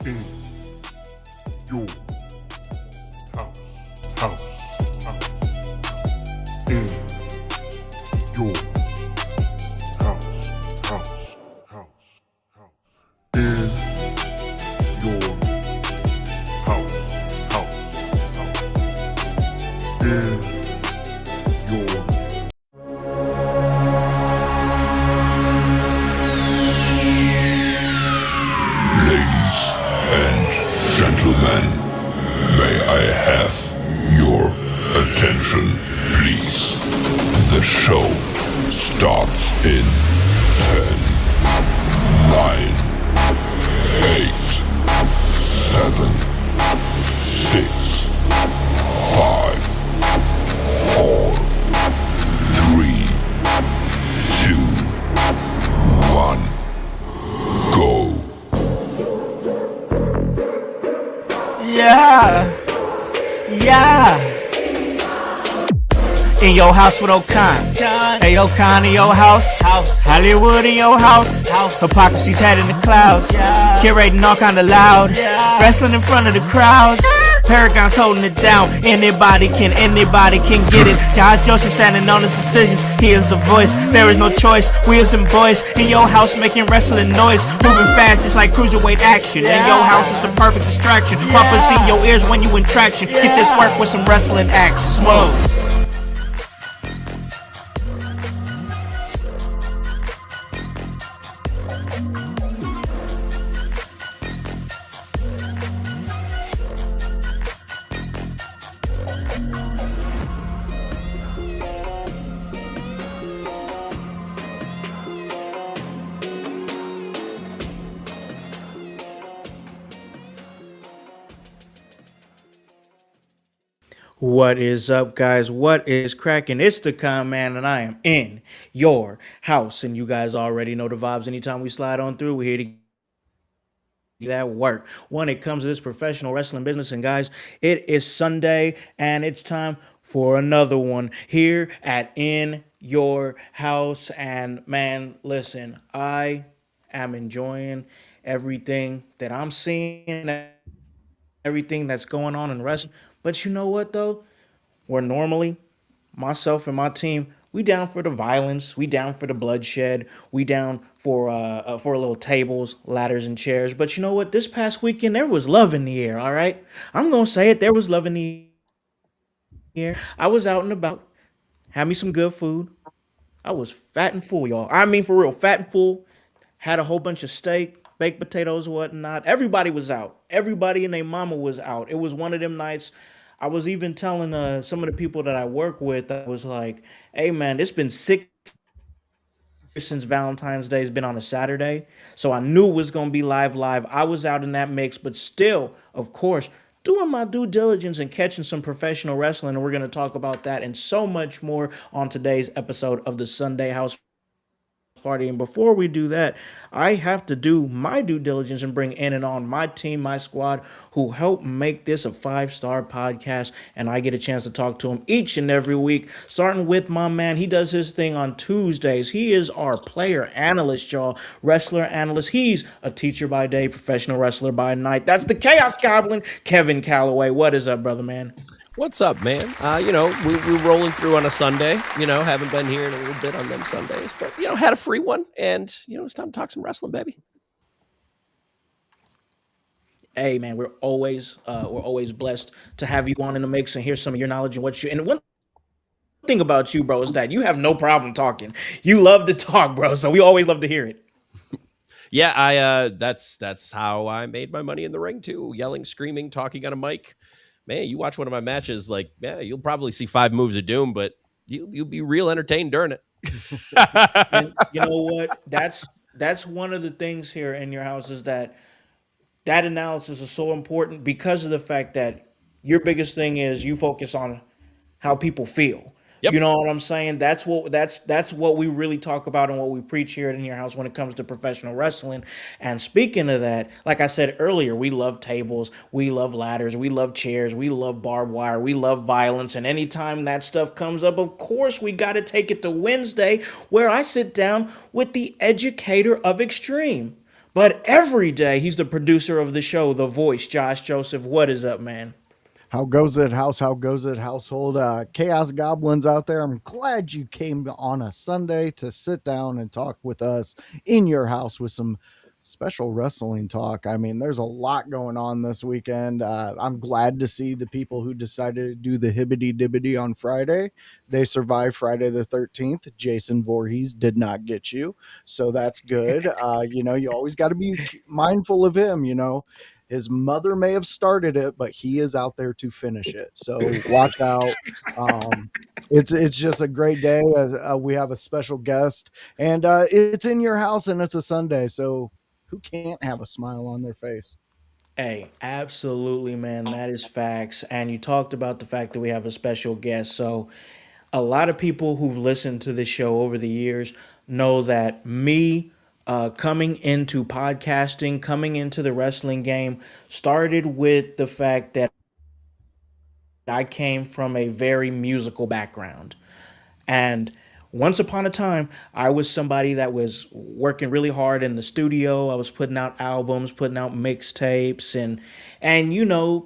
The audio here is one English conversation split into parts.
in your house, house, house, in your house, house, house, house, in your house, house, house, in your Ladies and gentlemen, may I have your attention, please? The show starts in 10, 9, 8, 7, 6, 5, 4, 3, 2, 1, go. Yeah. In your house with O'Con. Hey, O'Con in your house. Hollywood in your house. Hypocrisy's head in the clouds. Curating all kind of loud. Wrestling in front of the crowds. Paragon's holding it down. Anybody can get it. Josh Joseph standing on his decisions. He is the voice. There is no choice. We is them boys in your house making wrestling noise. Moving fast just like cruiserweight action. In your house is the perfect distraction. Pumpers in your ears when you in traction. Get this work with some wrestling action. Smoke. What is up, guys? What is cracking? It's the Con Man, and I am in your house. And you guys already know the vibes. Anytime we slide on through, we're here to get that work. When it comes to this professional wrestling business, and guys, it is Sunday, and it's time for another one here at In Your House. And man, listen, I am enjoying everything that I'm seeing, everything that's going on in wrestling. But you know what, though? Where normally myself and my team, we down for the violence, we down for the bloodshed, we down for little tables, ladders, and chairs. But you know what? This past weekend there was love in the air. All right, I'm gonna say it. There was love in the air. I was out and about, had me some good food. I was fat and full, y'all. I mean, for real, fat and full. Had a whole bunch of steak, baked potatoes, whatnot. Everybody was out. Everybody and their mama was out. It was one of them nights. I was even telling some of the people that I work with, I was like, hey man, it's been 6 years since Valentine's Day has been on a Saturday. So I knew it was going to be live. I was out in that mix, but still, of course, doing my due diligence and catching some professional wrestling. And we're going to talk about that and so much more on today's episode of the Sunday House Party. And before we do that, I have to do my due diligence and bring in and on my team, my squad, who help make this a 5-star podcast. And I get a chance to talk to them each and every week, starting with my man. He does his thing on Tuesdays. He is our player analyst, y'all, wrestler analyst. He's a teacher by day, professional wrestler by night. That's the Chaos Goblin, Kevin Calloway. What is up, brother man? What's up, man? We're rolling through on a Sunday. Haven't been here in a little bit on them Sundays, but had a free one, and it's time to talk some wrestling, baby. Hey man, we're always blessed to have you on in the mix and hear some of your knowledge and what you. And one thing about you, bro, is that you have no problem talking. You love to talk, bro. So we always love to hear it. Yeah, I that's how I made my money in the ring too. Yelling, screaming, talking on a mic. Man, you watch one of my matches, like, yeah, you'll probably see 5 moves of doom, but you'll be real entertained during it. And you know what? That's one of the things here in your house is that analysis is so important because of the fact that your biggest thing is you focus on how people feel. Yep. You know what I'm saying? That's what we really talk about and what we preach here in your house when it comes to professional wrestling. And speaking of that, like I said earlier, we love tables, we love ladders, we love chairs, we love barbed wire, we love violence. And anytime that stuff comes up, of course, we got to take it to Wednesday, where I sit down with the educator of Extreme. But every day he's the producer of the show, The Voice. Josh Joseph, what is up, man? How goes it, house? How goes it, household? Chaos Goblins out there. I'm glad you came on a Sunday to sit down and talk with us in your house with some special wrestling talk. I mean, there's a lot going on this weekend. I'm glad to see the people who decided to do the hibbity dibbity on Friday. They survived Friday the 13th. Jason Voorhees did not get you. So that's good. You always got to be mindful of him, his mother may have started it, but he is out there to finish it. So watch out. It's just a great day. We have a special guest, and it's in your house, and it's a Sunday. So who can't have a smile on their face? Hey, absolutely, man. That is facts. And you talked about the fact that we have a special guest. So, a lot of people who've listened to this show over the years know that me coming into podcasting, coming into the wrestling game, started with the fact that I came from a very musical background. And once upon a time, I was somebody that was working really hard in the studio. I was putting out albums, putting out mixtapes, and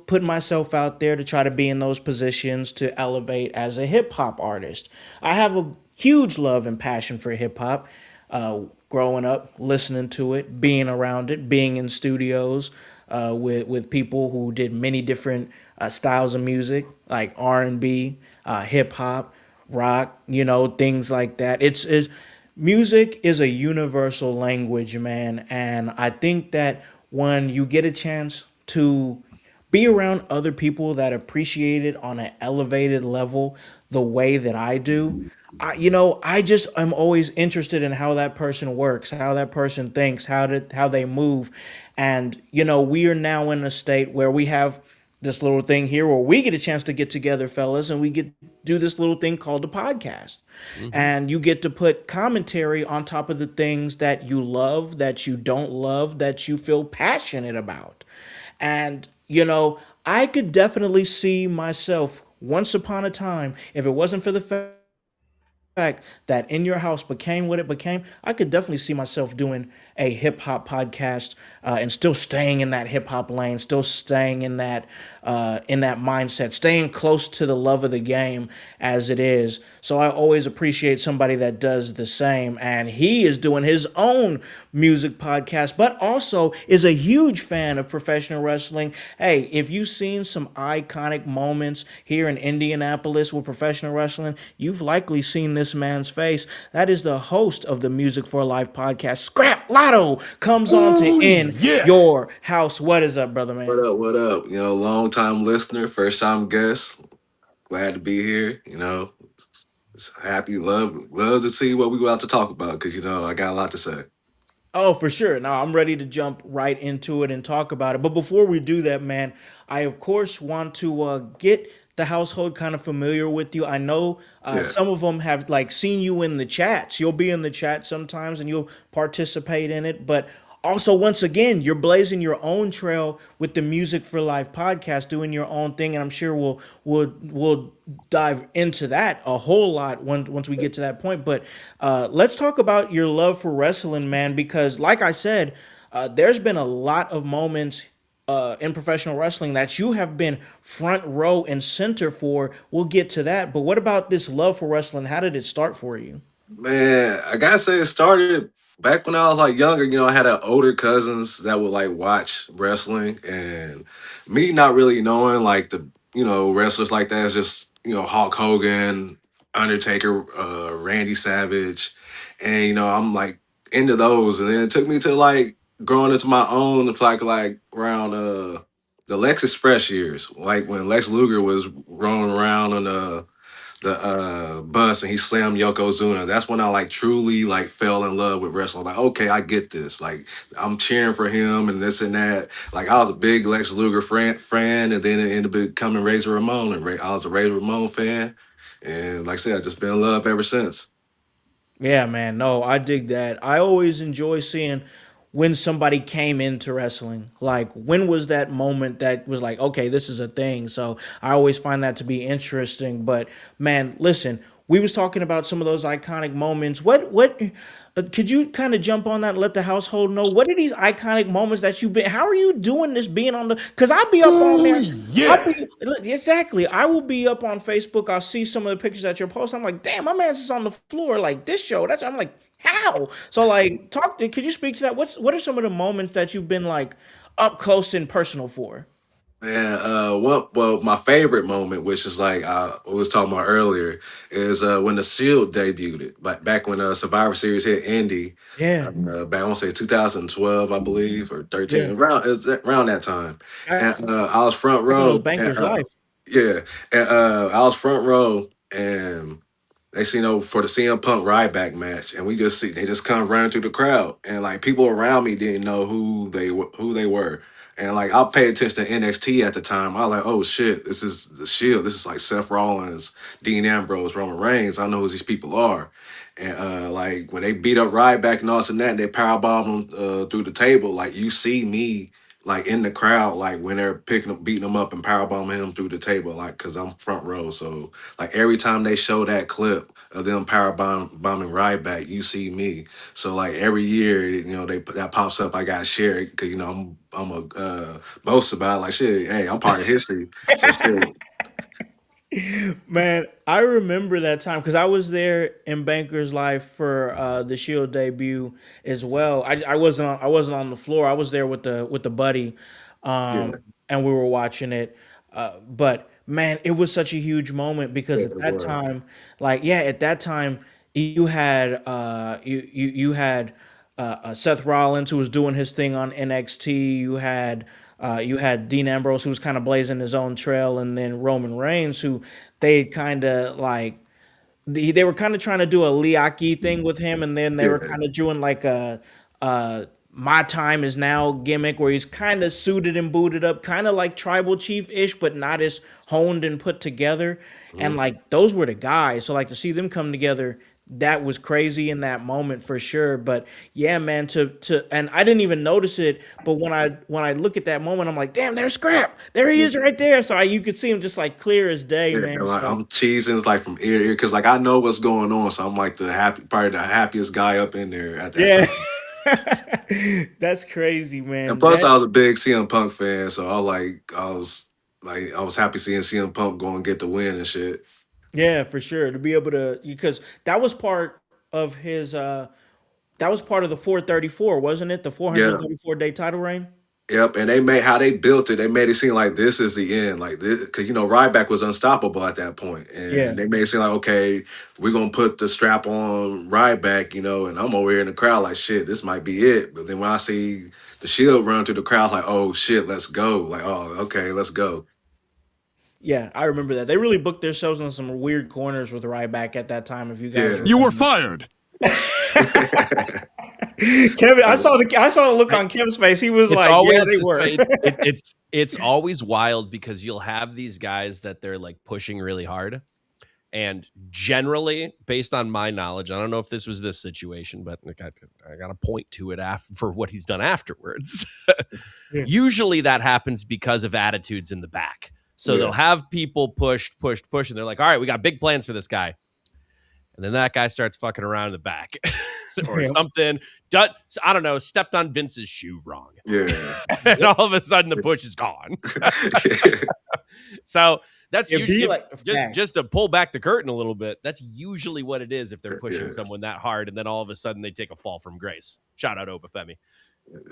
putting myself out there to try to be in those positions to elevate as a hip hop artist. I have a huge love and passion for hip hop. Growing up, listening to it, being around it, being in studios with people who did many different styles of music, like R&B, hip hop, rock, things like that. It's music is a universal language, man, and I think that when you get a chance to be around other people that appreciate it on an elevated level the way that I do, I just am always interested in how that person works, how that person thinks, how they move. And we are now in a state where we have this little thing here where we get a chance to get together, fellas, and we get do this little thing called a podcast. And you get to put commentary on top of the things that you love, that you don't love, that you feel passionate about. And I could definitely see myself once upon a time, if it wasn't for the fact that In Your House became what it became, I could definitely see myself doing a hip hop podcast and still staying in that hip hop lane, still staying in that mindset, staying close to the love of the game as it is. So I always appreciate somebody that does the same, and he is doing his own music podcast, but also is a huge fan of professional wrestling. Hey, if you've seen some iconic moments here in Indianapolis with professional wrestling, you've likely seen this man's face. That is the host of the Music for Life podcast. Scrap Lotto comes on to In Your House. What is up, brother, man? What up? What up? Long time listener, first time guest. Glad to be here. It's happy, love to see what we about to talk about because I got a lot to say. Oh, for sure. Now I'm ready to jump right into it and talk about it. But before we do that, man, I of course want to get the household kind of familiar with you. I know Yeah. some of them have like seen you in the chats. You'll be in the chat sometimes and you'll participate in it. But also, once again, you're blazing your own trail with the Music for Life podcast, doing your own thing, and I'm sure we'll dive into that a whole lot once we get to that point. But let's talk about your love for wrestling, man, because like I said, there's been a lot of moments in professional wrestling that you have been front row and center for. We'll get to that. But what about this love for wrestling? How did it start for you? Man, I gotta say it started back when I was like younger. I had older cousins that would like watch wrestling, and me not really knowing like the wrestlers like that is just Hulk Hogan, Undertaker, Randy Savage, and I'm like into those, and then it took me to like growing into my own like around the Lex Express years, like when Lex Luger was rolling around on the bus and he slammed Yokozuna. That's when I like truly like fell in love with wrestling. Like, okay, I get this. Like, I'm cheering for him and this and that. Like, I was a big Lex Luger fan, and then it ended up becoming Razor Ramon, and I was a Razor Ramon fan. And like I said, I've just been in love ever since. Yeah, man. No, I dig that. I always enjoy seeing when somebody came into wrestling. Like, when was that moment that was like, okay, this is a thing? So I always find that to be interesting. But man, listen, we was talking about some of those iconic moments. What could you kind of jump on that and let the household know what are these iconic moments that you've been? How are you doing this? Being on the because I'll be up on there. I'll be exactly. I will be up on Facebook. I'll see some of the pictures that you're posting. I'm like, damn, my man's just on the floor like this show. That's I'm like, how? So like, talk. Could you speak to that? What are some of the moments that you've been like up close and personal for? Man, well, my favorite moment, which is like I was talking about earlier, is when the Shield debuted it, back when Survivor Series hit Indy, Yeah, back I want to say 2012, I believe, or 13, yeah. around that time, Back and I was front when it was row, and Banker's Life. yeah, and I was front row, and for the CM Punk Ryback match, and we just see they just come running through the crowd, and like people around me didn't know who they were, and like I paid attention to NXT at the time. I was like, oh shit, this is the Shield. This is like Seth Rollins, Dean Ambrose, Roman Reigns. I know who these people are, and like when they beat up Ryback and all this and that, and they powerbombed him through the table. Like you see me like in the crowd, like when they're beating him up and powerbombing him through the table, like because I'm front row, so like every time they show that clip of them bombing Ryback, you see me. So like every year, they that pops up. I got to share it because I'm a boast about it. Like shit. Hey, I'm part of history. So shit. Man, I remember that time because I was there in Banker's Life for the Shield debut as well. I wasn't on the floor. I was there with the buddy, Yeah, and we were watching it. But man, it was such a huge moment because yeah, at it that was. time, like yeah, at that time you had you had Seth Rollins who was doing his thing on NXT. You had Dean Ambrose who was kind of blazing his own trail, and then Roman Reigns who they kind of like they were kind of trying to do a Liaki thing with him, and then they were Yeah, kind of doing like a my time is now gimmick where he's kind of suited and booted up, kind of like tribal chief ish, but not as honed and put together. And mhm. like those were the guys. So like to see them come together, that was crazy in that moment for sure. But yeah, man, to and I didn't even notice it, but when I look at that moment, I'm like, damn, there's Scrap. There he Yeah. is right there. So you could see him just like clear as day, Yeah, man. like So I'm cheesing like from ear to ear because like I know what's going on, so I'm like probably the happiest guy up in there at that yeah. time. That's crazy, And man. plus, That I was a big CM Punk fan, so I was happy seeing CM Punk go and get the win and shit. yeah, for sure. To be able to because that was part of his that was part of the 434, wasn't it? The Yeah, 434-day title reign? yep. And they made how they built it. They made it seem like this is the end, like this because Ryback was unstoppable at that point, Yeah. and they made it seem like okay, we're gonna put the strap on Ryback, and I'm over here in the crowd like shit, this might be it. But then when I see the Shield run through the crowd, like oh shit, let's go, like oh okay, let's go. Yeah, I remember that. They really booked themselves in some weird corners with Ryback at that time, if you guys Yeah. You were remember. fired. Kevin, I saw the look I, on Kevin's face. He was it's like, "Yeah, always they were." it's always wild because you'll have these guys that they're like pushing really hard. And generally, based on my knowledge, I don't know if this was this situation, but I got to point to it for what he's done afterwards. Yeah. Usually that happens because of attitudes in the back. So Yeah. they'll have people pushed, and they're like, all right, we got big plans for this guy. And then that guy starts fucking around in the back or Yeah. something. I don't know, stepped on Vince's shoe wrong. Yeah. And all of a sudden the push is gone. So that's It'd be usually like facts. just to pull back the curtain a little bit. That's usually what it is if they're pushing Yeah. someone that hard, and then all of a sudden they take a fall from grace. Shout out Obafemi.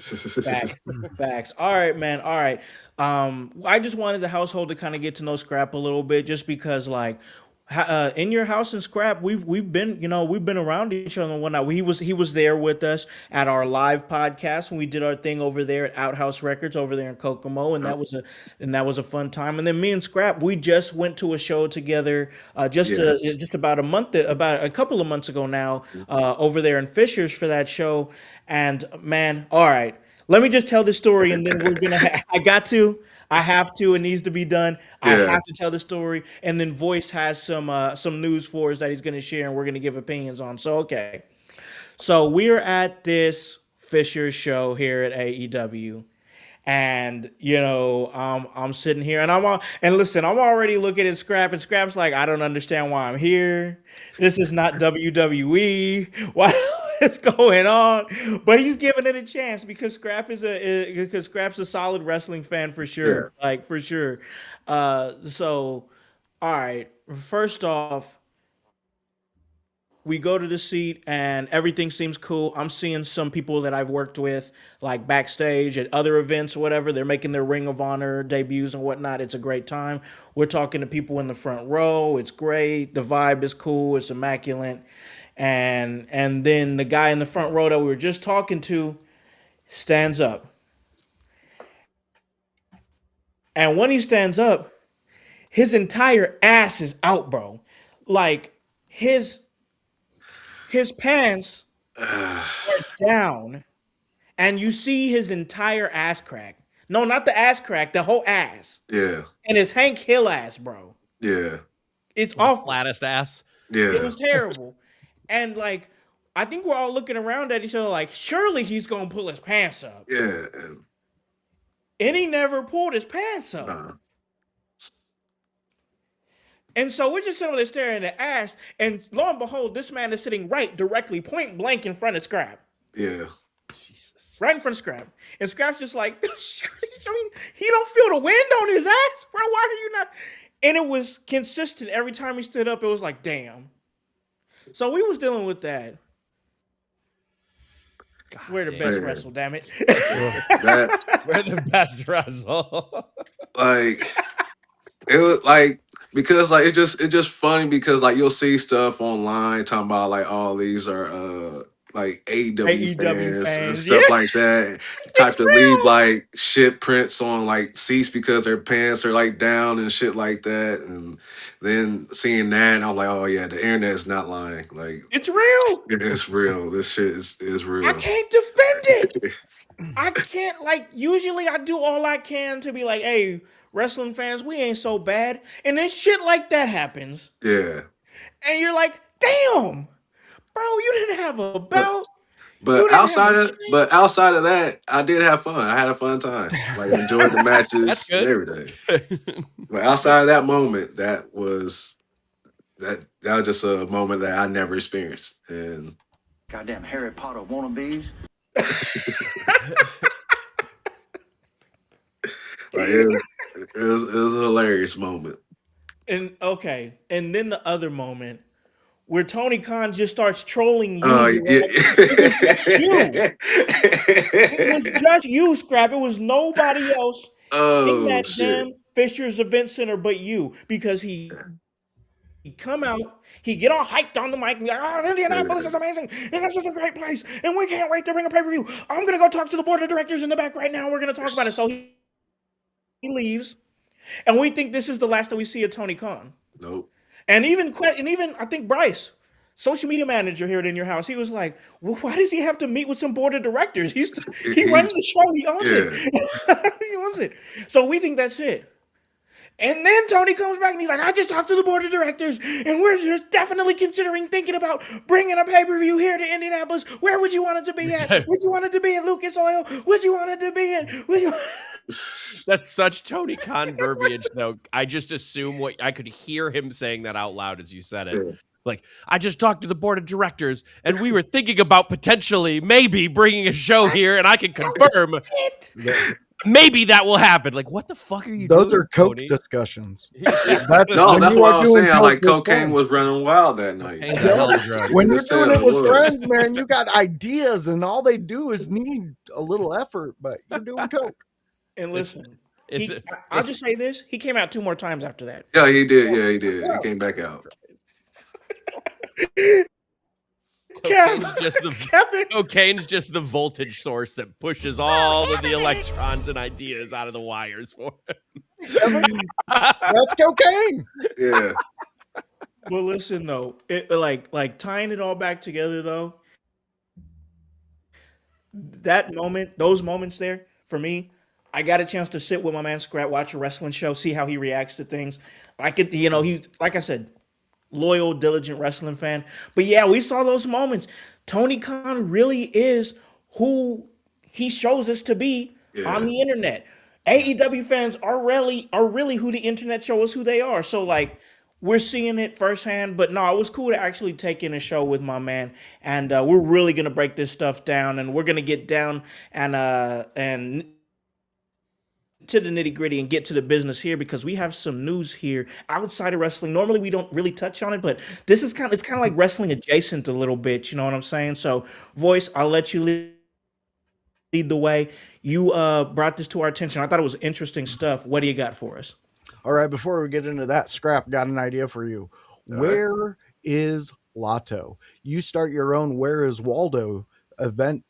Facts. Facts. All right, man. All right. I just wanted the household to kind of get to know Scrap a little bit, just because, like, in your house and Scrap, we've been we've been around each other and whatnot. He was there with us at our live podcast when we did our thing over there at Outhouse Records over there in Kokomo, and that was a fun time. And then me and Scrap, we just went to a show together Yes. just about about a couple of months ago now over there in Fishers for that show. And man, all right, let me just tell the story, and then we're gonna. I have to. It needs to be done. I Yeah. have to tell the story, and then Voice has some news for us that he's going to share, and we're going to give opinions on. So okay, so we're at this Fisher show here at AEW, And I'm sitting here, and listen, I'm already looking at Scrap, and Scrap's like, I don't understand why I'm here. This is not WWE. Why? What's going on? But he's giving it a chance because Scrap's a solid wrestling fan for sure, like for sure. So, all right. First off, we go to the seat and everything seems cool. I'm seeing some people that I've worked with, like backstage at other events or whatever. They're making their Ring of Honor debuts and whatnot. It's a great time. We're talking to people in the front row. It's great. The vibe is cool. It's immaculate. And then the guy in the front row that we were just talking to stands up. And when he stands up, his entire ass is out, bro. Like his pants are down, and you see his entire ass crack. No, not the ass crack, the whole ass. Yeah. And it's Hank Hill ass, bro. Yeah. It's awful. Flattest ass. Yeah. It was terrible. And like, I think we're all looking around at each other like, surely he's gonna pull his pants up. Yeah. And he never pulled his pants up. Nah. And so we're just sitting there staring at the ass, and lo and behold, this man is sitting directly, point blank in front of Scrap. Yeah. Jesus. Right in front of Scrap. And Scrap's just like, I mean, he don't feel the wind on his ass, bro. Why are you not? And it was consistent. Every time he stood up, it was like, damn. So we was dealing with that. God, We're the best wrestle, damn it. We're the best wrestle. Like, it was like, because like it's just funny because like you'll see stuff online talking about like all these are like AEW fans and stuff like that. Type to leave like shit prints on like seats because their pants are like down and shit like that. And then seeing that, and I'm like, oh yeah, the internet's not lying. Like It's real. it's real. This shit is real. I can't defend it. I can't, like, usually I do all I can to be like, hey, wrestling fans, we ain't so bad. And then shit like that happens. Yeah. And you're like, damn, bro, you didn't have a belt. But outside of that, I did have fun. I had a fun time. Like enjoyed the matches and everything. But outside of that moment, that was just a moment that I never experienced. And goddamn Harry Potter wannabes. Like it was a hilarious moment. And okay, and then the other moment where Tony Khan just starts trolling you. It was just you, Scrap. It was nobody else in that damn Fisher's Event Center but you, because he come out, he get all hyped on the mic and be like, oh, Indianapolis is amazing, and this is a great place, and we can't wait to bring a pay-per-view. I'm gonna go talk to the board of directors in the back right now. We're gonna talk about it. So he leaves, and we think this is the last that we see of Tony Khan. Nope. And even I think Bryce, social media manager here at In Your House, he was like, well, why does he have to meet with some board of directors? He runs the show. He owns it. He owns it. So we think that's it. And then Tony comes back and he's like, I just talked to the board of directors, and we're just definitely thinking about bringing a pay-per-view here to Indianapolis. Where would you want it to be at? Would you want it to be at Lucas Oil? Would you want it to be at? That's such Tony Khan verbiage, though. I just assume I could hear him saying that out loud as you said it. Yeah. Like, I just talked to the board of directors, and we were thinking about potentially, maybe bringing a show here, and I can confirm. Maybe that will happen. Like, what the fuck are you doing? Those are coke Tony? Discussions. That's what I was saying. Like, cocaine was running wild that night. When you're doing it with friends, man, you got ideas, and all they do is need a little effort, but you're doing coke. And listen, I'll just say this. He came out 2 more times after that. Yeah, he did. Yeah, he did. He came back out. Cocaine's just the voltage source that pushes all of the electrons and ideas out of the wires for him. That's cocaine. Yeah. Well, listen though, like tying it all back together though. That moment, those moments there for me, I got a chance to sit with my man Scrap, watch a wrestling show, see how he reacts to things. He's like I said, loyal, diligent wrestling fan. But yeah, we saw those moments. Tony Khan really is who he shows us to be on Yeah. the internet. AEW fans are really who the internet show us who they are. So like we're seeing it firsthand. But no, it was cool to actually take in a show with my man, and we're really gonna break this stuff down, and we're gonna get down and to the nitty gritty and get to the business here because we have some news here outside of wrestling. Normally we don't really touch on it, but this is it's kind of like wrestling adjacent a little bit. You know what I'm saying? So, voice, I'll let you lead the way. You brought this to our attention. I thought it was interesting stuff. What do you got for us? All right, before we get into that, Scrap, got an idea for you. Where is Lotto? You start your own Where is Waldo event,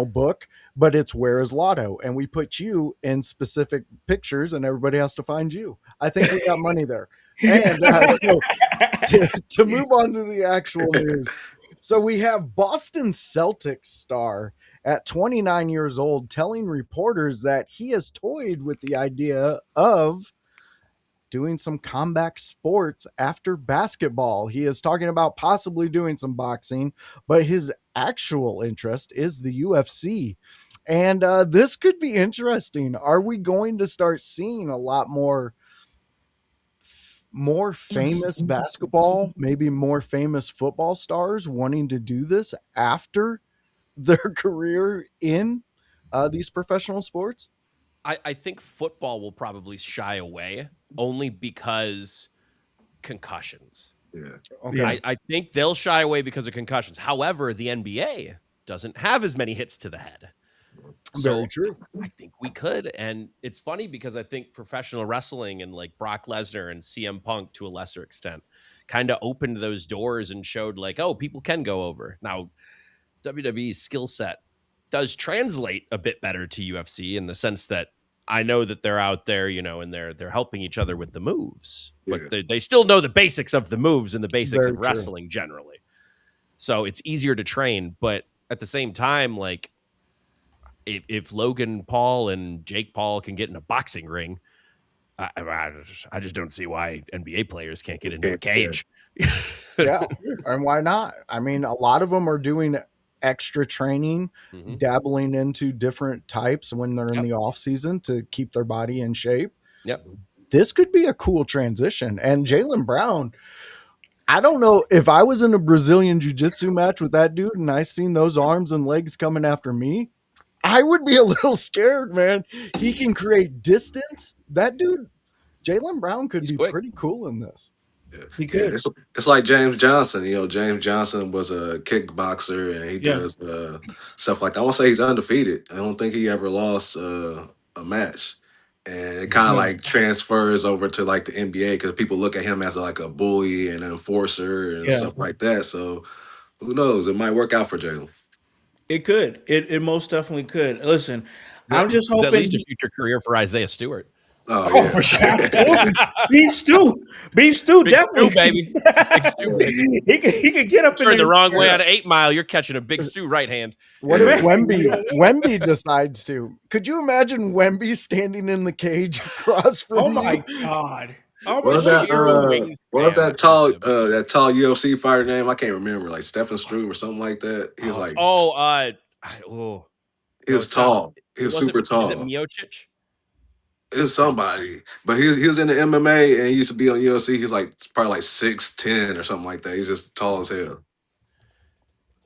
book, but it's Where is Lotto? And we put you in specific pictures and everybody has to find you. I think we got money there. And so to move on to the actual news. So we have Boston Celtics star at 29 years old telling reporters that he has toyed with the idea of doing some combat sports after basketball. He is talking about possibly doing some boxing, but his actual interest is the UFC. And this could be interesting. Are we going to start seeing a lot more famous basketball, maybe more famous football stars wanting to do this after their career in these professional sports? I think football will probably shy away only because concussions. Yeah. Okay. I think they'll shy away because of concussions. However, the NBA doesn't have as many hits to the head. So Very true. I think we could. And it's funny because I think professional wrestling and like Brock Lesnar and CM Punk to a lesser extent kind of opened those doors and showed like, oh, people can go over. Now, WWE's skill set does translate a bit better to UFC in the sense that I know that they're out there, and they're helping each other with the moves, but they still know the basics of the moves and the basics Very of wrestling generally. So it's easier to train, but at the same time, like if Logan Paul and Jake Paul can get in a boxing ring, I just don't see why NBA players can't get into a cage. Yeah, and why not? I mean, a lot of them are doing extra training, dabbling into different types when they're in the off season to keep their body in shape. Yep. This could be a cool transition. And Jaylen Brown, I don't know if I was in a Brazilian jiu-jitsu match with that dude and I seen those arms and legs coming after me, I would be a little scared, man. He can create distance. That dude, Jaylen Brown, could be quick. pretty cool in this. He could. It's like James Johnson. James Johnson was a kickboxer and he does stuff like that. I won't say he's undefeated. I don't think he ever lost a match. And it kind of like transfers over to like the NBA because people look at him as like a bully and an enforcer and stuff like that. So who knows? It might work out for Jalen. It could. It most definitely could. Listen, I'm just It's hoping at least a future career for Isaiah Stewart. Oh, Oh, yeah. for sure. Absolutely. Beef stew, definitely. Stew, baby. Big stew, baby. He could get up in Turn there the wrong way out of 8 Mile. You're catching a big stew right hand. What if Wemby decides to? Could you imagine Wemby standing in the cage across from Oh you? my God. What was that tall UFC fighter name? I can't remember. Like Stephen Struve or something like that. He was like, he was tall. He was super tall. Is it Miocic? It's somebody, but he was in the MMA and he used to be on UFC. He's like probably like 6'10" or something like that. He's just tall as hell.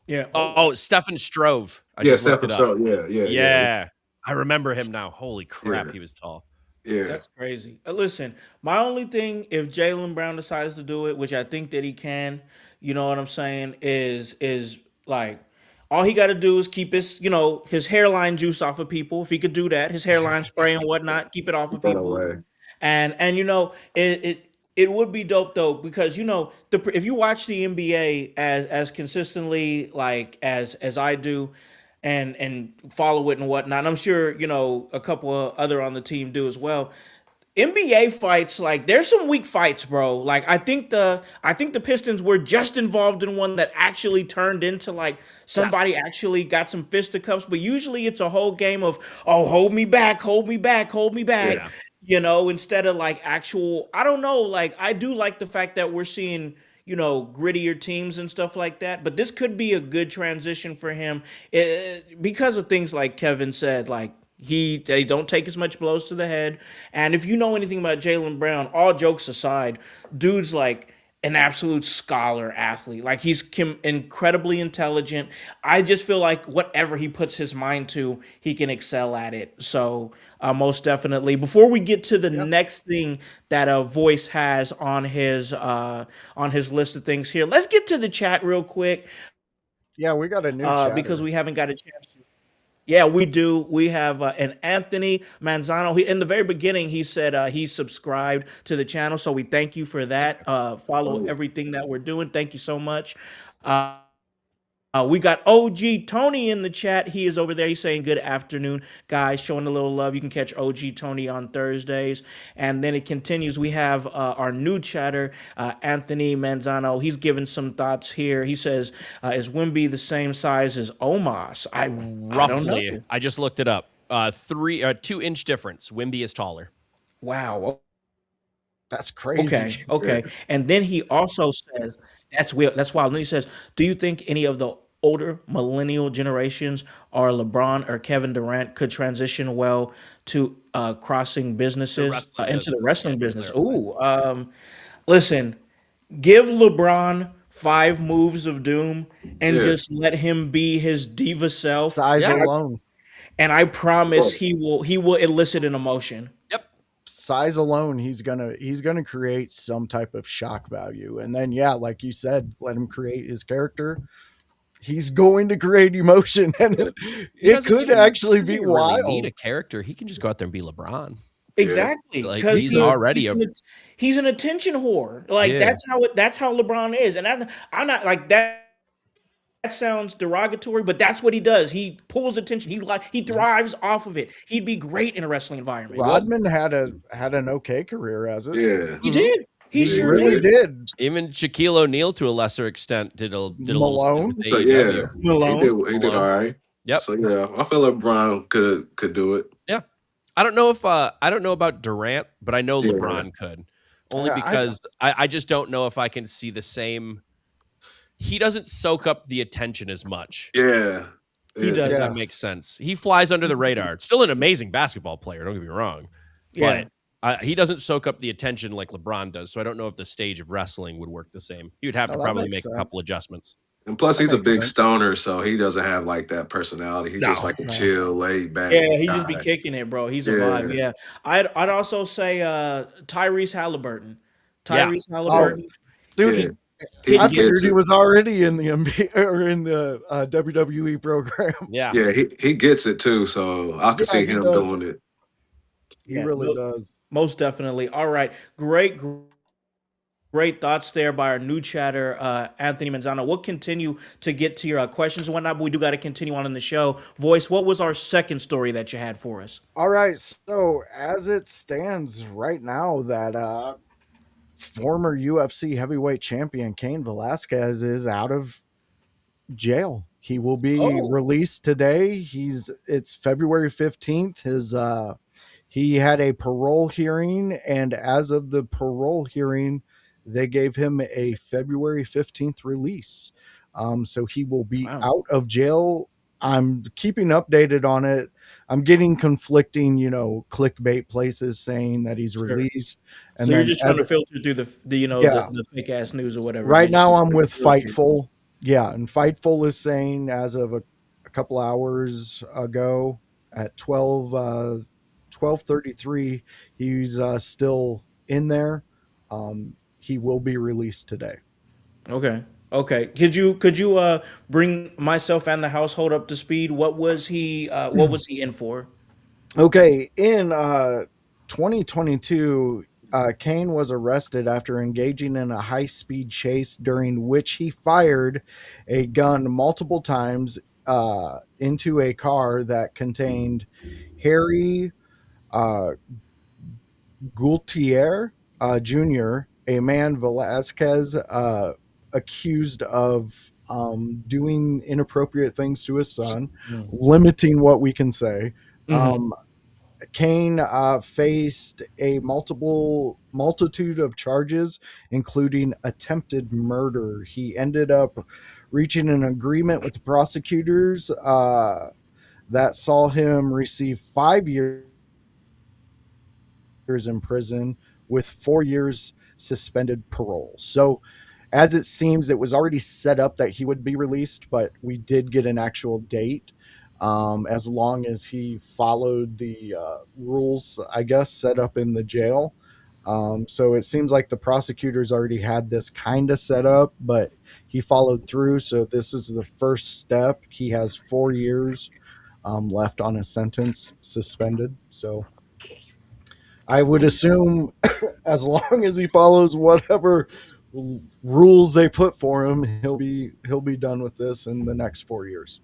Yeah. Oh, Stefan Strove. Stephen Struve. Yeah. I remember him now. Holy crap, he was tall. Yeah, that's crazy. Listen, my only thing, if Jaylen Brown decides to do it, which I think that he can, you know what I'm saying, is like all he got to do is keep his hairline juice off of people. If he could do that, his hairline spray and whatnot, keep it off of people. And it would be dope though because if you watch the NBA as consistently like as I do, and follow it and whatnot, and I'm sure a couple of other on the team do as well. NBA fights, like there's some weak fights, bro. Like I think the Pistons were just involved in one that actually turned into like somebody actually got some fisticuffs, but usually it's a whole game of hold me back, instead of like actual. I don't know, like I do like the fact that we're seeing grittier teams and stuff like that, but this could be a good transition for him because of things like Kevin said, like They don't take as much blows to the head. And if you know anything about Jaylen Brown, all jokes aside, dude's like an absolute scholar athlete. Like he's incredibly intelligent. I just feel like whatever he puts his mind to, he can excel at it. So most definitely. Before we get to the next thing that Voice has on his list of things here, let's get to the chat real quick Yeah, we got a new chatter. because we haven't got a chance to. Yeah, we do. We have an Anthony Manzano. In the very beginning, he said he subscribed to the channel, so we thank you for that. Follow everything that we're doing. Thank you so much. We got OG Tony in the chat. He is over there. He's saying good afternoon, guys, showing a little love. You can catch OG Tony on Thursdays. And then it continues. We have our new chatter, Anthony Manzano. He's giving some thoughts here. He says, is Wimby the same size as Omos? I don't Roughly. know. I just looked it up. 2-inch difference. Wimby is taller. Wow. That's crazy. Okay. And then he also says, that's weird. That's wild. And then he says, do you think any of the older millennial generations or LeBron or Kevin Durant could transition well to crossing businesses wrestling into the business, wrestling yeah, business? clearly. Listen, give LeBron 5 moves of doom and Yeah. just let him be his diva self. Size Yeah. alone. And I promise he will elicit an emotion. Yep. Size alone, he's gonna create some type of shock value. And then like you said, let him create his character. He's going to create emotion, and it could actually be wild. Need a character. He can just go out there and be LeBron. Exactly, Like, because he's already he's an attention whore. Like Yeah. that's how LeBron is, and I'm not like that. That sounds derogatory, but that's what he does. He pulls attention. He thrives off of it. He'd be great in a wrestling environment. Rodman had an okay career as it. Yeah. He did. He sure really did. did. Even Shaquille O'Neal, to a lesser extent, did a Malone? little stint So with yeah, AEW. Malone. he did all right. Yep. So yeah, I feel like Brown could do it. Yeah. I don't know if I don't know about Durant, but I know Yeah. LeBron could. Only Yeah, because I just don't know if I can see the same. He doesn't soak up the attention as much. Yeah. He does. If that makes sense. He flies under the radar. Still an amazing basketball player, don't get me wrong. Yeah. But he doesn't soak up the attention like LeBron does, so I don't know if the stage of wrestling would work the same. He would have to that probably makes make a couple adjustments. And plus, That he's a makes big sense. stoner, so he doesn't have like that personality. He's just No, like a no. chill, laid back. Yeah, he just be guy. kicking it, bro. He's a Yeah. vibe. Yeah. I'd also say Tyrese Halliburton. Yeah. Tyrese Halliburton. Dude, Yeah. I He figured gets he it. was already in the NBA or in the WWE program. Yeah. Yeah, he gets it too. So I can see he him does. doing it. He Yeah, really does. Most definitely. All right. Great thoughts there by our new chatter, Anthony Manzano. We'll continue to get to your questions and whatnot, but we do got to continue on in the show. Voice, what was our second story that you had for us? All right, so as it stands right now, that former UFC heavyweight champion Cain Velasquez is out of jail. He will be released today. It's February 15th. He had a parole hearing, and as of the parole hearing, they gave him a February 15th release. So he will be out of jail. I'm keeping updated on it. I'm getting conflicting, clickbait places saying that he's released. And so you're then just trying to filter through the fake ass news or whatever. Right now I'm with Fightful. Yeah, and Fightful is saying as of a couple hours ago at 12:33, he's still in there. He will be released today. Okay. Could you bring myself and the household up to speed? What was he in for? Okay, in 2022, Cain was arrested after engaging in a high-speed chase during which he fired a gun multiple times into a car that contained Harry Gaultier Jr., a man Velasquez accused of doing inappropriate things to his son, limiting what we can say. Cain faced a multitude of charges, including attempted murder. He ended up reaching an agreement with the prosecutors that saw him receive 5 years in prison with 4 years suspended parole. So, as it seems, it was already set up that he would be released, but we did get an actual date. As long as he followed the rules, I guess, set up in the jail. So it seems like the prosecutors already had this kind of set up, but he followed through. So this is the first step. He has 4 years left on his sentence, suspended. So I would assume as long as he follows whatever rules they put for him, he'll be done with this in the next 4 years.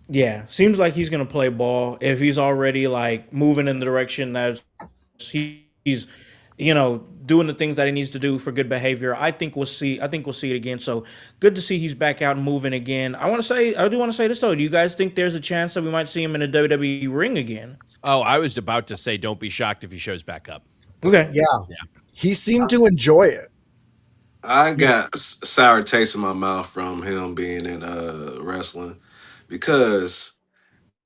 Yeah, seems like he's gonna play ball if he's already like moving in the direction that he's doing the things that he needs to do for good behavior. I think we'll see it again. So good to see he's back out and moving again. I do want to say this though. Do you guys think there's a chance that we might see him in a WWE ring again? Oh, I was about to say, don't be shocked if he shows back up. Okay. Yeah. He seemed to enjoy it. I got sour taste in my mouth from him being in wrestling because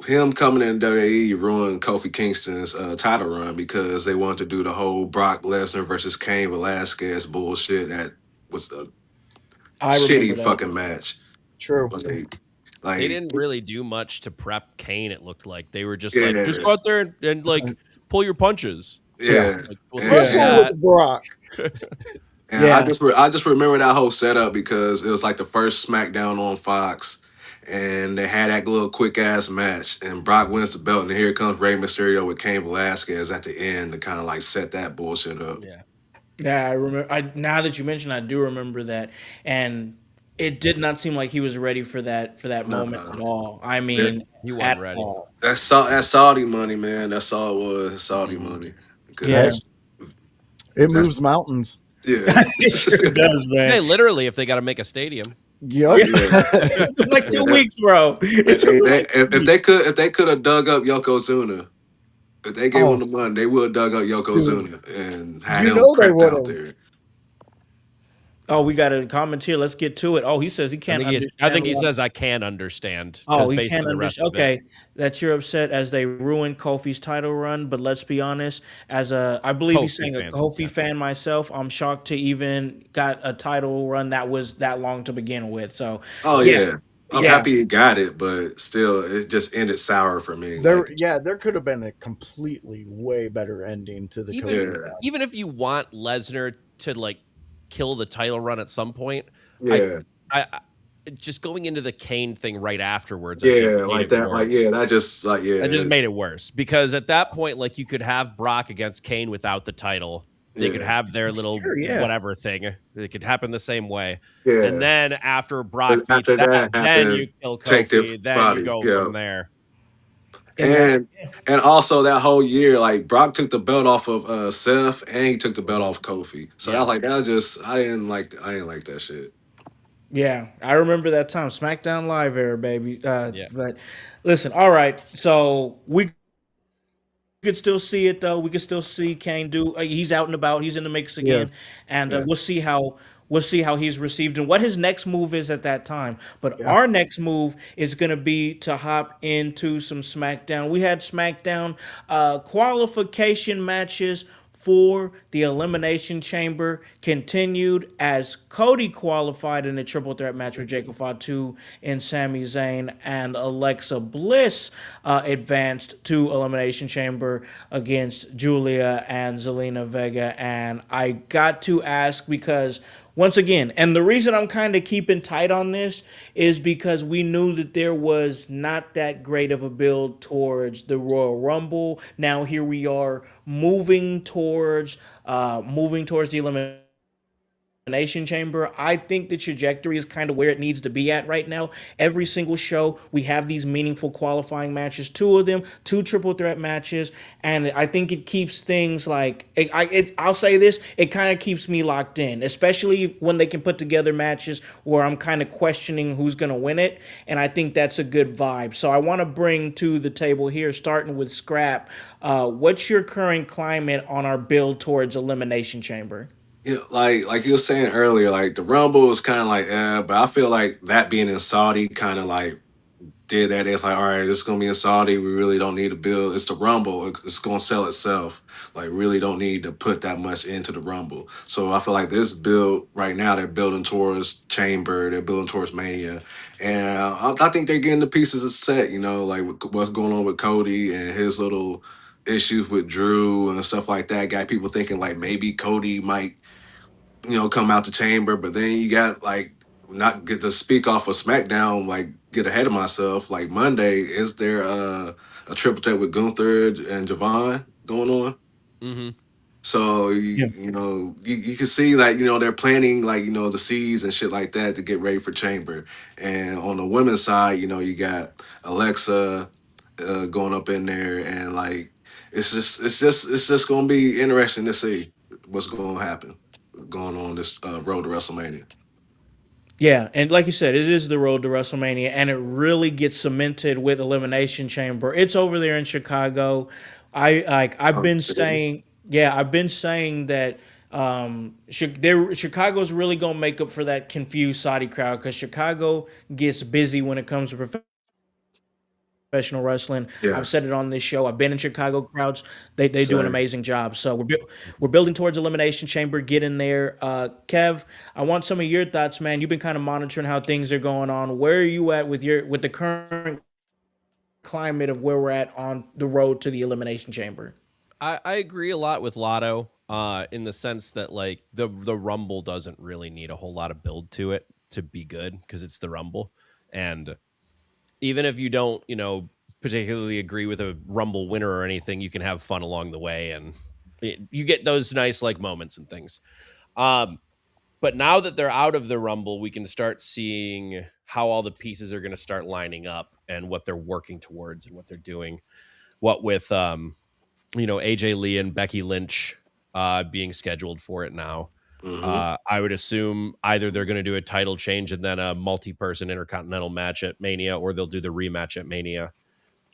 him coming in WWE ruined Kofi Kingston's title run because they wanted to do the whole Brock Lesnar versus Cain Velasquez bullshit that was a I remember shitty that. fucking match. True. They didn't really do much to prep Kane, it looked like. They were just Yeah. like, just go out there and like pull your punches. Yeah. Like, we'll Yeah. do Wrestle that. with Brock. And Yeah. I just remember that whole setup because it was like the first SmackDown on Fox, and they had that little quick ass match, and Brock wins the belt, and here comes Rey Mysterio with Cain Velasquez at the end to kind of like set that bullshit up. Yeah. Yeah, I remember. Now that you mentioned, I do remember that, and it did not seem like he was ready for that moment at all. I mean, He at wasn't ready. all. That's Saudi money, man. That's all it was. Saudi money. 'Cause Yeah. It That's- moves mountains. yeah. It does, Hey, man. literally, if they got to make a stadium. Yep. It's like 2 weeks, bro. It's if they could have dug up Yokozuna, if they gave Oh. him the money, they would have dug up Yokozuna Dude. and had You him know they prepped out would've. there. Oh, we got a comment here. Let's get to it. Oh, he says he can't understand. I think he why- says I can understand. 'cause Oh, he based can't on the rest understand. of it. Okay, that you're upset as they ruined Kofi's title run. But let's be honest, I believe he's Kofi saying a fan, Kofi yeah. fan myself. I'm shocked to even got a title run that was that long to begin with. So, Oh yeah. I'm Yeah. happy he got it, but still, it just ended sour for me. There Like, could have been a completely way better ending to the Even, Cody Yeah. match. even if you want Lesnar to like kill the title run at some point, yeah, I just going into the Kane thing right afterwards. I yeah, think made like it that, more- that just like That just made it worse because at that point, like you could have Brock against Kane without the title. They could Yeah. have their little Sure, yeah. whatever thing. It could happen the same way. yeah. And then after Brock But beats after that, that then happened, you kill take the Kofi, then body, you go yeah. from there. and also that whole year, like Brock took the belt off of Seth, and he took the belt off Kofi. So I was like, I didn't like that shit. Yeah, I remember that time. SmackDown Live era, baby. Yeah. But listen, all right. So we could still see it though. We could still see Kane do. He's out and about. He's in the mix again, Yes. and Yes. we'll see how he's received and what his next move is at that time. But Yeah. our next move is going to be to hop into some SmackDown. We had SmackDown qualification matches for the Elimination Chamber continued as Cody qualified in a triple threat match with Jacob Fatu and Sami Zayn, and Alexa Bliss advanced to Elimination Chamber against Julia and Zelina Vega. And I got to ask because once again, and the reason I'm kind of keeping tight on this is because we knew that there was not that great of a build towards the Royal Rumble. Now here we are moving towards the Elimination Chamber. I think the trajectory is kind of where it needs to be at right now. Every single show, we have these meaningful qualifying matches, two of them, two triple threat matches, and I think it keeps things like, I'll say this, it kind of keeps me locked in, especially when they can put together matches where I'm kind of questioning who's going to win it, and I think that's a good vibe. So I want to bring to the table here, starting with Scrap, what's your current climate on our build towards Elimination Chamber? Yeah, like you were saying earlier, like the Rumble was kind of like, but I feel like that being in Saudi kind of like did that. They're like, all right, it's gonna be in Saudi. We really don't need to build. It's the Rumble. It's gonna sell itself. Like, really don't need to put that much into the Rumble. So I feel like this build right now, they're building towards Chamber. They're building towards Mania, and I think they're getting the pieces set. You know, like what's going on with Cody and his little issues with Drew and stuff like that. Got people thinking like maybe Cody might, come out the chamber, but then you got like not get to speak off of SmackDown, like get ahead of myself. Like Monday, is there a triple threat with Gunther and Javon going on? Mm-hmm. So you can see like they're planting like the seeds and shit like that to get ready for Chamber. And on the women's side, you got Alexa going up in there, and like it's just gonna be interesting to see what's going to happen going on this road to WrestleMania. Yeah, and like you said, it is the road to WrestleMania, and it really gets cemented with Elimination Chamber. It's over there in Chicago. I've been saying, yeah, I've been saying that Chicago's really gonna make up for that confused Saudi crowd because Chicago gets busy when it comes to professional wrestling. I've said Yes, it on this show. I've been in Chicago crowds. They do an same. amazing job. So we're building towards Elimination Chamber. Get in there, Kev. I want some of your thoughts, man. You've been kind of monitoring how things are going on. Where are you at with the current climate of where we're at on the road to the Elimination Chamber? I agree a lot with Lotto in the sense that like the Rumble doesn't really need a whole lot of build to it to be good because it's the Rumble. And even if you don't, particularly agree with a Rumble winner or anything, you can have fun along the way, and you get those nice like moments and things. But now that they're out of the Rumble, we can start seeing how all the pieces are going to start lining up and what they're working towards and what they're doing. What with AJ Lee and Becky Lynch being scheduled for it now. Hmm. I would assume either they're going to do a title change and then a multi-person intercontinental match at Mania, or they'll do the rematch at Mania.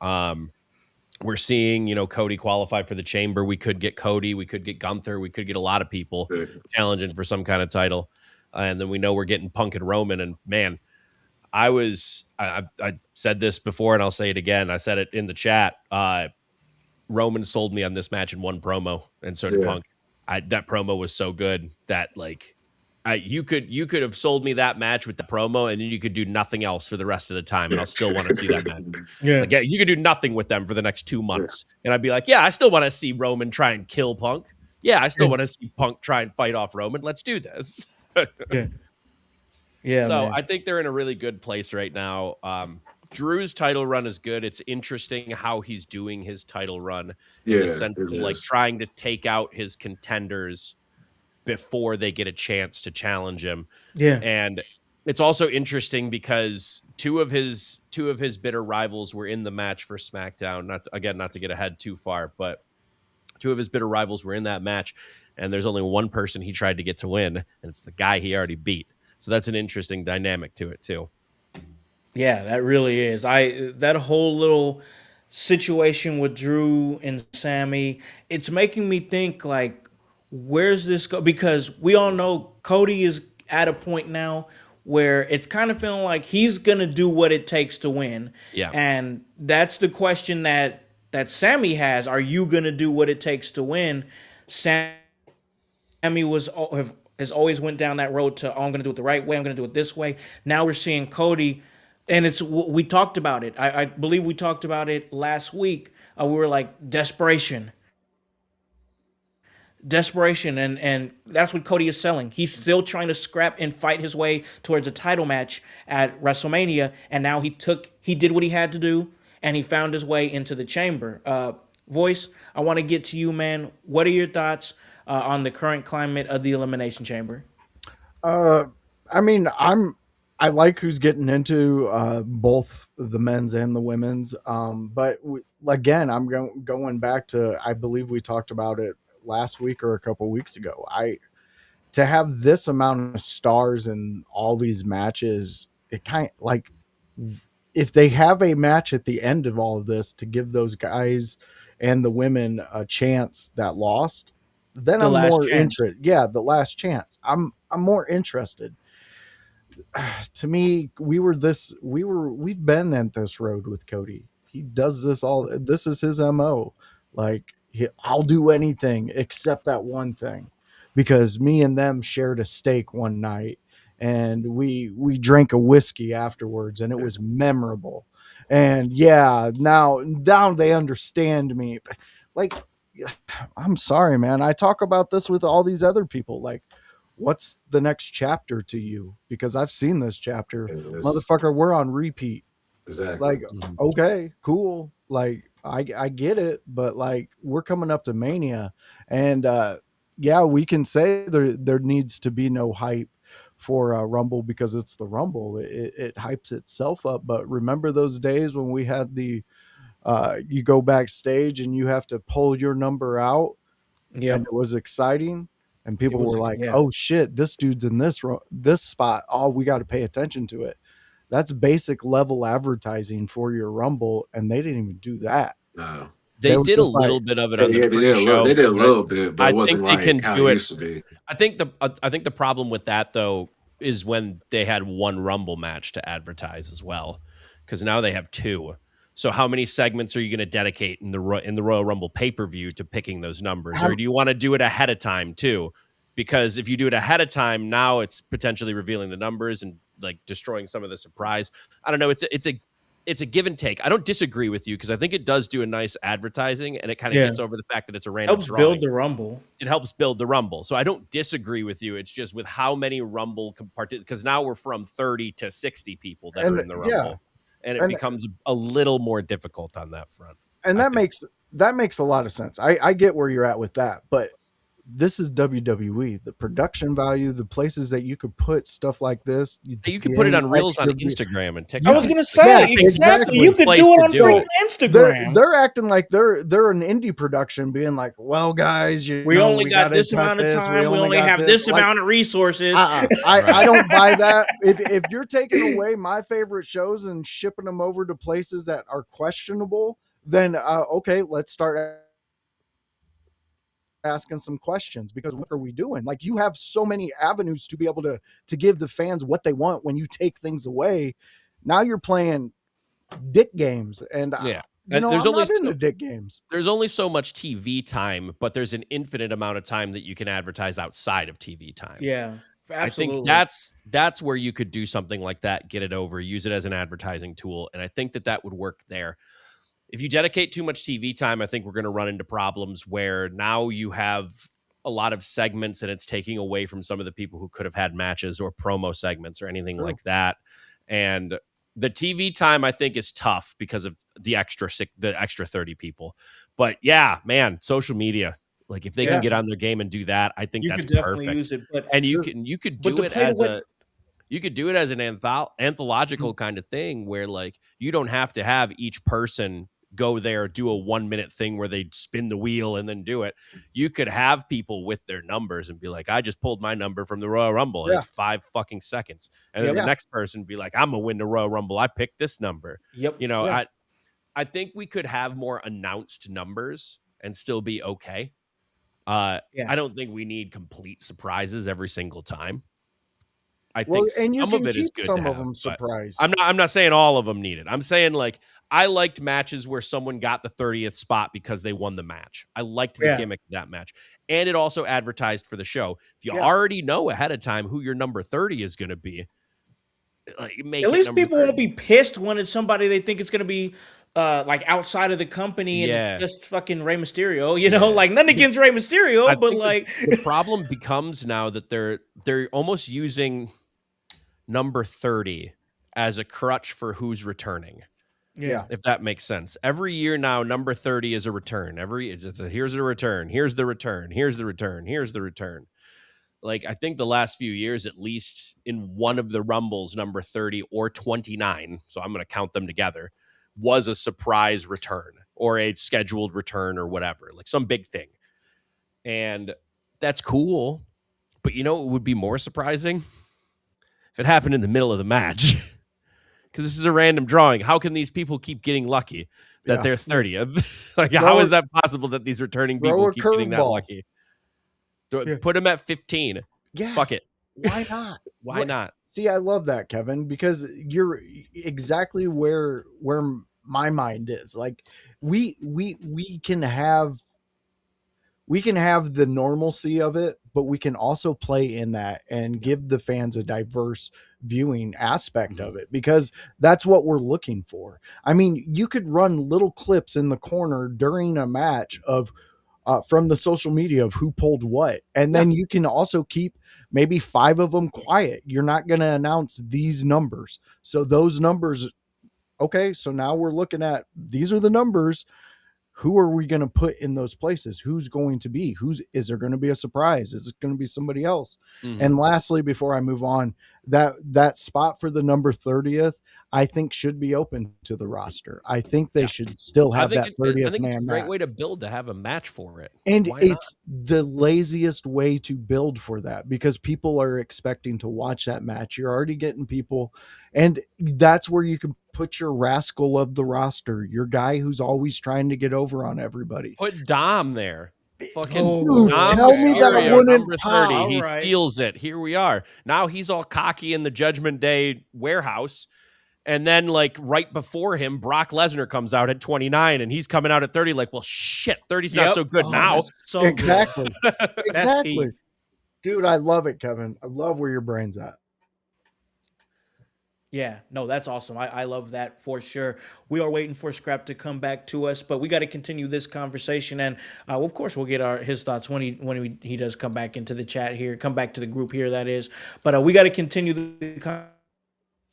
We're seeing, Cody qualify for the Chamber. We could get Cody. We could get Gunther. We could get a lot of people challenging for some kind of title. And then we know we're getting Punk and Roman. And man, I said this before and I'll say it again. I said it in the chat. Roman sold me on this match in one promo, and so did Yeah. Punk. That promo was so good that you could have sold me that match with the promo, and then you could do nothing else for the rest of the time, and I'll still want to see that match. Yeah, Like, yeah, you could do nothing with them for the next 2 months, and I'd be like, yeah, I still want to see Roman try and kill Punk. Yeah, I still want to see Punk try and fight off Roman. Let's do this. yeah, yeah, So man. I think they're in a really good place right now. Drew's title run is good. It's interesting how he's doing his title run in the Yeah, sense it of like is. trying to take out his contenders before they get a chance to challenge him. Yeah, And it's also interesting because two of his bitter rivals were in the match for SmackDown. Not to get ahead too far, but two of his bitter rivals were in that match, and there's only one person he tried to get to win, and it's the guy he already beat. So that's an interesting dynamic to it too. yeah, that really is. That whole little situation with Drew and Sammy, it's making me think like, where's this go? Because we all know Cody is at a point now where it's kind of feeling like he's gonna do what it takes to win, Yeah. and that's the question that Sammy has. Are you gonna do what it takes to win? Sammy has always went down that road to, oh, I'm going to do it the right way. I'm going to do it this way. Now we're seeing Cody, and we talked about it. I believe we talked about it last week. We were like desperation, and that's what Cody is selling. He's still trying to scrap and fight his way towards a title match at WrestleMania, and now he did what he had to do, and he found his way into the chamber. Voice, I want to get to you, man. What are your thoughts on the current climate of the Elimination Chamber? I mean, I like who's getting into both the men's and the women's. But again, I'm going back to, I believe we talked about it last week or a couple weeks ago. To have this amount of stars in all these matches, it kind of like, if they have a match at the end of all of this to give those guys and the women a chance that lost, then The I'm last more chance. interested. Yeah, the last chance. I'm more interested. to me, we've been at this road with Cody. He does this all. This is his MO. Like, I'll do anything except that one thing, because me and them shared a steak one night, and we drank a whiskey afterwards, and it was memorable. And yeah, now they understand me. Like, I'm sorry, man. I talk about this with all these other people. Like, what's the next chapter to you? Because I've seen this chapter. Motherfucker, we're on repeat. Exactly. Like, okay, cool. Like, I get it, but like, we're coming up to Mania, and yeah, we can say there needs to be no hype for Rumble because it's the Rumble. It hypes itself up. But remember those days when we had the you go backstage and you have to pull your number out, and it was exciting, and people were like, "Oh shit, this dude's in this spot. Oh, we got to pay attention to it." That's basic level advertising for your Rumble, and they didn't even do that. No. They did a little bit of it on the pre-show. They did a little bit, but I it wasn't think they like can how do it it. used to be. I think the problem with that though is when they had one Rumble match to advertise as well, because now they have two. So how many segments are you going to dedicate in the Royal Rumble pay-per-view to picking those numbers, or do you want to do it ahead of time too? Because if you do it ahead of time, now it's potentially revealing the numbers and like destroying some of the surprise. I don't know. It's a give and take. I don't disagree with you because I think it does do a nice advertising, and it kind of gets over the fact that it's a random helps drawing. build the Rumble. It helps build the Rumble. So I don't disagree with you. It's just with how many Rumble because now we're from 30 to 60 people that are in the Rumble, and it becomes a little more difficult on that front. And that makes a lot of sense. I get where you're at with that, but this is WWE. The production value, the places that you could put stuff like this. You could put it on Reels on Instagram and TikTok. I was going to say, exactly. You could do it on freaking Instagram. They're acting like they're an indie production, being like, well, guys, we only got this amount of time. We only have this amount of resources. I don't buy that. If you're taking away my favorite shows and shipping them over to places that are questionable, then okay, let's start asking some questions, because what are we doing? Like, you have so many avenues to be able to give the fans what they want. When you take things away, now you're playing dick games, and there's only into dick games. There's only so much TV time, but there's an infinite amount of time that you can advertise outside of TV time. Yeah, absolutely. I think that's where you could do something like that, get it over, use it as an advertising tool, and I think that would work there. If you dedicate too much TV time, I think we're going to run into problems where now you have a lot of segments and it's taking away from some of the people who could have had matches or promo segments or anything like that. And the TV time, I think, is tough because of the extra 30 people. But yeah, man, social media, like if they can get on their game and do that, I think that's perfect. Use it, and you could do it as an anthological kind of thing where like you don't have to have each person go there, do a 1 minute thing where they spin the wheel and then do it. You could have people with their numbers and be like, I just pulled my number from the Royal Rumble. It's 5 fucking seconds. And then the next person be like, I'm gonna win the Royal Rumble. I picked this number. I think we could have more announced numbers and still be okay. I don't think we need complete surprises every single time. I think some of it is good. Some of them surprise. I'm not saying all of them need it. I'm saying like I liked matches where someone got the 30th spot because they won the match. I liked the gimmick of that match, and it also advertised for the show. If you already know ahead of time who your number 30 is going to be, like, at least people won't be pissed when it's somebody they think it's going to be like outside of the company and it's just fucking Rey Mysterio. You know, like nothing against Rey Mysterio, but like the problem becomes now that they're almost using number 30 as a crutch for who's returning. Yeah. If that makes sense. Every year now, number 30 is a return. Here's a return. Here's the return. Here's the return. Here's the return. Like, I think the last few years, at least in one of the Rumbles, number 30 or 29, so I'm going to count them together, was a surprise return or a scheduled return or whatever, like some big thing. And that's cool. But you know, it would be more surprising if it happened in the middle of the match. Because this is a random drawing. How can these people keep getting lucky that they're 30th? Like, how is that possible that these returning people keep getting that lucky? Put them at 15. Yeah. Fuck it. Why not? Why not? See, I love that, Kevin, because you're exactly where my mind is. Like we can have the normalcy of it, but we can also play in that and give the fans a diverse viewing aspect of it, because that's what we're looking for. I mean, you could run little clips in the corner during a match of from the social media of who pulled what, and then you can also keep maybe 5 of them quiet. You're not going to announce these numbers, so those numbers, okay, so now we're looking at, these are the numbers. Who are we going to put in those places? Who's going to be? Is there going to be a surprise? Is it going to be somebody else? And lastly, before I move on, that spot for the number 30th, I think should be open to the roster. I think they should still have that 30th I think man it's a great match. way to build, to have a match for it. And Why not? it's the laziest way to build for that, because people are expecting to watch that match. You're already getting people, and that's where you can put your rascal of the roster, your guy who's always trying to get over on everybody. Put Dom there. Fucking Oh, Dom tell me that Mysterio, wouldn't number 30. pop. He All right. steals it. Here we are. Now he's all cocky in the Judgment Day warehouse. And then, like, right before him, Brock Lesnar comes out at 29, and he's coming out at 30. Like, well, shit, 30's not so good now. that's so good. Exactly. That's Exactly. heat. Dude, I love it, Kevin. I love where your brain's at. Yeah, no, that's awesome. I love that for sure. We are waiting for Scrap to come back to us, but we got to continue this conversation, and of course, we'll get his thoughts when he does come back into the chat here, come back to the group here, that is. But we got to continue the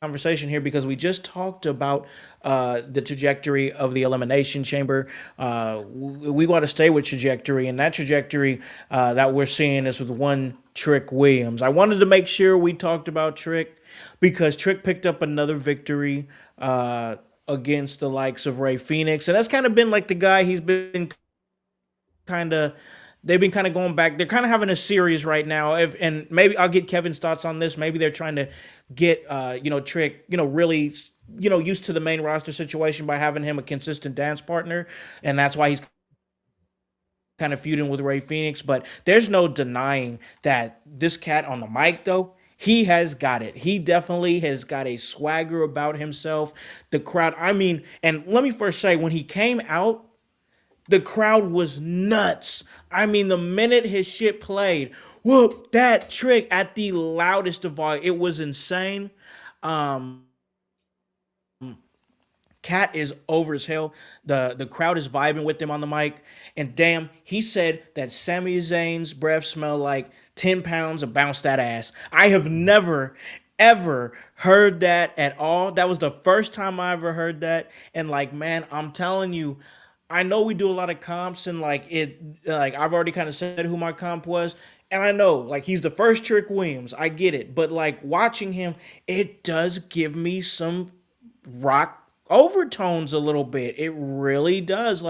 conversation here, because we just talked about the trajectory of the Elimination Chamber. We want to stay with trajectory, and that trajectory that we're seeing is with one Trick Williams. I wanted to make sure we talked about Trick, because Trick picked up another victory against the likes of Rey Fenix, and that's kind of been like the guy he's been they've been kind of going back. They're kind of having a series right now. And maybe I'll get Kevin's thoughts on this. Maybe they're trying to get, Trick, really, used to the main roster situation by having him a consistent dance partner. And that's why he's kind of feuding with Rey Fenix. But there's no denying that this cat on the mic, though, he has got it. He definitely has got a swagger about himself. The crowd, and let me first say, when he came out, the crowd was nuts. The minute his shit played, whoop, that Trick at the loudest of volume. It was insane. Cat is over as hell. The crowd is vibing with him on the mic. And damn, he said that Sami Zayn's breath smelled like 10 pounds of bounce that ass. I have never, ever heard that at all. That was the first time I ever heard that. And man, I'm telling you, I know we do a lot of comps, and I've already kind of said who my comp was. And I know, he's the first Trick Williams. I get it. But, watching him, it does give me some Rock overtones a little bit. It really does.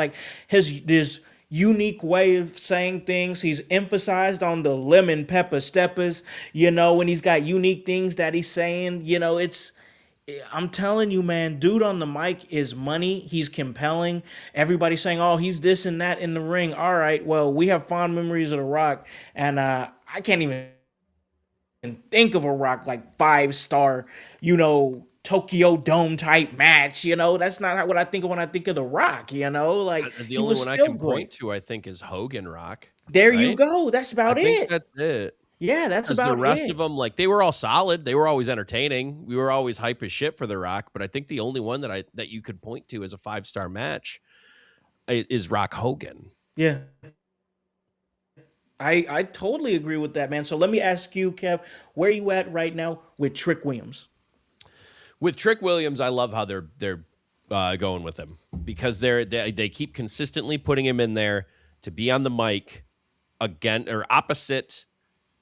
His unique way of saying things. He's emphasized on the lemon pepper steppers, when he's got unique things that he's saying. I'm telling you, man, dude on the mic is money. He's compelling. Everybody's saying, oh, he's this and that in the ring. All right, well, we have fond memories of The Rock, and I can't even think of a Rock 5-star, Tokyo Dome type match. That's not what I think of when I think of The Rock. The only one I can point to, I think, is Hogan Rock. There you go. That's about it. That's it. Yeah, that's about it. The rest of them, they were all solid. They were always entertaining. We were always hype as shit for The Rock. But I think the only one that you could point to as a 5-star match is Rock Hogan. Yeah. I totally agree with that, man. So let me ask you, Kev, where are you at right now with Trick Williams? With Trick Williams, I love how they're going with him, because they keep consistently putting him in there to be on the mic again or opposite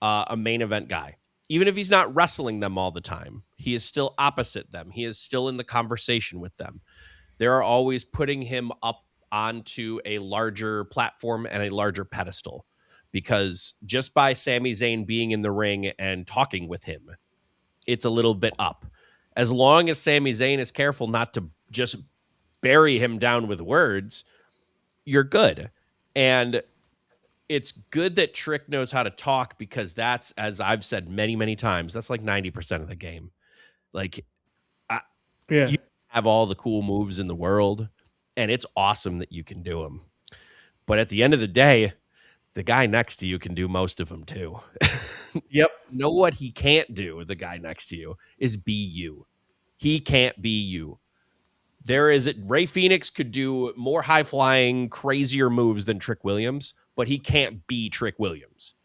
a main event guy. Even if he's not wrestling them all the time, he is still opposite them. He is still in the conversation with them. They're always putting him up onto a larger platform and a larger pedestal, because just by Sami Zayn being in the ring and talking with him, it's a little bit up. As long as Sami Zayn is careful not to just bury him down with words, you're good. And it's good that Trick knows how to talk, because that's, as I've said many, many times, that's like 90% of the game. Like, Yeah. you have all the cool moves in the world, and it's awesome that you can do them. But at the end of the day, the guy next to you can do most of them too. Yep. Know what he can't do, the guy next to you, is be you. He can't be you. Ray Phoenix could do more high-flying, crazier moves than Trick Williams, but he can't be Trick Williams.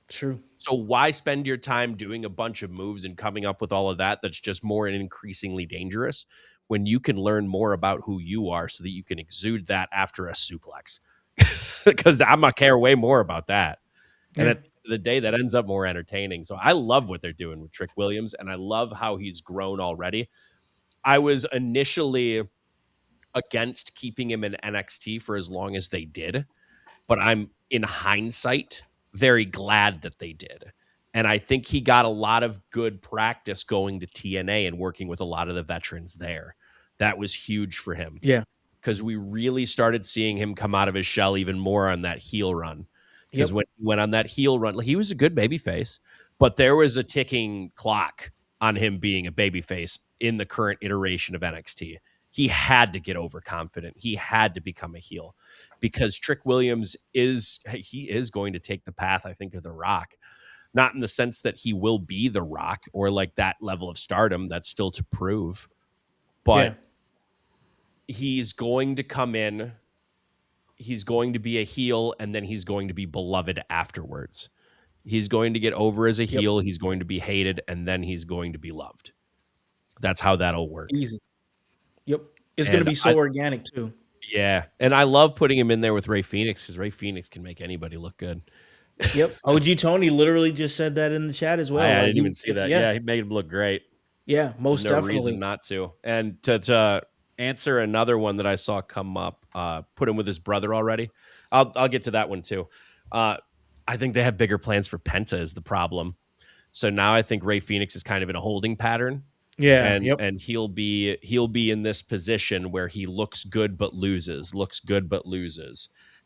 True. So why spend your time doing a bunch of moves and coming up with all of that that's just more and increasingly dangerous, when you can learn more about who you are so that you can exude that after a suplex? Because I'm going to care way more about that. And Yeah. at the end of the day, that ends up more entertaining. So I love what they're doing with Trick Williams, and I love how he's grown already. I was initially against keeping him in NXT for as long as they did, but I'm, in hindsight, very glad that they did. And I think he got a lot of good practice going to TNA and working with a lot of the veterans there. That was huge for him. Yeah. Because we really started seeing him come out of his shell even more on that heel run. Because when he went on that heel run, he was a good babyface, but there was a ticking clock on him being a babyface in the current iteration of NXT. He had to get overconfident. He had to become a heel, because Trick Williams is going to take the path, I think, of The Rock. Not in the sense that he will be The Rock or like that level of stardom. That's still to prove. But he's going to come in. He's going to be a heel, and then he's going to be beloved afterwards. He's going to get over as a heel. He's going to be hated, and then he's going to be loved. That's how that'll work. Easy. Yep. It's going to be so organic too. Yeah. And I love putting him in there with Ray Phoenix, because Ray Phoenix can make anybody look good. Yep. OG Tony literally just said that in the chat as well. I didn't even see that. Yeah, he made him look great. Yeah, most definitely. No reason not to. And to answer another one that I saw come up, put him with his brother already. I'll get to that one too. I think they have bigger plans for Penta is the problem. So now I think Ray Phoenix is kind of in a holding pattern. Yeah, and he'll be in this position where he looks good but loses,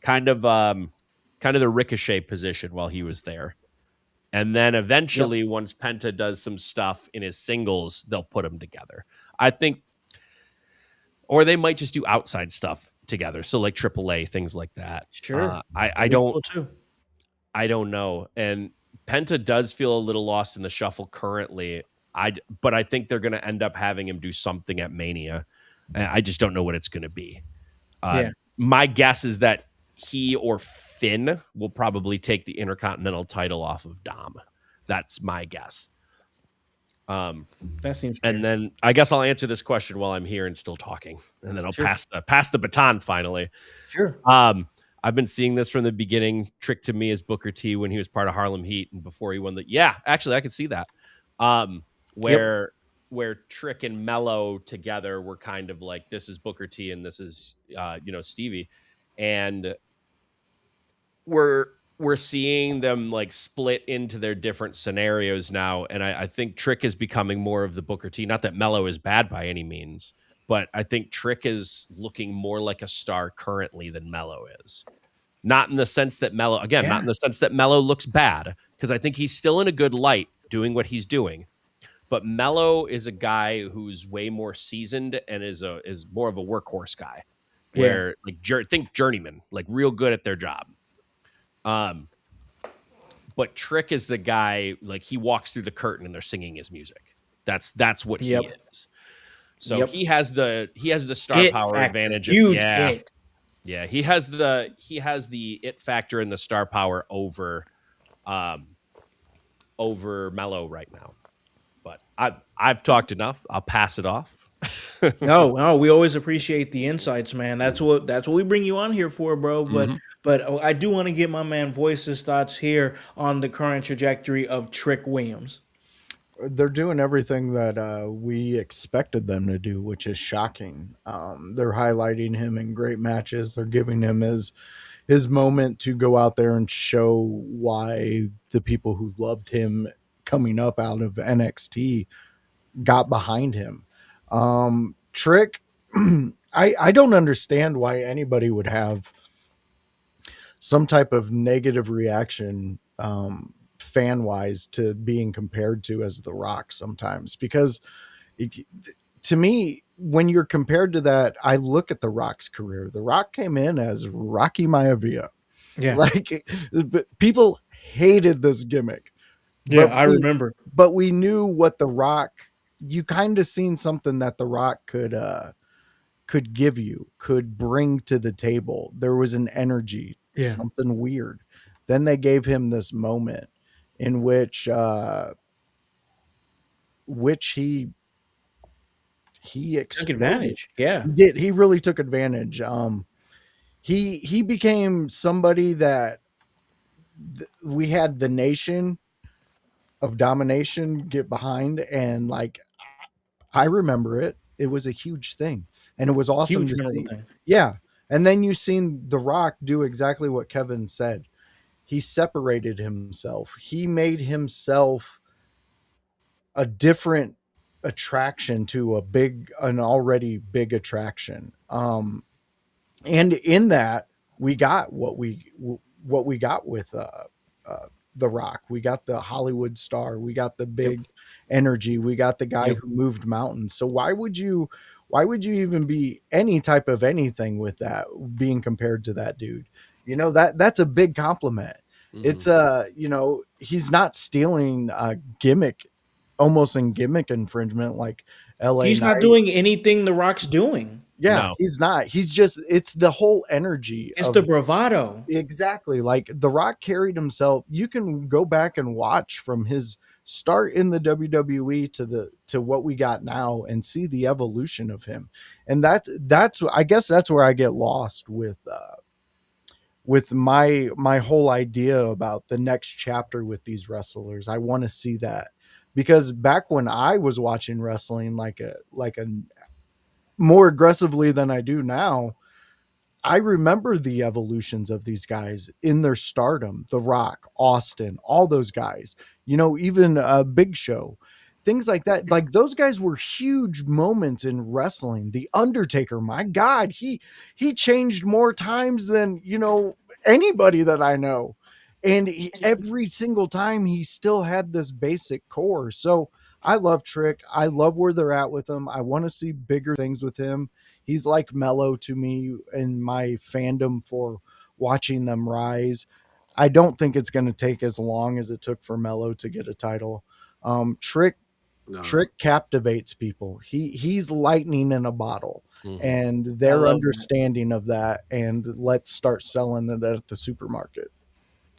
kind of the Ricochet position while he was there. And then eventually, once Penta does some stuff in his singles, they'll put them together, I think. Or they might just do outside stuff together, so like AAA, things like that. Sure. I don't know. And Penta does feel a little lost in the shuffle currently. But I think they're going to end up having him do something at Mania. I just don't know what it's going to be. My guess is that he or Finn will probably take the Intercontinental title off of Dom. That's my guess. That seems fair. And then I guess I'll answer this question while I'm here and still talking, and then I'll pass the baton finally. Sure. I've been seeing this from the beginning. Trick to me as Booker T when he was part of Harlem Heat and before he won the. Yeah, actually, I could see that. Where Trick and Mello together were kind of like, this is Booker T and this is Stevie, and we're seeing them like split into their different scenarios now, and I think Trick is becoming more of the Booker T. Not that Mello is bad by any means, but I think Trick is looking more like a star currently than Mello is. Not in the sense that Mello looks bad, because I think he's still in a good light doing what he's doing. But Mello is a guy who's way more seasoned and is more of a workhorse guy. Where think journeyman, like real good at their job. But Trick is the guy, like he walks through the curtain and they're singing his music. That's what he is. So he has the star power advantage. Huge it. Yeah, he has the it factor and the star power over Mello right now. But I've talked enough. I'll pass it off. No, we always appreciate the insights, man. That's what we bring you on here for, bro. But I do want to get my man Voice's thoughts here on the current trajectory of Trick Williams. They're doing everything that we expected them to do, which is shocking. They're highlighting him in great matches. They're giving him his moment to go out there and show why the people who loved him coming up out of NXT got behind him. Trick, I don't understand why anybody would have some type of negative reaction fan wise to being compared to as The Rock sometimes, because to me, when you're compared to that, I look at The Rock's career. The Rock came in as Rocky Maivia. Yeah. Like, people hated this gimmick. Yeah, I remember. But we knew what The Rock, you kind of seen something that The Rock could give you, could bring to the table. There was an energy, something weird. Then they gave him this moment in which he took advantage. Yeah. He really took advantage. He became somebody that we had the nation of domination get behind, and like, I remember it. It was a huge thing, and it was awesome to see. Thing. Yeah. And then you seen The Rock do exactly what Kevin said. He separated himself. He made himself a different attraction to an already big attraction. And in that, we got what we got with The Rock. We got the Hollywood star. We got the big energy. We got the guy who moved mountains. So why would you even be any type of anything with that, being compared to that dude? You know, that's a big compliment. It's he's not stealing a gimmick, almost in gimmick infringement like LA. He's not doing anything The Rock's doing. Yeah, no. He's not. He's just, it's the whole energy. It's the bravado. Exactly. Like The Rock carried himself. You can go back and watch from his start in the WWE to what we got now and see the evolution of him. And that's I guess that's where I get lost with my whole idea about the next chapter with these wrestlers. I want to see that, because back when I was watching wrestling like a more aggressively than I do now, I remember the evolutions of these guys in their stardom. The Rock, Austin, all those guys, even Big Show, things like that. Like, those guys were huge moments in wrestling. The Undertaker, my God, he changed more times than, anybody that I know. And every single time he still had this basic core. So I love Trick. I love where they're at with him. I want to see bigger things with him. He's like Mello to me in my fandom for watching them rise. I don't think it's going to take as long as it took for Mello to get a title. Trick captivates people. He's lightning in a bottle, and their understanding of that. And let's start selling it at the supermarket.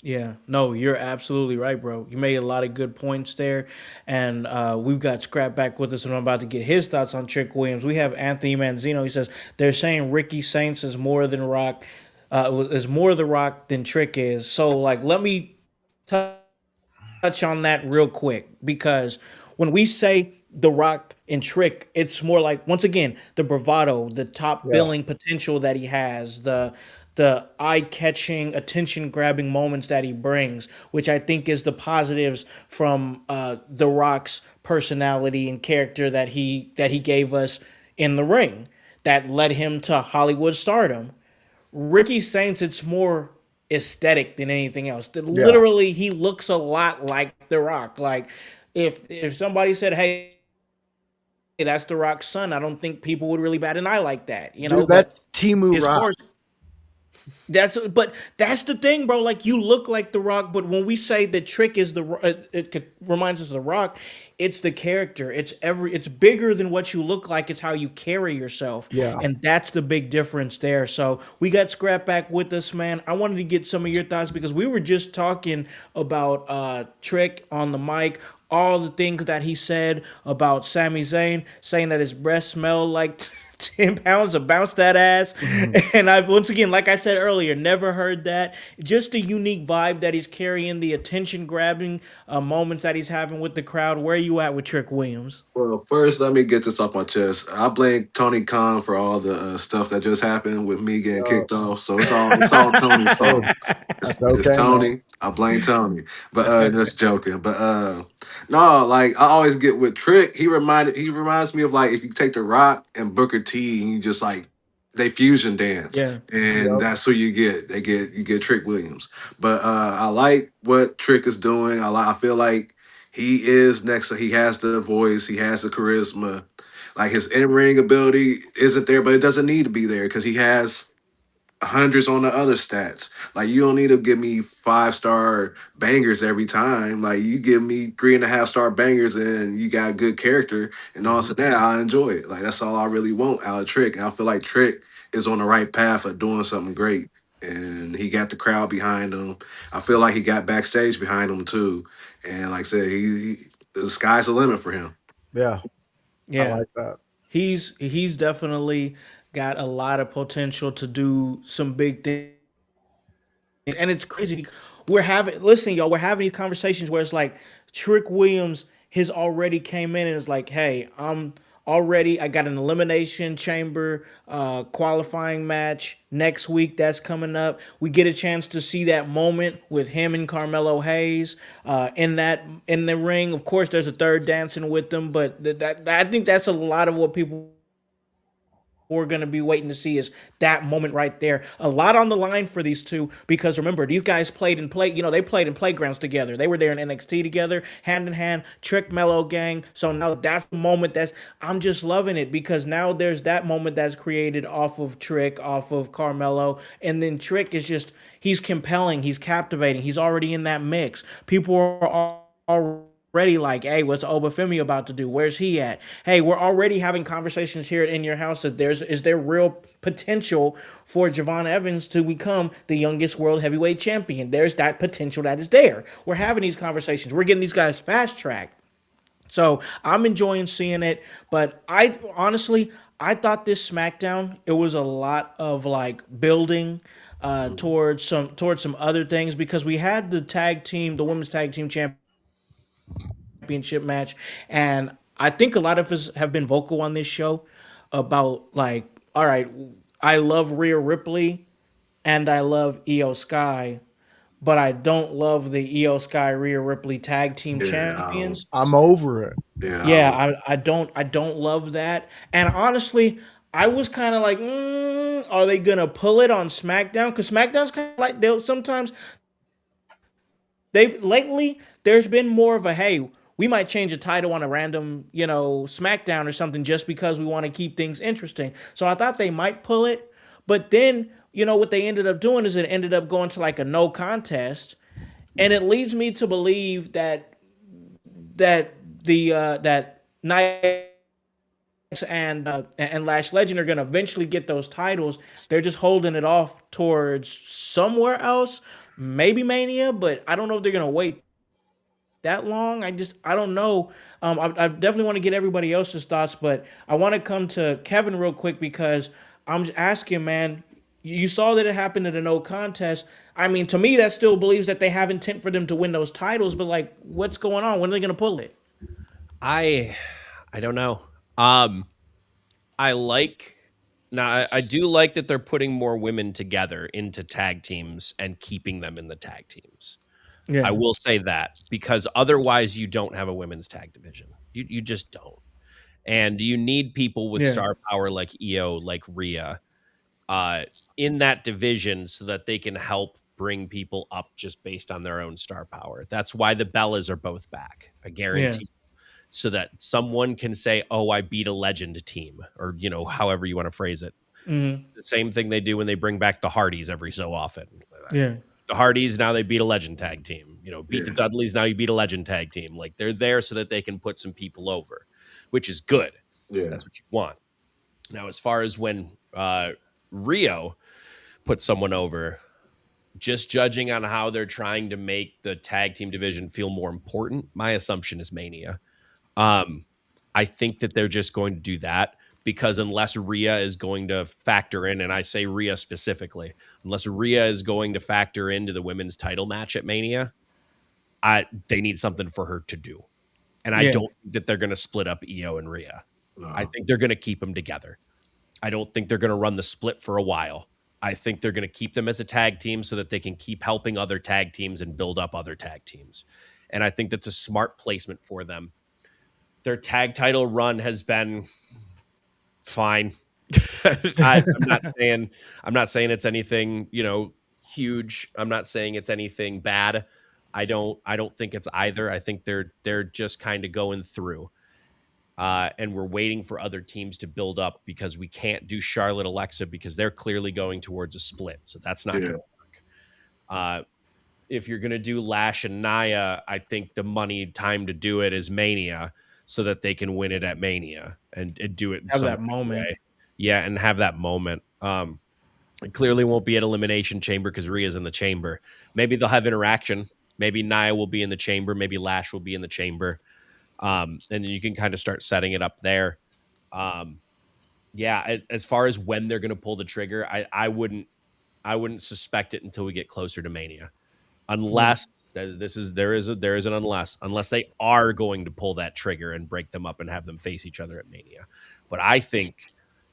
Yeah, no, you're absolutely right, bro. You made a lot of good points there. And we've got Scrap back with us, and I'm about to get his thoughts on Trick Williams. We have Anthony Manzino. He says they're saying Ricky Saints is more than Rock, is more The Rock than Trick is. So, like, let me touch on that real quick, because when we say The Rock and Trick, it's more like, once again, the bravado, the top billing potential that he has, the eye-catching, attention-grabbing moments that he brings, which I think is the positives from The Rock's personality and character that he gave us in the ring that led him to Hollywood stardom. Ricky Saints, it's more aesthetic than anything else. Literally, he looks a lot like The Rock. Like, if somebody said, "Hey, that's The Rock's son," I don't think people would really bat an eye like that. Dude, that's Timu Rock. That's the thing, bro. Like, you look like The Rock, but when we say that Trick is it reminds us of The Rock, it's the character. It's bigger than what you look like. It's how you carry yourself. Yeah. And that's the big difference there. So we got Scrap back with us, man. I wanted to get some of your thoughts, because we were just talking about Trick on the mic, all the things that he said about Sami Zayn, saying that his breath smelled like 10 pounds of bounce that ass. And I've, once again, like I said earlier, never heard that. Just the unique vibe that he's carrying, the attention grabbing moments that he's having with the crowd. Where are you at with Trick Williams? Well, first, let me get this off my chest. I blame Tony Khan for all the stuff that just happened with me getting kicked off. So it's all Tony's fault. It's Tony. Man. I blame Tony. But just joking. But no, like, I always get with Trick. He reminds me of, like, if you take The Rock and Booker T and you just, like, they fusion dance, Yeah. and that's who you get. You get Trick Williams. But I like what Trick is doing. I feel like he is next. He has the voice. He has the charisma. Like his in ring ability isn't there, but it doesn't need to be there because he has hundreds on the other stats. Like you don't need to give me 5-star bangers every time. Like you give me 3.5-star bangers and you got good character and also that I enjoy it. Like that's all I really want out of Trick. And I feel like Trick is on the right path of doing something great. And he got the crowd behind him. I feel like he got backstage behind him too. And like I said, the sky's the limit for him. Yeah, I Yeah. like that. He's definitely got a lot of potential to do some big things. And it's crazy. Listen, y'all, we're having these conversations where it's like Trick Williams has already came in and is like, hey, I got an elimination chamber qualifying match next week that's coming up. We get a chance to see that moment with him and Carmelo Hayes in the ring. Of course, there's a third dancing with them, but I think that's a lot of what people we're going to be waiting to see is that moment right there. A lot on the line for these two because remember, these guys they played in playgrounds together. They were there in NXT together, hand in hand, Trick Mellow Gang. So now that's the moment I'm just loving it because now there's that moment that's created off of Trick, off of Carmelo, and then Trick is he's compelling, he's captivating, he's already in that mix. People are already like, hey, what's Obafemi about to do? Where's he at? Hey, we're already having conversations here in your house that is there real potential for Javon Evans to become the youngest world heavyweight champion? There's that potential that is there. We're having these conversations. We're getting these guys fast tracked. So I'm enjoying seeing it. But I thought this SmackDown, it was a lot of like building towards some other things because we had the women's tag team championship match, and I think a lot of us have been vocal on this show about like, all right, I love Rhea Ripley and I love Io Sky, but I don't love the Io Sky Rhea Ripley tag team Yeah, champions. I'm over it. yeah. Yeah, I don't love that. And honestly, I was kind of like, are they gonna pull it on SmackDown? Because SmackDown's kind of like they'll sometimes they lately there's been more of a hey, we might change a title on a random, SmackDown or something just because we want to keep things interesting. So I thought they might pull it, but then what they ended up doing is it ended up going to like a no contest, and it leads me to believe that Nia and Lash Legend are going to eventually get those titles. They're just holding it off towards somewhere else, maybe Mania, but I don't know if they're going to wait that long. I don't know. I definitely want to get everybody else's thoughts, but I want to come to Kevin real quick because I'm just asking, man. You saw that it happened in a no contest. I mean, to me, that still believes that they have intent for them to win those titles. But like, what's going on? When are they going to pull it? I don't know. I do like that they're putting more women together into tag teams and keeping them in the tag teams. Yeah. I will say that because otherwise you don't have a women's tag division. You just don't. And you need people with star power like Io, like Rhea, in that division so that they can help bring people up just based on their own star power. That's why the Bellas are both back. I guarantee. So that someone can say, oh, I beat a legend team, or, however you want to phrase it. Mm-hmm. The same thing they do when they bring back the Hardys every so often. Yeah. The Hardys, now they beat a legend tag team. Beat the Dudleys, now you beat a legend tag team. Like, they're there so that they can put some people over, which is good. Yeah. That's what you want. Now, as far as when Rio put someone over, just judging on how they're trying to make the tag team division feel more important, my assumption is Mania. I think that they're just going to do that because unless Rhea is going to factor in, and I say Rhea specifically, unless Rhea is going to factor into the women's title match at Mania, they need something for her to do. And I don't think that they're going to split up Io and Rhea. No. I think they're going to keep them together. I don't think they're going to run the split for a while. I think they're going to keep them as a tag team so that they can keep helping other tag teams and build up other tag teams. And I think that's a smart placement for them. Their tag title run has been fine. I'm not saying it's anything, huge. I'm not saying it's anything bad. I don't think it's either. I think they're just kind of going through. And we're waiting for other teams to build up because we can't do Charlotte Alexa because they're clearly going towards a split. So that's not going to work. If you're going to do Lash and Nia, I think the money time to do it is Mania so that they can win it at Mania and do it in Have some that moment. way. Yeah, and have that moment. It clearly won't be at Elimination Chamber because Rhea's in the chamber. Maybe they'll have interaction. Maybe Nia will be in the chamber. Maybe Lash will be in the chamber. And then you can kind of start setting it up there. As far as when they're going to pull the trigger, I wouldn't suspect it until we get closer to Mania. Unless there is an unless they are going to pull that trigger and break them up and have them face each other at Mania. But I think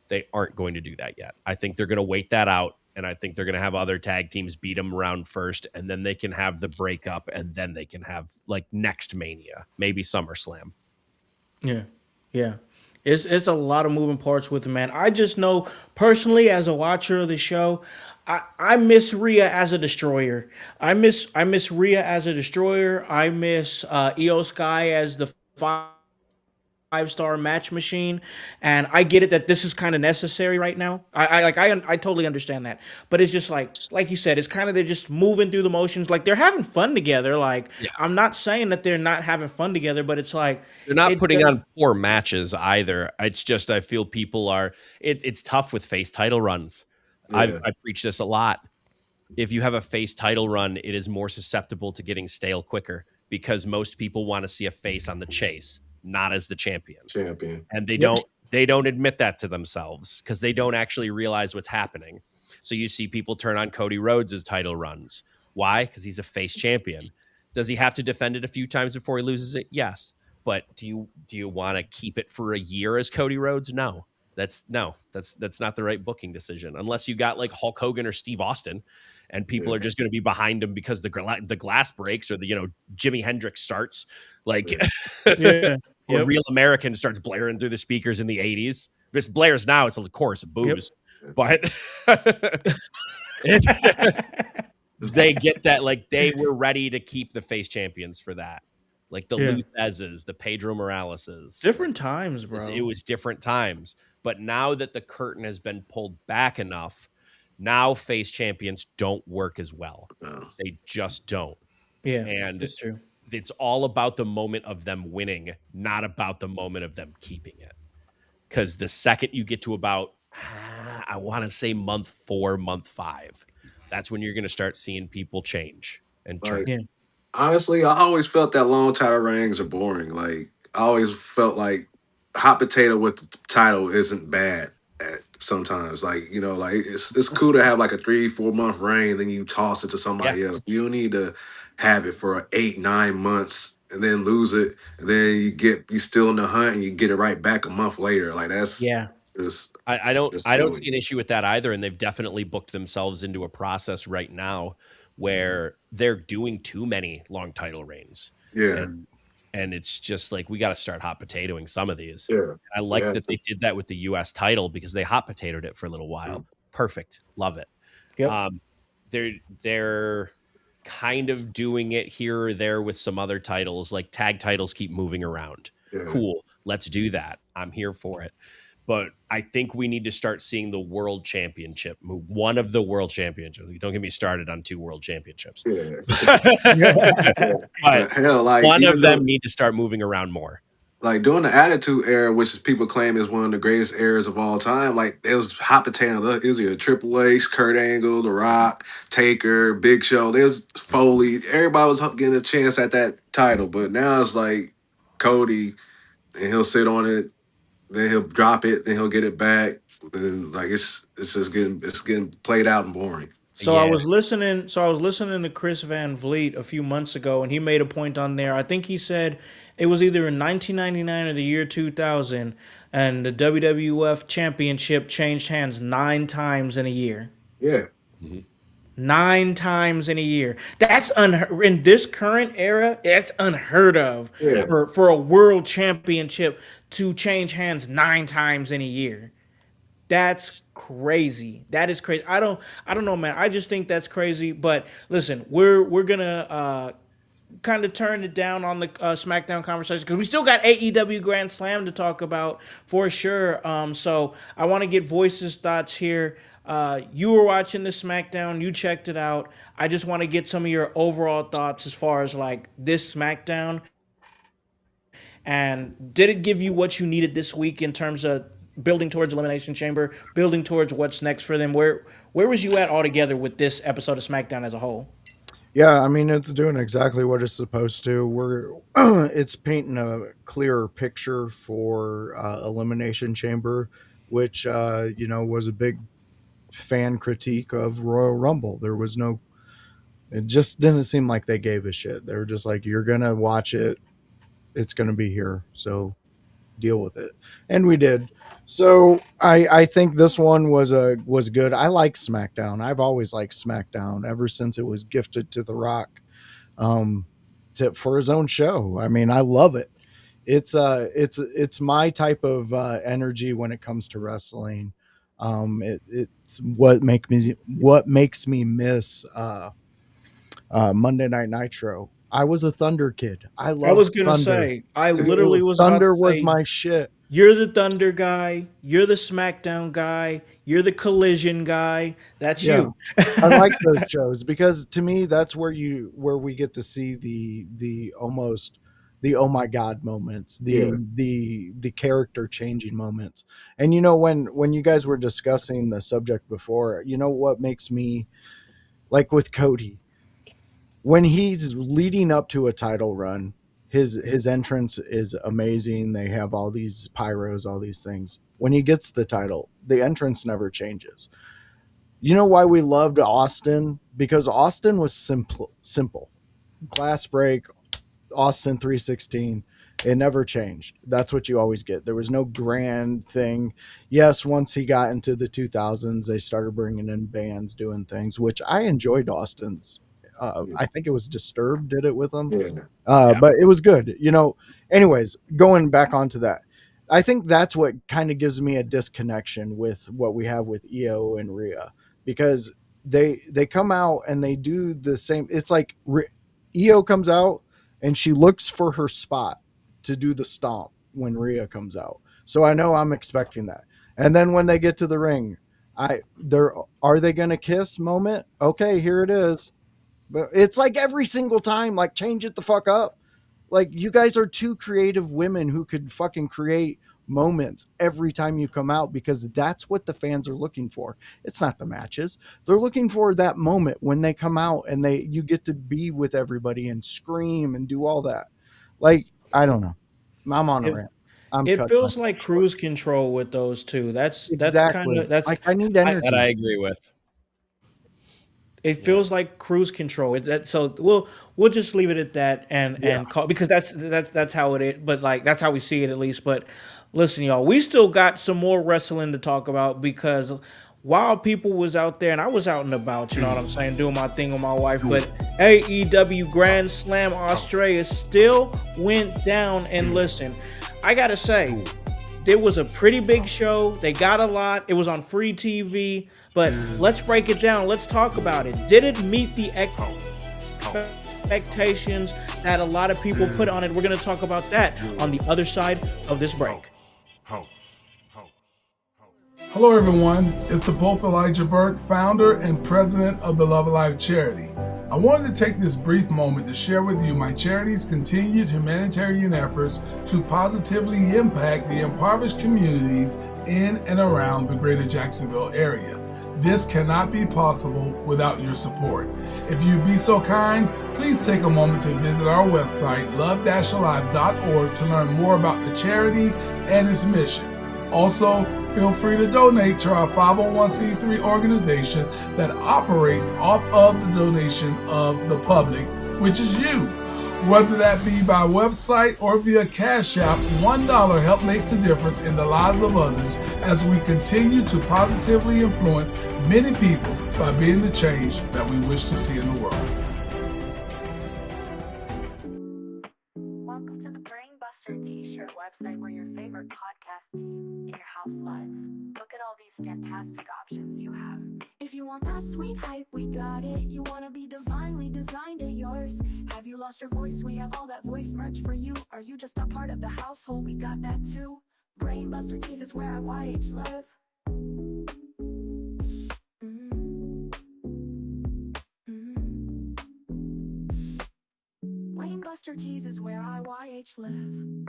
they aren't going to do that yet. I think they're going to wait that out, and I think they're going to have other tag teams beat them around first, and then they can have the breakup, and then they can have like next Mania, maybe SummerSlam. Yeah. It's a lot of moving parts with it, man. I just know personally, as a watcher of the show, I miss Rhea as a destroyer. I miss Rhea as a destroyer. I miss Io Sky as the five-star match machine. And I get it that this is kind of necessary right now. I totally understand that. But it's just like you said, it's kind of they're just moving through the motions. Like they're having fun together. Like I'm not saying that they're not having fun together, but it's like they're not putting on poor matches either. It's just I feel people are. It's tough with face title runs. Yeah. I preach this a lot. If you have a face title run, it is more susceptible to getting stale quicker because most people want to see a face on the chase, not as the champion. And they don't admit that to themselves because they don't actually realize what's happening. So you see people turn on Cody Rhodes' title runs. Why? Because he's a face champion. Does he have to defend it a few times before he loses it? Yes. But do you want to keep it for a year as Cody Rhodes? No. That's not the right booking decision unless you got like Hulk Hogan or Steve Austin and people are just going to be behind him because the glass breaks or the Jimi Hendrix starts like or Real American starts blaring through the speakers in the 80s. If it's blares now, it's a chorus of booze. But they get that like they were ready to keep the face champions for that. Like the Luthez's, the Pedro Morales's. Different times, bro. It was different times. But now that the curtain has been pulled back enough, now face champions don't work as well. No. They just don't. Yeah, and it's true. It's all about the moment of them winning, not about the moment of them keeping it. Because the second you get to about, I want to say month 4, month 5, that's when you're going to start seeing people change and turn. Yeah. Honestly, I always felt that long title reigns are boring. Like I always felt like hot potato with the title isn't bad sometimes. Like, like it's cool to have like a 3-4 month reign, then you toss it to somebody else. You don't need to have it for 8-9 months and then lose it, and then you still in the hunt and you get it right back a month later. Like that's I don't see an issue with that either, and they've definitely booked themselves into a process right now where they're doing too many long title reigns. Yeah. And it's just like, we got to start hot potatoing some of these. Yeah. I like that they did that with the U.S. title because they hot potatoed it for a little while. Perfect. Love it. Yep. They're kind of doing it here or there with some other titles, like tag titles keep moving around. Yeah. Cool. Let's do that. I'm here for it. But I think we need to start seeing the world championship move. One of the world championships. Don't get me started on 2 world championships. Yeah. But hell, like, one of them need to start moving around more. Like during the Attitude Era, which people claim is one of the greatest eras of all time, like it was hot potato. It was either Triple H, Kurt Angle, The Rock, Taker, Big Show. There was Foley. Everybody was getting a chance at that title. But now it's like Cody, and he'll sit on it. Then he'll drop it. Then he'll get it back. Then like it's just getting played out and boring. So I was listening to Chris Van Vliet a few months ago, and he made a point on there. I think he said it was either in 1999 or the year 2000, and the WWF Championship changed hands 9 times in a year. Yeah. Mm-hmm. 9 times in a year. That's in this current era. That's unheard of for a world championship to change hands 9 times in a year. That's crazy. That is crazy. I don't know, man. I just think that's crazy. But listen, we're gonna kind of turn it down on the SmackDown conversation because we still got AEW Grand Slam to talk about for sure. So I want to get Voices thoughts here. You were watching the SmackDown, you checked it out. I just want to get some of your overall thoughts as far as like this SmackDown, and did it give you what you needed this week in terms of building towards Elimination Chamber, building towards what's next for them? Where was you at altogether with this episode of SmackDown as a whole? Yeah, I mean it's doing exactly what it's supposed to. It's painting a clearer picture for Elimination Chamber, which was a big fan critique of Royal Rumble. There was no, it just didn't seem like they gave a shit. They were just like, you're gonna watch it, it's gonna be here, so deal with it, and we did. So I think this one was good. I like SmackDown. I've always liked SmackDown ever since it was gifted to The Rock, um, for his own show. I mean, I love it. It's my type of energy when it comes to wrestling. It's what makes me miss Monday Night Nitro. I was a Thunder kid. I I loved was gonna Thunder. say, I literally was about Thunder to was say, my shit. you're the Thunder guy, you're the SmackDown guy, you're the Collision guy. That's Yeah. you. I like those shows because to me that's where we get to see the almost the oh my god moments, Yeah. the character changing moments. And when you guys were discussing the subject before, what makes me like with Cody, when he's leading up to a title run, his entrance is amazing. They have all these pyros, all these things. When he gets the title, the entrance never changes. You know why we loved Austin? Because Austin was simple. Glass break, Austin 316. It never changed. That's what you always get. There was no grand thing. Yes, once he got into the 2000s, they started bringing in bands doing things, which I enjoyed Austin's. I think it was Disturbed did it with him. Yeah. But it was good. Anyways, going back onto that. I think that's what kind of gives me a disconnection with what we have with EO and Rhea, because they come out and they do the same. It's like EO comes out and she looks for her spot to do the stomp when Rhea comes out. So I know I'm expecting that. And then when they get to the ring, are they going to kiss moment? Okay, here it is. But it's like every single time, like change it the fuck up. Like you guys are two creative women who could fucking create moments every time you come out, because that's what the fans are looking for. It's not the matches. They're looking for that moment when they come out and you get to be with everybody and scream and do all that. Like, I don't know. I'm on a It, rant. I'm it cutting feels myself like short. cruise control with those two. That's kind Exactly. of that's Like I need I, That I energy. agree with. it Yeah. feels like cruise control. So we'll just leave it at that and call, because that's how it is. But like that's how we see it at least. But listen, y'all, we still got some more wrestling to talk about, because while people was out there and I was out and about, you know what I'm saying, doing my thing with my wife, but AEW Grand Slam Australia still went down. And listen, I gotta say, it was a pretty big show. They got a lot. It was on free TV. But let's break it down. Let's talk about it. Did it meet the expectations that a lot of people put on it? We're going to talk about that on the other side of this break. Hello, everyone. It's the Pope Elijah Burke, founder and president of the Love Alive charity. I wanted to take this brief moment to share with you my charity's continued humanitarian efforts to positively impact the impoverished communities in and around the greater Jacksonville area. This cannot be possible without your support. If you'd be so kind, please take a moment to visit our website, love-alive.org, to learn more about the charity and its mission. Also, feel free to donate to our 501c3 organization that operates off of the donation of the public, which is you. Whether that be by website or via Cash App, $1 help makes a difference in the lives of others as we continue to positively influence many people by being the change that we wish to see in the world. Welcome to the Brainbuster t-shirt website, where your favorite podcast team in your house lives. Look at all these fantastic options you have. If you want that sweet hype, we got it. You wanna be divinely designed at yours. Have you lost your voice? We have all that voice merch for you. Are you just a part of the household? We got that too. Brainbuster Tees is where IYH live. Brainbuster Tees is where IYH live.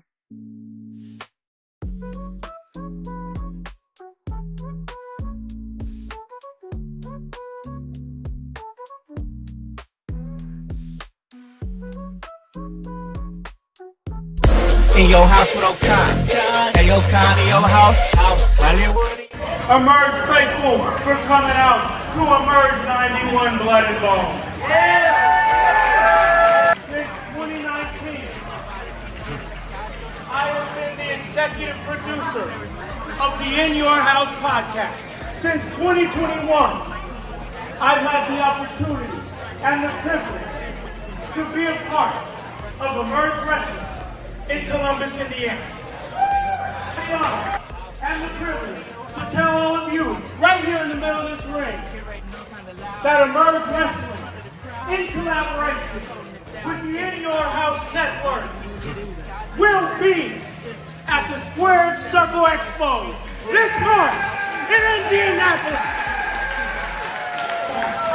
In your house with O'Con. Hey, O'Con, in your house. Hollywood. Emerge faithful, we're coming out to Emerge 91 Blood and Bone. Since 2019, I have been the executive producer of the In Your House podcast. Since 2021, I've had the opportunity and the privilege to be a part of Emerge Wrestling in Columbus, Indiana. The honor and the privilege to tell all of you, right here in the middle of this ring, that Emerge Wrestling, in collaboration with the In Your House Network, will be at the Squared Circle Expo this March in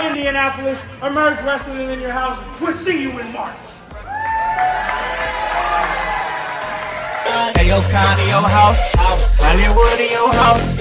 Indianapolis. Emerge Wrestling in your house. We'll see you in March. Hey, yo, Con, in your house. Hollywood, in your house.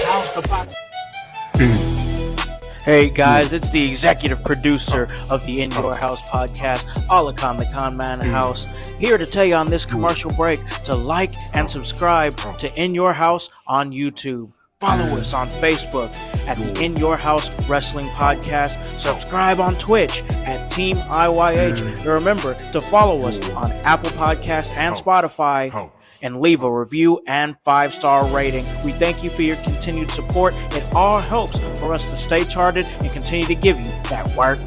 Hey guys, it's the executive producer of the In Your House podcast, Alakon the Con Man House, here to tell you on this commercial break to like and subscribe to In Your House on YouTube. Follow us on Facebook at the In Your House Wrestling Podcast. Subscribe on Twitch at Team IYH. And remember to follow us on Apple Podcasts and Spotify. And leave a review and 5-star rating. We thank you for your continued support. It all helps for us to stay charted and continue to give you that work.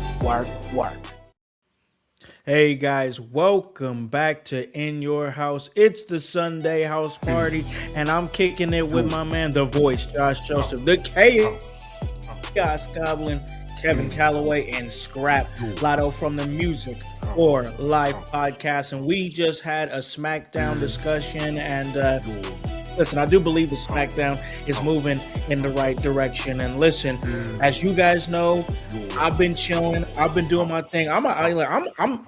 Hey guys, welcome back to In Your House. It's the Sunday house party, and I'm kicking it with my man, the voice, Josh Joseph, the Chaos Goblin, Kevin Calloway, and Scrap Lotto from the Music or Live podcast. And we just had a Smackdown discussion, and listen, I do believe the Smackdown is moving in the right direction. And listen, as you guys know, I've been chilling. I've been doing my thing. I'm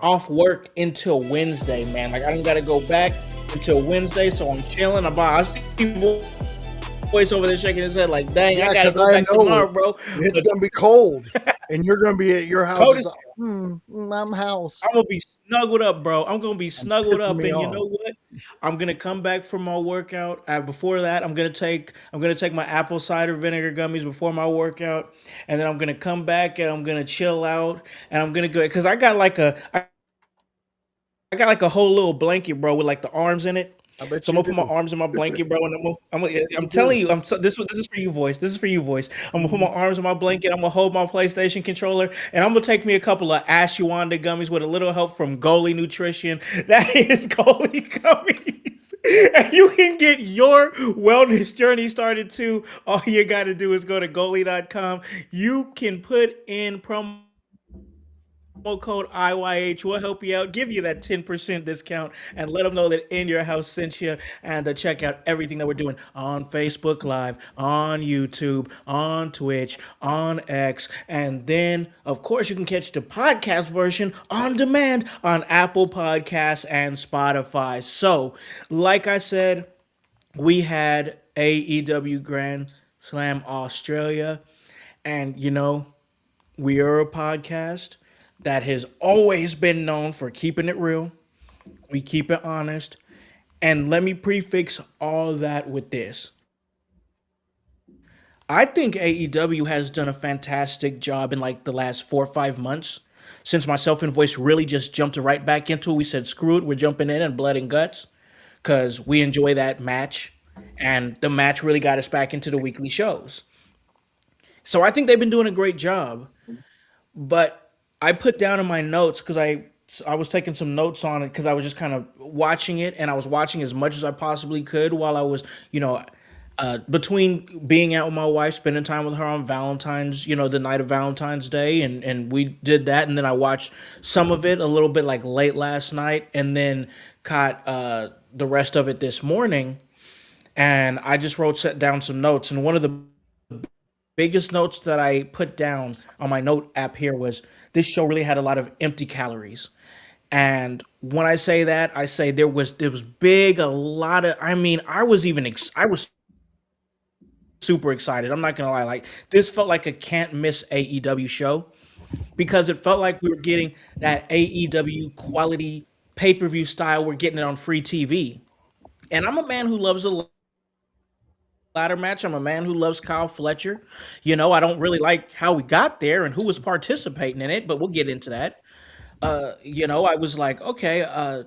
off work until Wednesday, man. Like, I don't got to go back until Wednesday, so I'm chilling. I see voice over there shaking his head like, dang, I gotta go back tomorrow, bro. It's gonna be cold, and you're gonna be at your house. Cody, I'm house. I'm gonna be snuggled up, bro. I'm gonna be snuggled up, and you know what? I'm gonna come back from my workout. Before that, I'm gonna take my apple cider vinegar gummies before my workout, and then I'm gonna come back and I'm gonna chill out, and I'm gonna go because I got like a whole little blanket, bro, with like the arms in it. So I'm gonna put my arms in my blanket, bro, and I'm telling you, this is for you, voice. This is for you, voice. I'm gonna put my arms in my blanket. I'm gonna hold my PlayStation controller, and I'm gonna take me a couple of ashwagandha gummies with a little help from Goalie Nutrition. That is Goalie Gummies, and you can get your wellness journey started too. All you gotta do is go to goalie.com. You can put in promo code IYH. Will help you out, give you that 10% discount, and let them know that In Your House sent you. And check out everything that we're doing on Facebook Live, on YouTube, on Twitch, on X, and then of course you can catch the podcast version on demand on Apple Podcasts and Spotify. So, like I said, we had AEW Grand Slam Australia, and you know, we are a podcast that has always been known for keeping it real. We keep it honest. And let me prefix all that with this. I think AEW has done a fantastic job in like the last 4 or 5 months since myself and Voice really just jumped right back into it. We said, screw it, we're jumping in and blood and guts because we enjoy that match. And the match really got us back into the weekly shows. So I think they've been doing a great job. But I put down in my notes because I was taking some notes on it because I was just kind of watching it, and I was watching as much as I possibly could while I was, Between being out with my wife, spending time with her on Valentine's, the night of Valentine's Day, and we did that, and then I watched some of it a little bit like late last night, and then caught the rest of it this morning, and I just set down some notes, and one of the biggest notes that I put down on my note app here was this show really had a lot of empty calories. And when I say that, I say there was big a lot of I was super excited. I'm not gonna lie, like this felt like a can't miss AEW show because it felt like we were getting that AEW quality pay-per-view style. We're getting it on free TV. And I'm a man who loves a ladder match. I'm a man who loves Kyle Fletcher. I don't really like how we got there and who was participating in it, but we'll get into that. I was like, okay,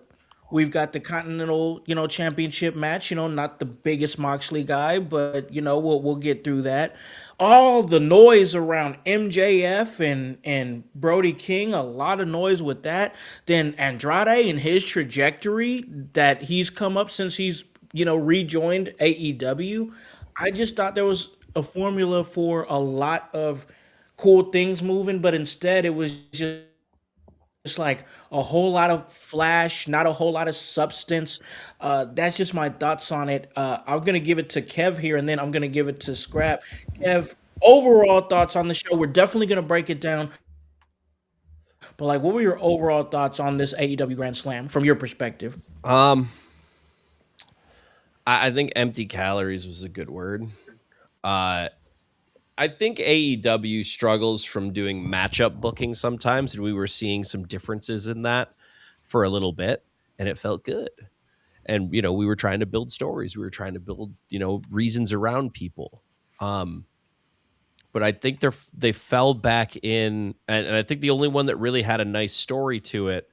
we've got the Continental, championship match, not the biggest Moxley guy, but we'll get through that. All the noise around MJF and Brody King, a lot of noise with that. Then Andrade and his trajectory that he's come up since he's, rejoined AEW. I just thought there was a formula for a lot of cool things moving, but instead it was just like a whole lot of flash, not a whole lot of substance. That's just my thoughts on it. I'm gonna give it to Kev here, and then I'm gonna give it to Scrap. Kev, overall thoughts on the show? We're definitely gonna break it down, but like, what were your overall thoughts on this AEW Grand Slam from your perspective? I think empty calories was a good word. I think AEW struggles from doing matchup booking sometimes, and we were seeing some differences in that for a little bit, and it felt good. And, we were trying to build stories. We were trying to build, reasons around people. But I think they fell back in, and I think the only one that really had a nice story to it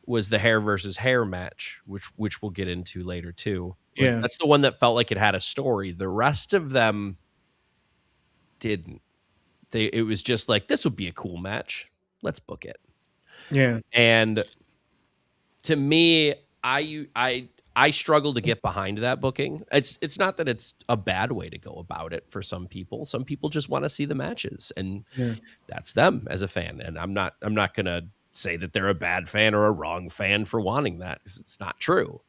was the hair versus hair match, which we'll get into later too. Yeah. That's the one that felt like it had a story. The rest of them didn't. It was just like, this would be a cool match. Let's book it. Yeah. And to me, I struggle to get behind that booking. It's not that it's a bad way to go about it for some people. Some people just want to see the matches, and that's them as a fan. And I'm not gonna say that they're a bad fan or a wrong fan for wanting that, because it's not true.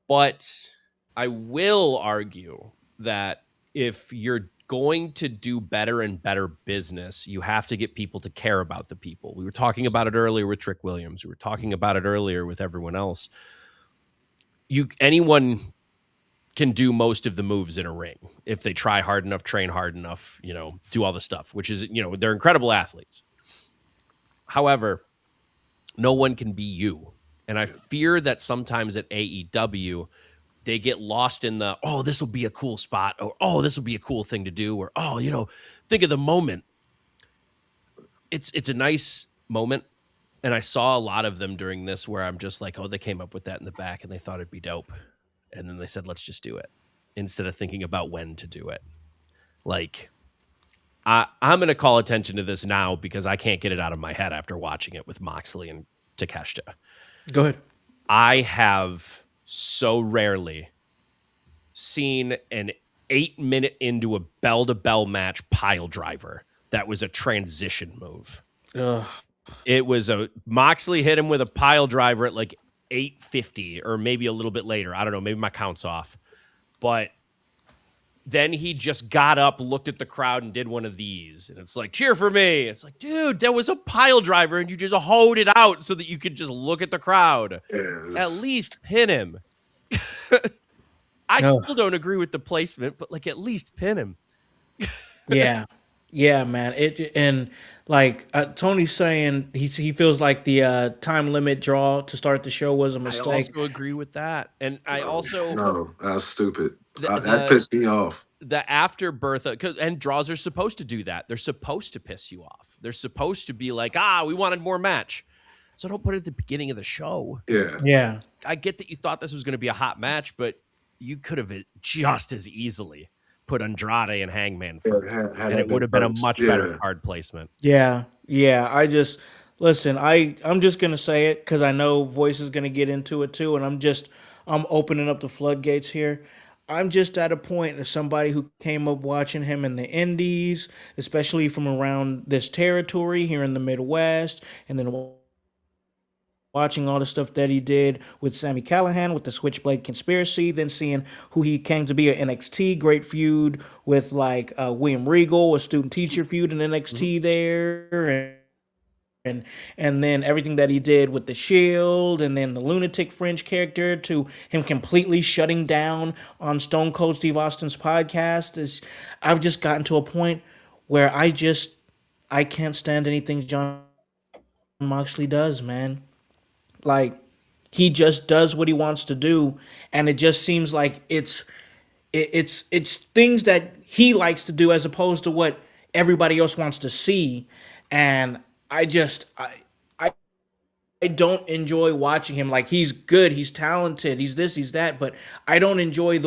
But I will argue that if you're going to do better and better business, you have to get people to care about the people. We were talking about it earlier with Trick Williams. We were talking about it earlier with everyone else. Anyone can do most of the moves in a ring if they try hard enough, train hard enough, do all the stuff, which is, they're incredible athletes. However, no one can be you. And I fear that sometimes at AEW, they get lost in the, oh, this will be a cool spot, or, oh, this will be a cool thing to do, or, oh, think of the moment. It's a nice moment. And I saw a lot of them during this where I'm just like, oh, they came up with that in the back and they thought it'd be dope. And then they said, let's just do it, instead of thinking about when to do it. Like, I'm going to call attention to this now because I can't get it out of my head after watching it with Moxley and Takeshita. Go ahead. I have so rarely seen an 8-minute into a bell-to-bell match pile driver that was a transition move. Ugh. It was Moxley hit him with a pile driver at like 8:50 or maybe a little bit later. I don't know. Maybe my count's off. But then he just got up, looked at the crowd, and did one of these. And it's like, cheer for me. It's like, dude, there was a pile driver, and you just hoed it out so that you could just look at the crowd. Yes. At least pin him. I still don't agree with the placement, but like at least pin him. Yeah, man. And like Tony's saying, he feels like the time limit draw to start the show was a mistake. I also agree with that, and I also no, that's stupid. That pissed me off. The afterbirth, and draws are supposed to do that. They're supposed to piss you off. They're supposed to be like, we wanted more match. So don't put it at the beginning of the show. Yeah. I get that you thought this was going to be a hot match, but you could have just as easily put Andrade and Hangman first, and it would have been a much better card placement. Yeah. I'm just going to say it because I know Voice is going to get into it too, and I'm opening up the floodgates here. I'm just at a point of somebody who came up watching him in the Indies, especially from around this territory here in the Midwest, and then watching all the stuff that he did with Sami Callihan with the Switchblade Conspiracy, then seeing who he came to be at NXT, great feud with like William Regal, a student teacher feud in NXT there, and then everything that he did with the Shield, and then the lunatic fringe character, to him completely shutting down on Stone Cold Steve Austin's podcast. Is I've just gotten to a point where I can't stand anything John Moxley does, man. Like, he just does what he wants to do, and it just seems like it's things that he likes to do as opposed to what everybody else wants to see. And I I don't enjoy watching him. Like, he's good, he's talented, he's this, he's that, but I don't enjoy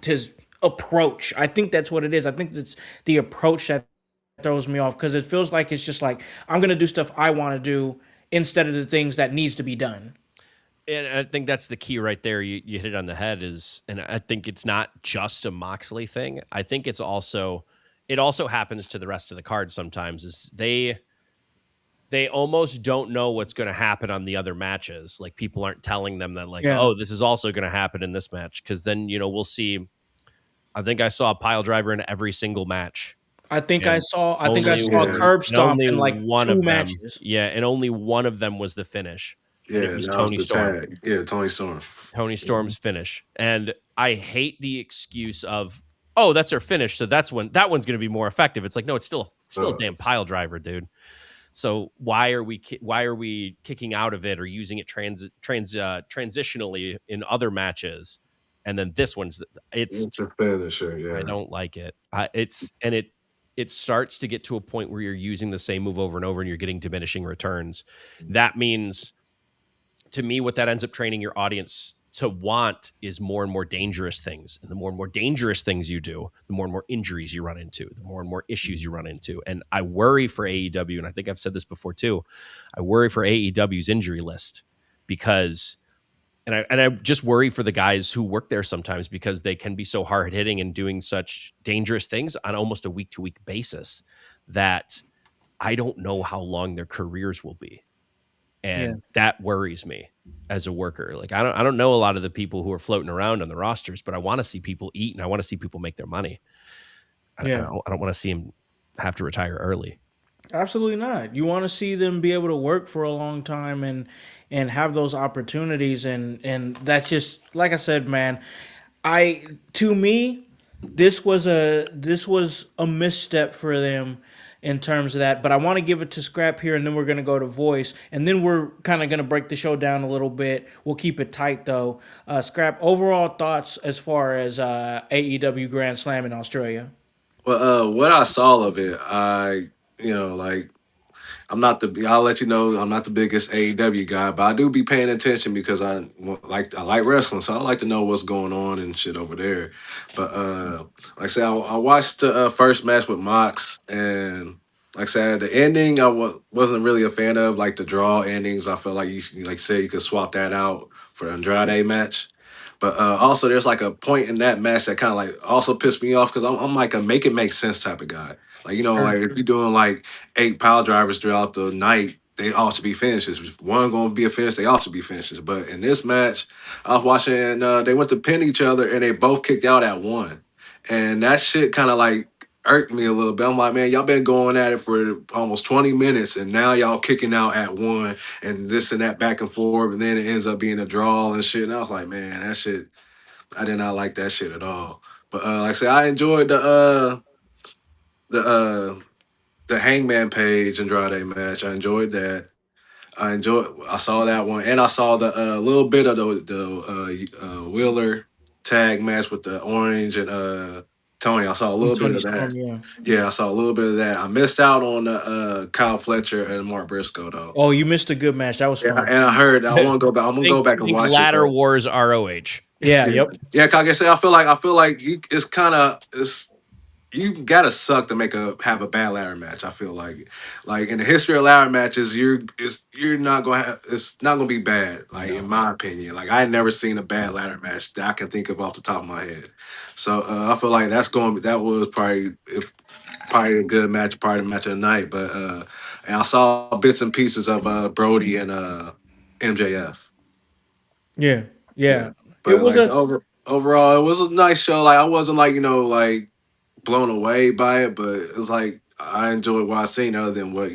his approach. I think that's what it is. I think it's the approach that throws me off, because it feels like it's just like I'm gonna do stuff I want to do instead of the things that needs to be done. And I think that's the key right there. You hit it on the head. And I think it's not just a Moxley thing. I think it also happens to the rest of the card sometimes. Is they almost don't know what's going to happen on the other matches. Like, people aren't telling them that, like, oh, this is also going to happen in this match. Because then, we'll see. I think I saw a pile driver in every single match. I think I saw a curb stomp in like two matches. Yeah, and only one of them was the finish. Yeah, it was Tony Storm. Tony Storm. Tony Storm's finish. And I hate the excuse of, oh, that's our finish, so that one's going to be more effective. It's like, no, it's still a damn pile driver, dude. So why are we kicking out of it or using it transitionally in other matches? And then this one's it's a finisher. Yeah, I don't like it. It starts to get to a point where you're using the same move over and over and you're getting diminishing returns. That means, to me, what that ends up training your audience to want is more and more dangerous things. And the more and more dangerous things you do, the more and more injuries you run into, the more and more issues you run into. And I worry for AEW, and I think I've said this before too, I worry for AEW's injury list, because and I just worry for the guys who work there sometimes, because they can be so hard hitting and doing such dangerous things on almost a week to week basis that I don't know how long their careers will be. And that worries me as a worker. Like, I don't know a lot of the people who are floating around on the rosters, but I want to see people eat and I want to see people make their money. I don't want to see them have to retire early. Absolutely not. You want to see them be able to work for a long time and have those opportunities, and that's just, like I said, man. To me, this was a misstep for them in terms of that. But I want to give it to Scrap here, and then we're going to go to Voice, and then we're kind of going to break the show down a little bit. We'll keep it tight, though. Scrap, overall thoughts as far as AEW Grand Slam in Australia? Well, what I saw of it, I'll let you know, I'm not the biggest AEW guy, but I do be paying attention because I like wrestling, so I like to know what's going on and shit over there. But like I said, I watched the first match with Mox, and like I said, the ending I wasn't really a fan of. Like, the draw endings, I felt like you could swap that out for the Andrade match. But also, there's like a point in that match that kind of like also pissed me off, because I'm like a make it make sense type of guy. Like, like, if you're doing like 8 pile drivers throughout the night, they all should be finishes. If one going to be a finish, they all should be finishes. But in this match, I was watching, and they went to pin each other, and they both kicked out at one. And that shit kind of like irked me a little bit. I'm like, man, y'all been going at it for almost 20 minutes, and now y'all kicking out at one, and this and that back and forth, and then it ends up being a draw and shit. And I was like, man, that shit, I did not like that shit at all. But like I said, I enjoyed the Hangman Page Andrade match. I enjoyed that. I saw that one, and I saw the little bit of the Wheeler tag match with the Orange and Tony. I saw a little bit of that. Yeah, I saw a little bit of that. I missed out on Kyle Fletcher and Mark Briscoe, though. Oh, you missed a good match. That was fun. And I heard. I want to go back. I'm gonna go back and watch Ladder Wars ROH. Yeah. Yep. Yeah, like I said, I feel like it's kind of you gotta suck to have a bad ladder match. I feel like in the history of ladder matches, you're not gonna have it's not gonna be bad. Like in my opinion, like I had never seen a bad ladder match that I can think of off the top of my head. So I feel like that was probably a good match, probably the match of the night. But and I saw bits and pieces of Brody and MJF. Yeah, Yeah, yeah. It but was like a overall, it was a nice show. Like I wasn't like like blown away by it, but it's like I enjoyed what I seen other than what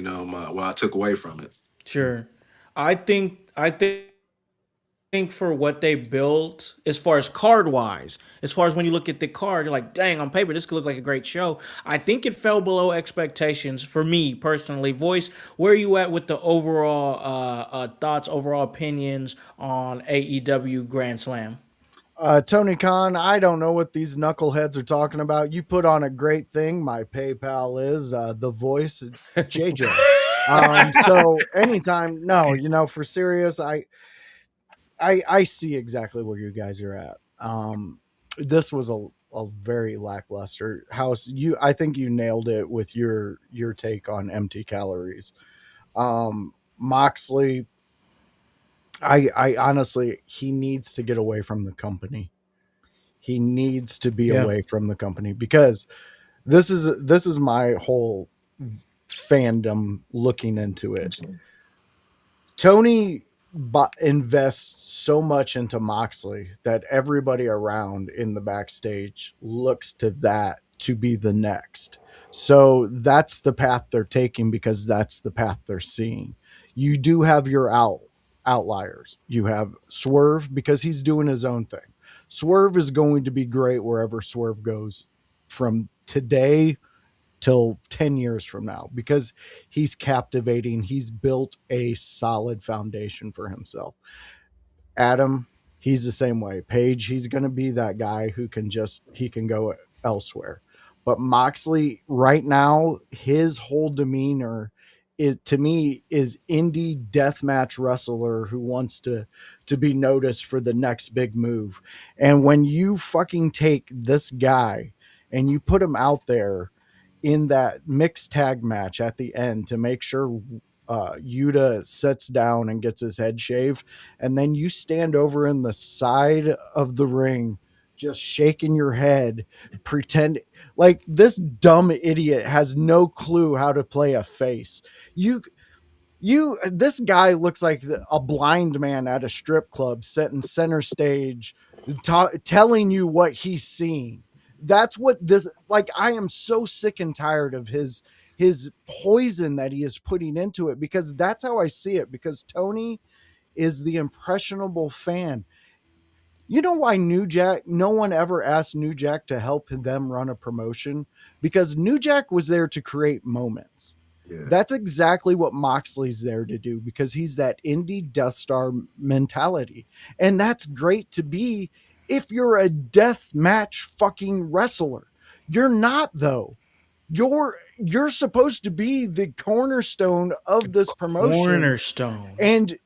what I took away from it. sure. I think for what they built as far as card wise, as far as when you look at the card, you're like, dang, on paper, this could look like a great show. I think it fell below expectations for me personally. Voice, where are you at with the overall thoughts, overall opinions on AEW Grand Slam? Tony Khan, I don't know what these knuckleheads are talking about. You put on a great thing. My PayPal is the voice JJ. So anytime, no, for serious, I see exactly where you guys are at. This was a very lackluster house. I think you nailed it with your take on empty calories. Moxley, I honestly, he needs to get away from the company. He needs to be Yeah. away from the company because this is my whole fandom looking into it. Tony invests so much into Moxley that everybody around in the backstage looks to that to be the next. So that's the path they're taking because that's the path they're seeing. You do have your outliers. You have Swerve because he's doing his own thing. Swerve is going to be great wherever Swerve goes from today till 10 years from now because he's captivating. He's built a solid foundation for himself. Adam, he's the same way. Page, he's going to be that guy who he can go elsewhere. But Moxley, right now, his whole demeanor to me is indie deathmatch wrestler who wants to be noticed for the next big move. And when you fucking take this guy and you put him out there in that mixed tag match at the end to make sure Yuta sits down and gets his head shaved, and then you stand over in the side of the ring just shaking your head, pretend like this dumb idiot has no clue how to play a face. This guy looks like a blind man at a strip club sitting center stage telling you what he's seeing. That's what this, like, I am so sick and tired of his poison that he is putting into it because that's how I see it, because Tony is the impressionable fan. You know why New Jack, no one ever asked New Jack to help them run a promotion? Because New Jack was there to create moments. Yeah. That's exactly what Moxley's there to do because he's that indie Death Star mentality. And that's great to be if you're a death match fucking wrestler. You're not, though. You're supposed to be the cornerstone of this promotion. Cornerstone. And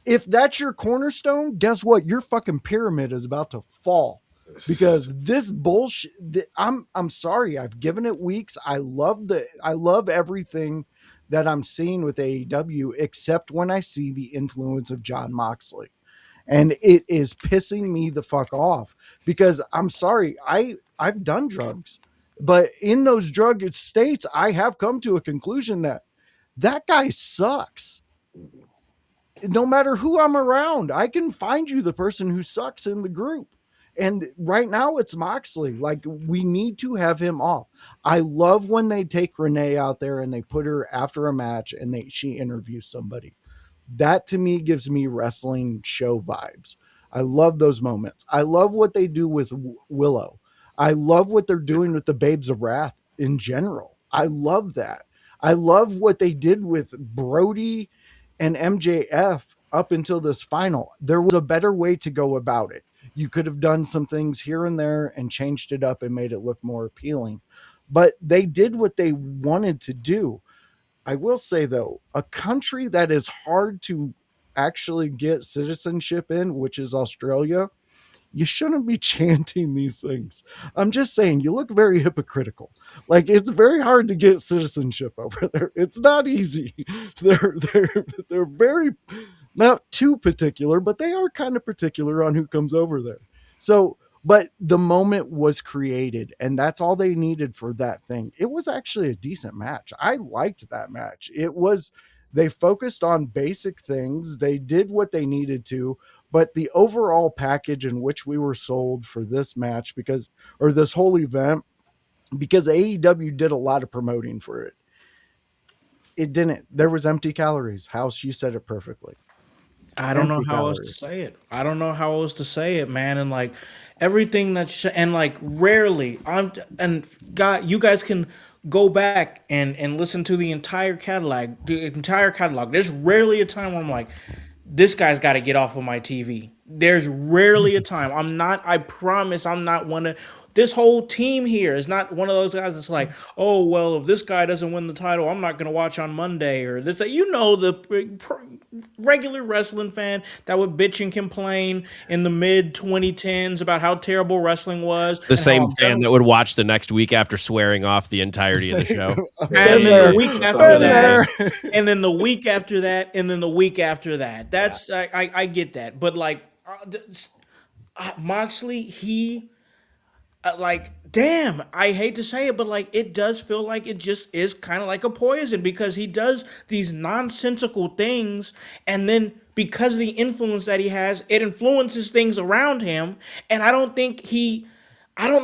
if that's your cornerstone, guess what? Your fucking pyramid is about to fall because this bullshit. I'm sorry. I've given it weeks. I love everything that I'm seeing with AEW, except when I see the influence of Jon Moxley, and it is pissing me the fuck off because I'm sorry. I've done drugs, but in those drug states, I have come to a conclusion that guy sucks. No matter who I'm around, I can find you the person who sucks in the group. And right now it's Moxley. Like, we need to have him off. I love when they take Renee out there and they put her after a match and she interviews somebody. That to me gives me wrestling show vibes. I love those moments. I love what they do with Willow. I love what they're doing with the Babes of Wrath in general. I love that. I love what they did with Brody and MJF up until this final. There was a better way to go about it. You could have done some things here and there and changed it up and made it look more appealing. But they did what they wanted to do. I will say, though, a country that is hard to actually get citizenship in, which is Australia, you shouldn't be chanting these things. I'm just saying, you look very hypocritical. Like, it's very hard to get citizenship over there. It's not easy. They're very, not too particular, but they are kind of particular on who comes over there. So, but the moment was created, and that's all they needed for that thing. It was actually a decent match. I liked that match. They focused on basic things. They did what they needed to, but the overall package in which we were sold for this match, or this whole event, because AEW did a lot of promoting for it. It didn't. There was empty calories. Howse, you said it perfectly. I don't know Empty how else to calories. say it. I don't know how else to say it, man. And like everything and like rarely, God, you guys can go back and listen to the entire catalog. There's rarely a time where I'm like, this guy's got to get off of my TV. There's rarely a time. I promise I'm not one of this whole team here is not one of those guys that's like, oh, well, if this guy doesn't win the title, I'm not going to watch on Monday or this. The regular wrestling fan that would bitch and complain in the mid 2010s about how terrible wrestling was. The same fan that would watch the next week after swearing off the entirety of the show. And then the week after that, and then the week after that, and then the week after that. That's I get that, but like Moxley, he damn, I hate to say it, but like it does feel like it just is kind of like a poison because he does these nonsensical things, and then because of the influence that he has, it influences things around him, and I don't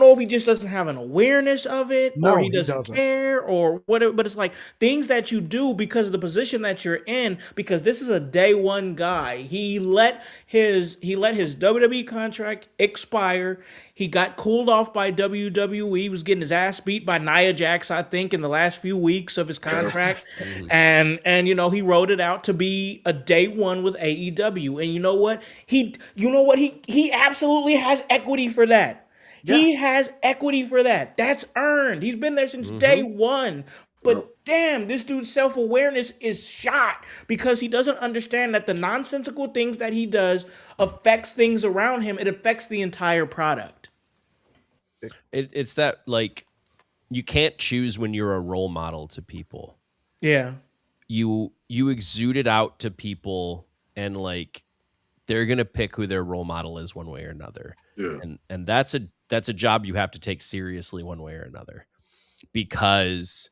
know if he just doesn't have an awareness of it, or he doesn't care, or whatever. But it's like things that you do because of the position that you're in. Because this is a day one guy. He let his WWE contract expire. He got cooled off by WWE. He was getting his ass beat by Nia Jax, I think, in the last few weeks of his contract, and he wrote it out to be a day one with AEW. And you know what? He absolutely has equity for that. Yeah. He has equity for that. That's earned. He's been there since day one. But damn, this dude's self-awareness is shot because he doesn't understand that the nonsensical things that he does affects things around him. It affects the entire product. It's that, like, you can't choose when you're a role model to people. Yeah. You exude it out to people, and like they're gonna pick who their role model is one way or another. Yeah. And that's a job you have to take seriously one way or another, because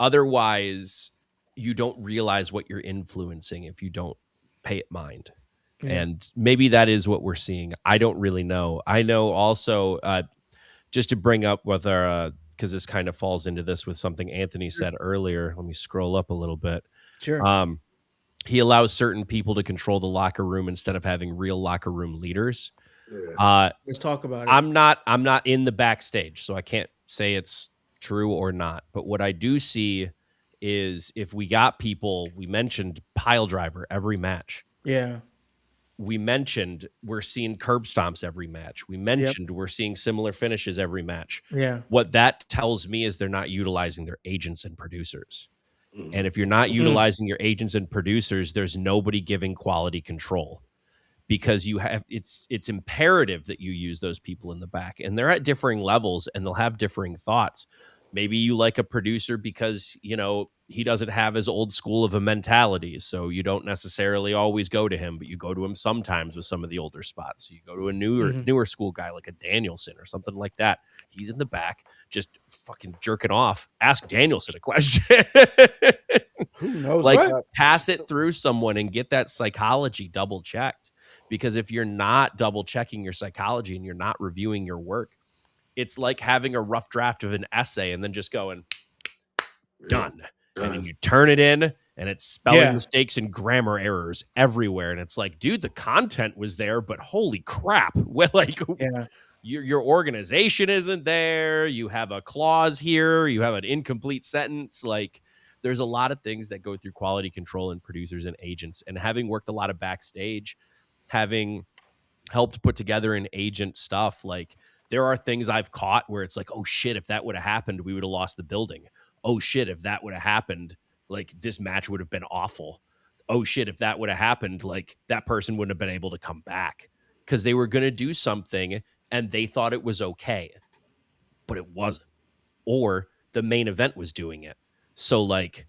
otherwise you don't realize what you're influencing if you don't pay it mind. Yeah. And maybe that is what we're seeing. I don't really know. I know also, just to bring up with our, because this kind of falls into this with something Anthony said earlier. Let me scroll up a little bit. Sure. He allows certain people to control the locker room instead of having real locker room leaders. Let's talk about it. I'm not in the backstage, so I can't say it's true or not. But what I do see is if we got people, we mentioned pile driver every match. Yeah. We mentioned we're seeing curb stomps every match. We mentioned we're seeing similar finishes every match. Yeah. What that tells me is they're not utilizing their agents and producers. And if you're not utilizing your agents and producers, there's nobody giving quality control, because it's imperative that you use those people in the back, and they're at differing levels and they'll have differing thoughts. Maybe you like a producer because, he doesn't have as old school of a mentality. So you don't necessarily always go to him, but you go to him sometimes with some of the older spots. So you go to a newer school guy like a Danielson or something like that. He's in the back, just fucking jerking off. Ask Danielson a question. Who knows? Like, pass it through someone and get that psychology double checked. Because if you're not double checking your psychology and you're not reviewing your work, it's like having a rough draft of an essay and then just going, done. And then you turn it in and it's spelling mistakes and grammar errors everywhere. And it's like, dude, the content was there, but holy crap. Well, like, your organization isn't there. You have a clause here. You have an incomplete sentence. Like, there's a lot of things that go through quality control and producers and agents. And having worked a lot of backstage, having helped put together an agent stuff, like, there are things I've caught where it's like, oh shit, if that would have happened, we would have lost the building. Oh shit, if that would have happened, like, this match would have been awful. Oh shit, if that would have happened, like, that person wouldn't have been able to come back. because they were going to do something and they thought it was okay, but it wasn't. Or the main event was doing it. So, like,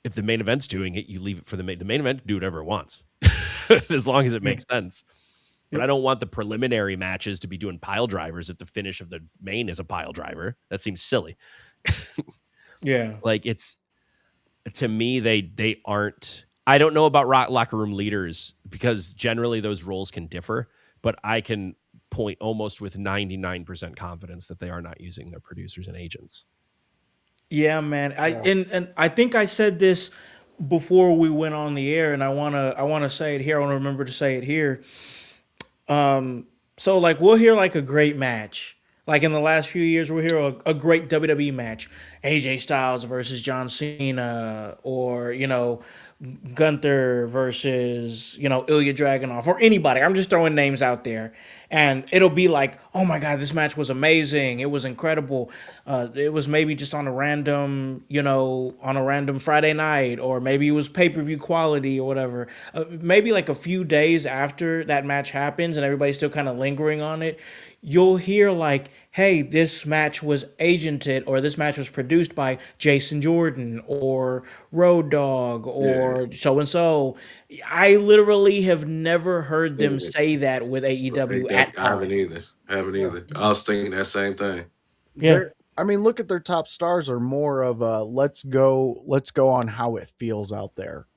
if the main event's doing it, you leave it for the main event to do whatever it wants, as long as it makes sense. But I don't want the preliminary matches to be doing pile drivers if the finish of the main is a pile driver. That seems silly. Yeah. Like, it's, to me, they aren't. I don't know about locker room leaders because generally those roles can differ, but I can point almost with 99% confidence that they are not using their producers and agents. Yeah, man. And I think I said this before we went on the air, and I wanna say it here. I want to remember to say it here. So like we'll hear like a great match. Like in the last few years, we'll hear a great WWE match. AJ Styles versus John Cena, or Gunther versus Ilya Dragunov, or anybody. I'm just throwing names out there, and it'll be like, oh my god, this match was amazing. It was incredible. It was maybe just on a random Friday night, or maybe it was pay-per-view quality or whatever. Maybe like a few days after that match happens, and everybody's still kind of lingering on it. You'll hear like, hey, this match was agented, or this match was produced by Jason Jordan or Road Dogg or so-and-so. I literally have never heard them say that with AEW at I all. haven't either. I was thinking that same thing. Yeah. I mean, look at their top stars are more of a let's go on how it feels out there.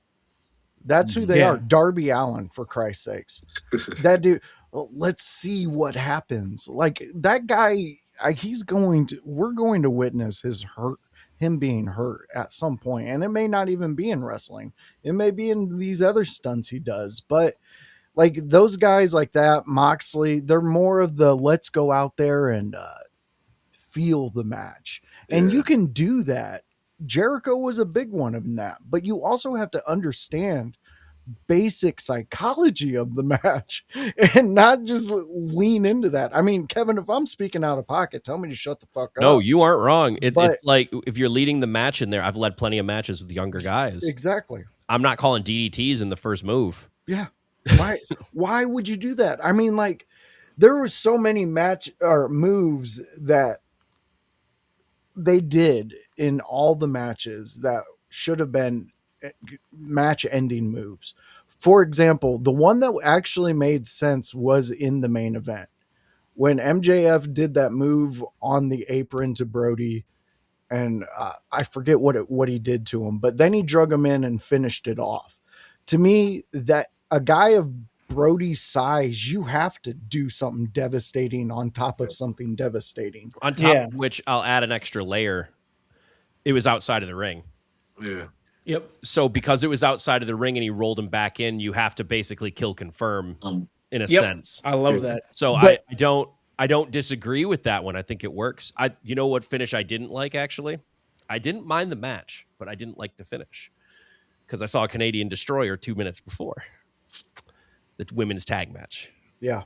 That's who they are. Darby Allin, for Christ's sakes. That dude, let's see what happens. Like that guy, we're going to witness him being hurt at some point. And it may not even be in wrestling. It may be in these other stunts he does. But like those guys like that, Moxley, they're more of the let's go out there and feel the match. And you can do that. Jericho was a big one of that, but you also have to understand basic psychology of the match and not just lean into that. I mean, Kevin, if I'm speaking out of pocket, tell me to shut the fuck up. No, you aren't wrong. It's like if you're leading the match in there, I've led plenty of matches with younger guys. Exactly. I'm not calling DDTs in the first move. Yeah. Why would you do that? I mean, like there were so many moves that they did in all the matches that should have been match ending moves. For example, the one that actually made sense was in the main event when MJF did that move on the apron to Brody, and I forget what he did to him, but then he drug him in and finished it off. To me, that a guy of Brody's size, you have to do something devastating on top of something devastating. On top of which, I'll add an extra layer. It was outside of the ring. Yeah. Yep. So because it was outside of the ring and he rolled him back in, you have to basically kill confirm in a sense. I love that. So I don't disagree with that one. I think it works. You know what finish I didn't like, actually? I didn't mind the match, but I didn't like the finish because I saw a Canadian Destroyer 2 minutes before the women's tag match. Yeah.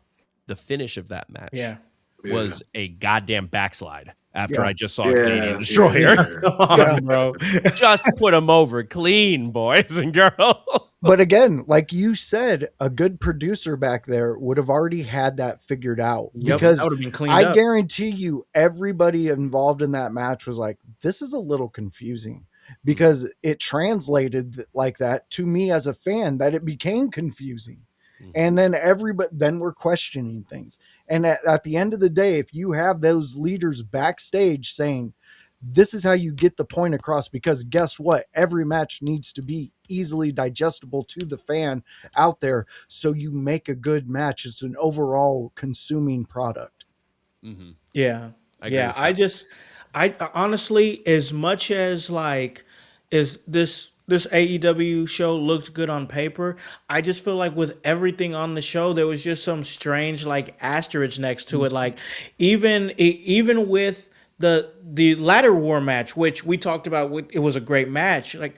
The finish of that match was a goddamn backslide after I just saw a Canadian Destroyer. Come on, bro. Just put them over clean, boys and girls. But again, like you said, a good producer back there would have already had that figured out. Because that would have been cleaned I up. guarantee you everybody involved in that match was like, this is a little confusing. Because it translated like that to me as a fan that it became confusing. And then then we're questioning things. And at the end of the day, if you have those leaders backstage saying, this is how you get the point across, because guess what? Every match needs to be easily digestible to the fan out there. So you make a good match. It's an overall consuming product. Mm-hmm. Yeah. I Honestly, as much as like, is this AEW show looked good on paper, I just feel like with everything on the show, there was just some strange like asterisk next to it. Like even with the ladder war match, which we talked about, it was a great match. Like,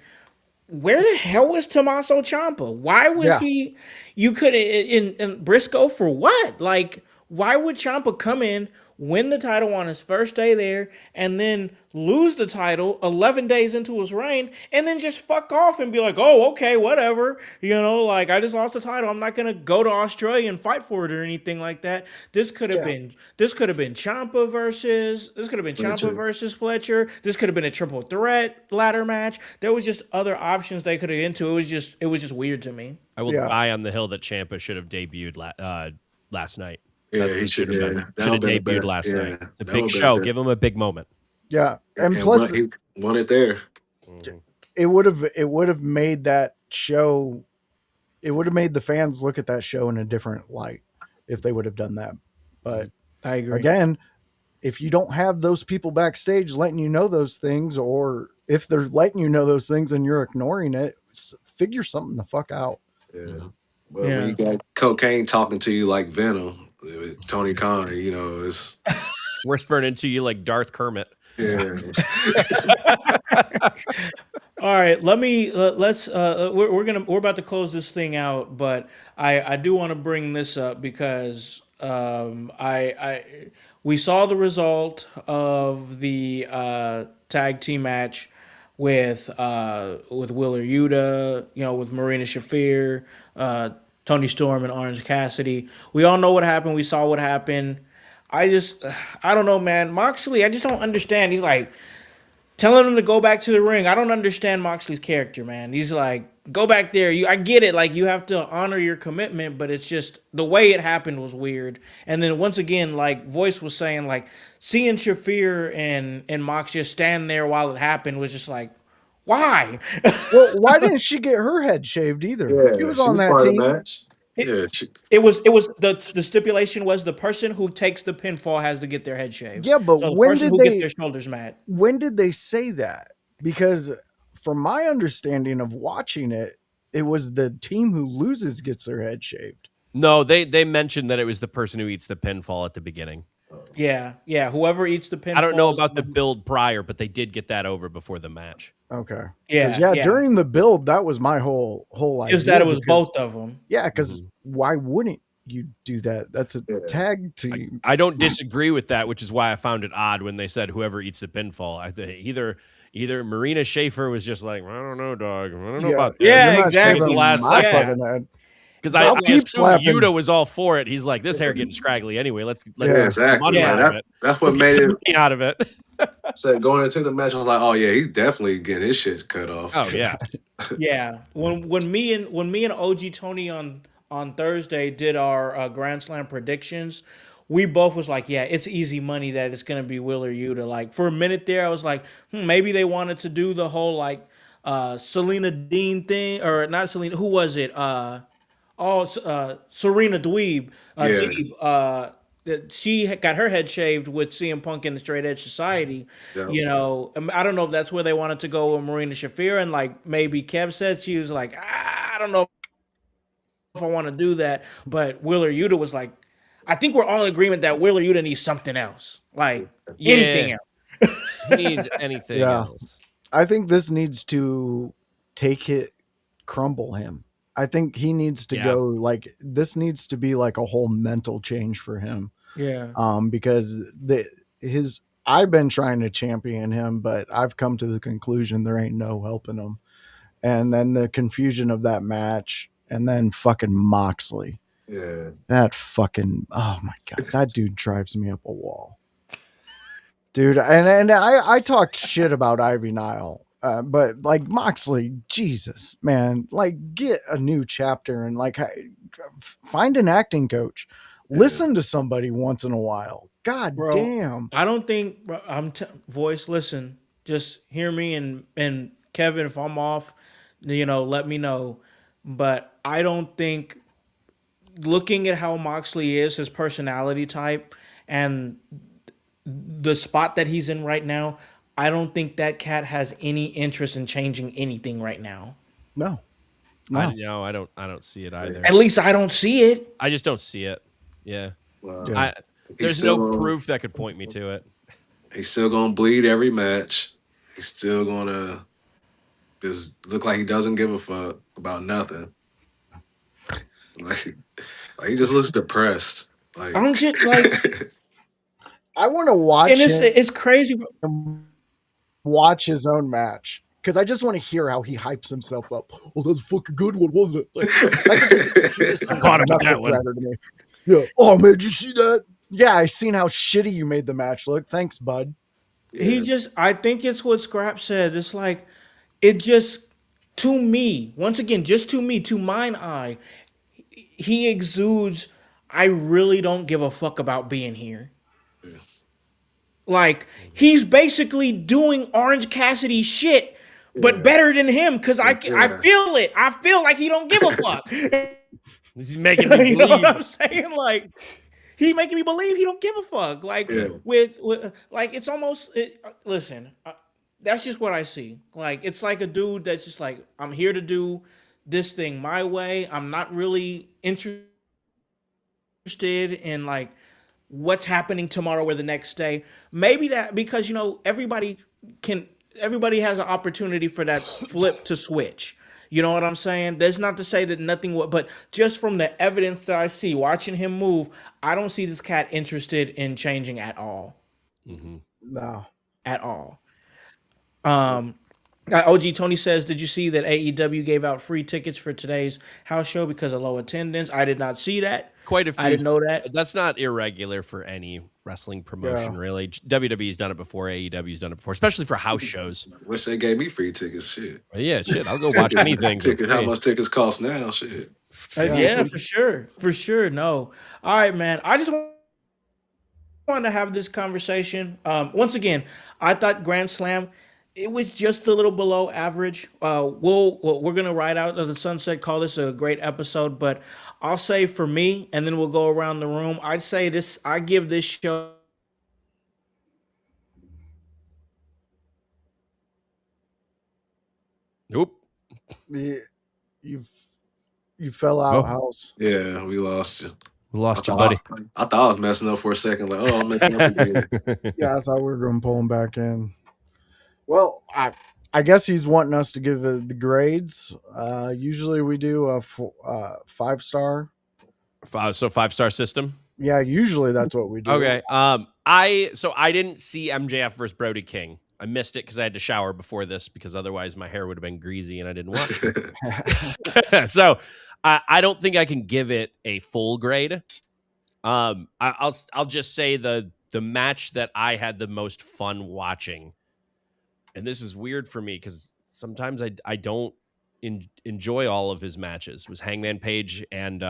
where the hell was Tommaso Ciampa? Why was he? You could in Briscoe for what? Like, Why would Ciampa come in, win the title on his first day there, and then lose the title 11 days into his reign, and then just fuck off and be like, oh, okay, whatever. Like, I just lost the title. I'm not gonna go to Australia and fight for it or anything like that. This could have been Ciampa versus Fletcher. This could have been a triple threat ladder match. There was just other options they could have into. It was just weird to me. I will die on the hill that Ciampa should have debuted last night. Yeah, he should have. Should have debuted last night. It's a big show. Give him a big moment. Yeah, and plus he won it there. It would have made that show. It would have made the fans look at that show in a different light if they would have done that. But I agree. Again, if you don't have those people backstage letting you know those things, or if they're letting you know those things and you're ignoring it, figure something the fuck out. Yeah. Well, when you got cocaine talking to you like Venom, Tony Khan, it's whispering into you like Darth Kermit. Yeah. All right, let's we're about to close this thing out, but I do want to bring this up because we saw the result of the tag team match with Wheeler Yuta, with Marina Shafir, Tony Storm, and Orange Cassidy. We all know what happened. We saw what happened. I don't know, man. Moxley, I just don't understand. He's like telling him to go back to the ring. I don't understand Moxley's character, man. He's like, go back there. I get it. Like, you have to honor your commitment, but it's just the way it happened was weird. And then once again, like Voice was saying, like seeing Shafir and Mox just stand there while it happened was just like, why? Well, why didn't she get her head shaved either? Yeah, she was on that team. It was the stipulation was the person who takes the pinfall has to get their head shaved. Yeah, but so when did they get their shoulders mat? When did they say that? Because from my understanding of watching it, it was the team who loses gets their head shaved. No, they mentioned that it was the person who eats the pinfall at the beginning. Yeah. Whoever eats the pinfall. I don't know about the build prior, but they did get that over before the match. Okay. Yeah. During the build, that was my whole idea. Is that it was both of them. Yeah, because why wouldn't you do that? That's a tag team. I don't disagree with that, which is why I found it odd when they said whoever eats the pinfall. I think either Marina Shafir was just like, I don't know, dog. I don't know about that. Yeah, exactly. The last second. Because I assume Yuta was all for it. He's like, this hair getting scraggly anyway. Let's exactly. That's what made it out of it. So going into the match, I was like, oh yeah, he's definitely getting his shit cut off. Oh yeah. Yeah. When me and OG Tony on Thursday did our Grand Slam predictions, we both was like, yeah, it's easy money that it's gonna be Wheeler Yuta. Like for a minute there, I was like, maybe they wanted to do the whole like Selena Dean thing, or not Selena. Who was it? Serena Dweeb. Deeb, that she got her head shaved with CM Punk in the Straight Edge Society. Yeah. I don't know if that's where they wanted to go with Marina Shafir, and like maybe Kev said she was like, I don't know if I want to do that, but Wheeler Yuta was like, I think we're all in agreement that Wheeler Yuta needs something else, like anything else. He needs anything else. I think this needs to crumble him. I think he needs to go like this needs to be like a whole mental change for him. Yeah. Because I've been trying to champion him, but I've come to the conclusion there ain't no helping him. And then the confusion of that match, and then fucking Moxley. Yeah. That fucking oh my god, that dude drives me up a wall. Dude, and I talked shit about Ivy Nile. But like Moxley, Jesus, man, like get a new chapter and like find an acting coach. Listen to somebody once in a while. God damn. I don't think Voice. Listen, just hear me and Kevin. If I'm off, let me know. But I don't think looking at how Moxley is, his personality type, and the spot that he's in right now, I don't think that cat has any interest in changing anything right now. No. I don't see it either. At least I don't see it. I just don't see it. Yeah. Wow. There's no proof that could point me to it. He's still gonna bleed every match. He's still gonna just look like he doesn't give a fuck about nothing. Like he just looks depressed. Like, I don't get like, I want to watch and him it's crazy. watch his own match because I just want to hear how he hypes himself up. Oh, that's a fucking good one, wasn't it? Like, I could just he just seems caught him with knuckle that one. dragger to me. Yeah. Oh man, did you see that? Yeah, I seen how shitty you made the match look. Thanks, bud. He just, I think it's what Scrap said. It's like, it just, to me, once again, just to me, to mine eye, he exudes, I really don't give a fuck about being here. Like, he's basically doing Orange Cassidy shit, but better than him, because I feel it. I feel like he don't give a fuck. He's making me You know believe. what I'm saying? Like, he making me believe he don't give a fuck. Like, with like, it's almost, listen, that's just what I see. Like, it's like a dude that's just like, I'm here to do this thing my way. I'm not really interested in like what's happening tomorrow or the next day. Maybe that because you know everybody has an opportunity for that flip to switch. You know what I'm saying? That's not to say that nothing would, but just from the evidence that I see watching him move, I don't see this cat interested in changing at all. No. At all. OG Tony says, did you see that AEW gave out free tickets for today's house show because of low attendance? I did not see that. Quite a few. I didn't know that. That's not irregular for any wrestling promotion, really. WWE's done it before. AEW's done it before, especially for house shows. Wish they gave me free tickets. Shit. Yeah, shit. I'll go watch anything. How much tickets cost now? Shit. Yeah, for sure. For sure. No. All right, man. I just wanted to have this conversation. Once again, I thought Grand Slam, it was just a little below average. We're gonna ride out of the sunset, call this a great episode, but I'll say for me, and then we'll go around the room. I'd say this. I give this show. Nope. You fell out, Howse. Yeah, we lost you. We lost you, buddy. I thought I was messing up for a second. Like, oh, I'm messing up again. Yeah, I thought we were going to pull him back in. Well, I guess he's wanting us to give the grades. Usually we do a 5-star. So 5-star system. Yeah, usually that's what we do. Okay. I didn't see MJF versus Brody King. I missed it because I had to shower before this because otherwise my hair would have been greasy and I didn't watch it. So I don't think I can give it a full grade. I'll just say the match that I had the most fun watching, and this is weird for me because sometimes I don't enjoy all of his matches, was Hangman Page and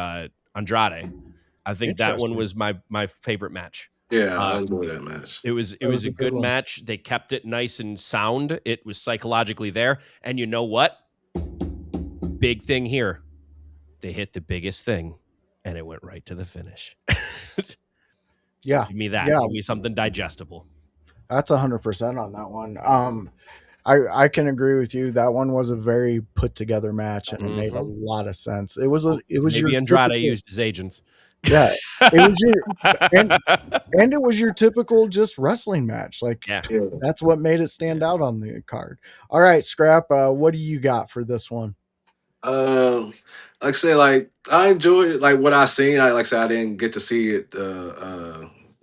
Andrade. I think that one was my favorite match. Yeah, I enjoyed that match. It was a good match. They kept it nice and sound. It was psychologically there. And you know what? Big thing here. They hit the biggest thing, and it went right to the finish. Yeah. Give me that. Yeah. Give me something digestible. That's 100% on that one. I can agree with you. That one was a very put together match, and it made a lot of sense. It was maybe your Andrade typical, used his agents. Yeah, it was your and it was your typical just wrestling match. Like that's what made it stand out on the card. All right, Scrap. What do you got for this one? Like I said, like I enjoyed it. Like what I seen. Like I said, I didn't get to see it.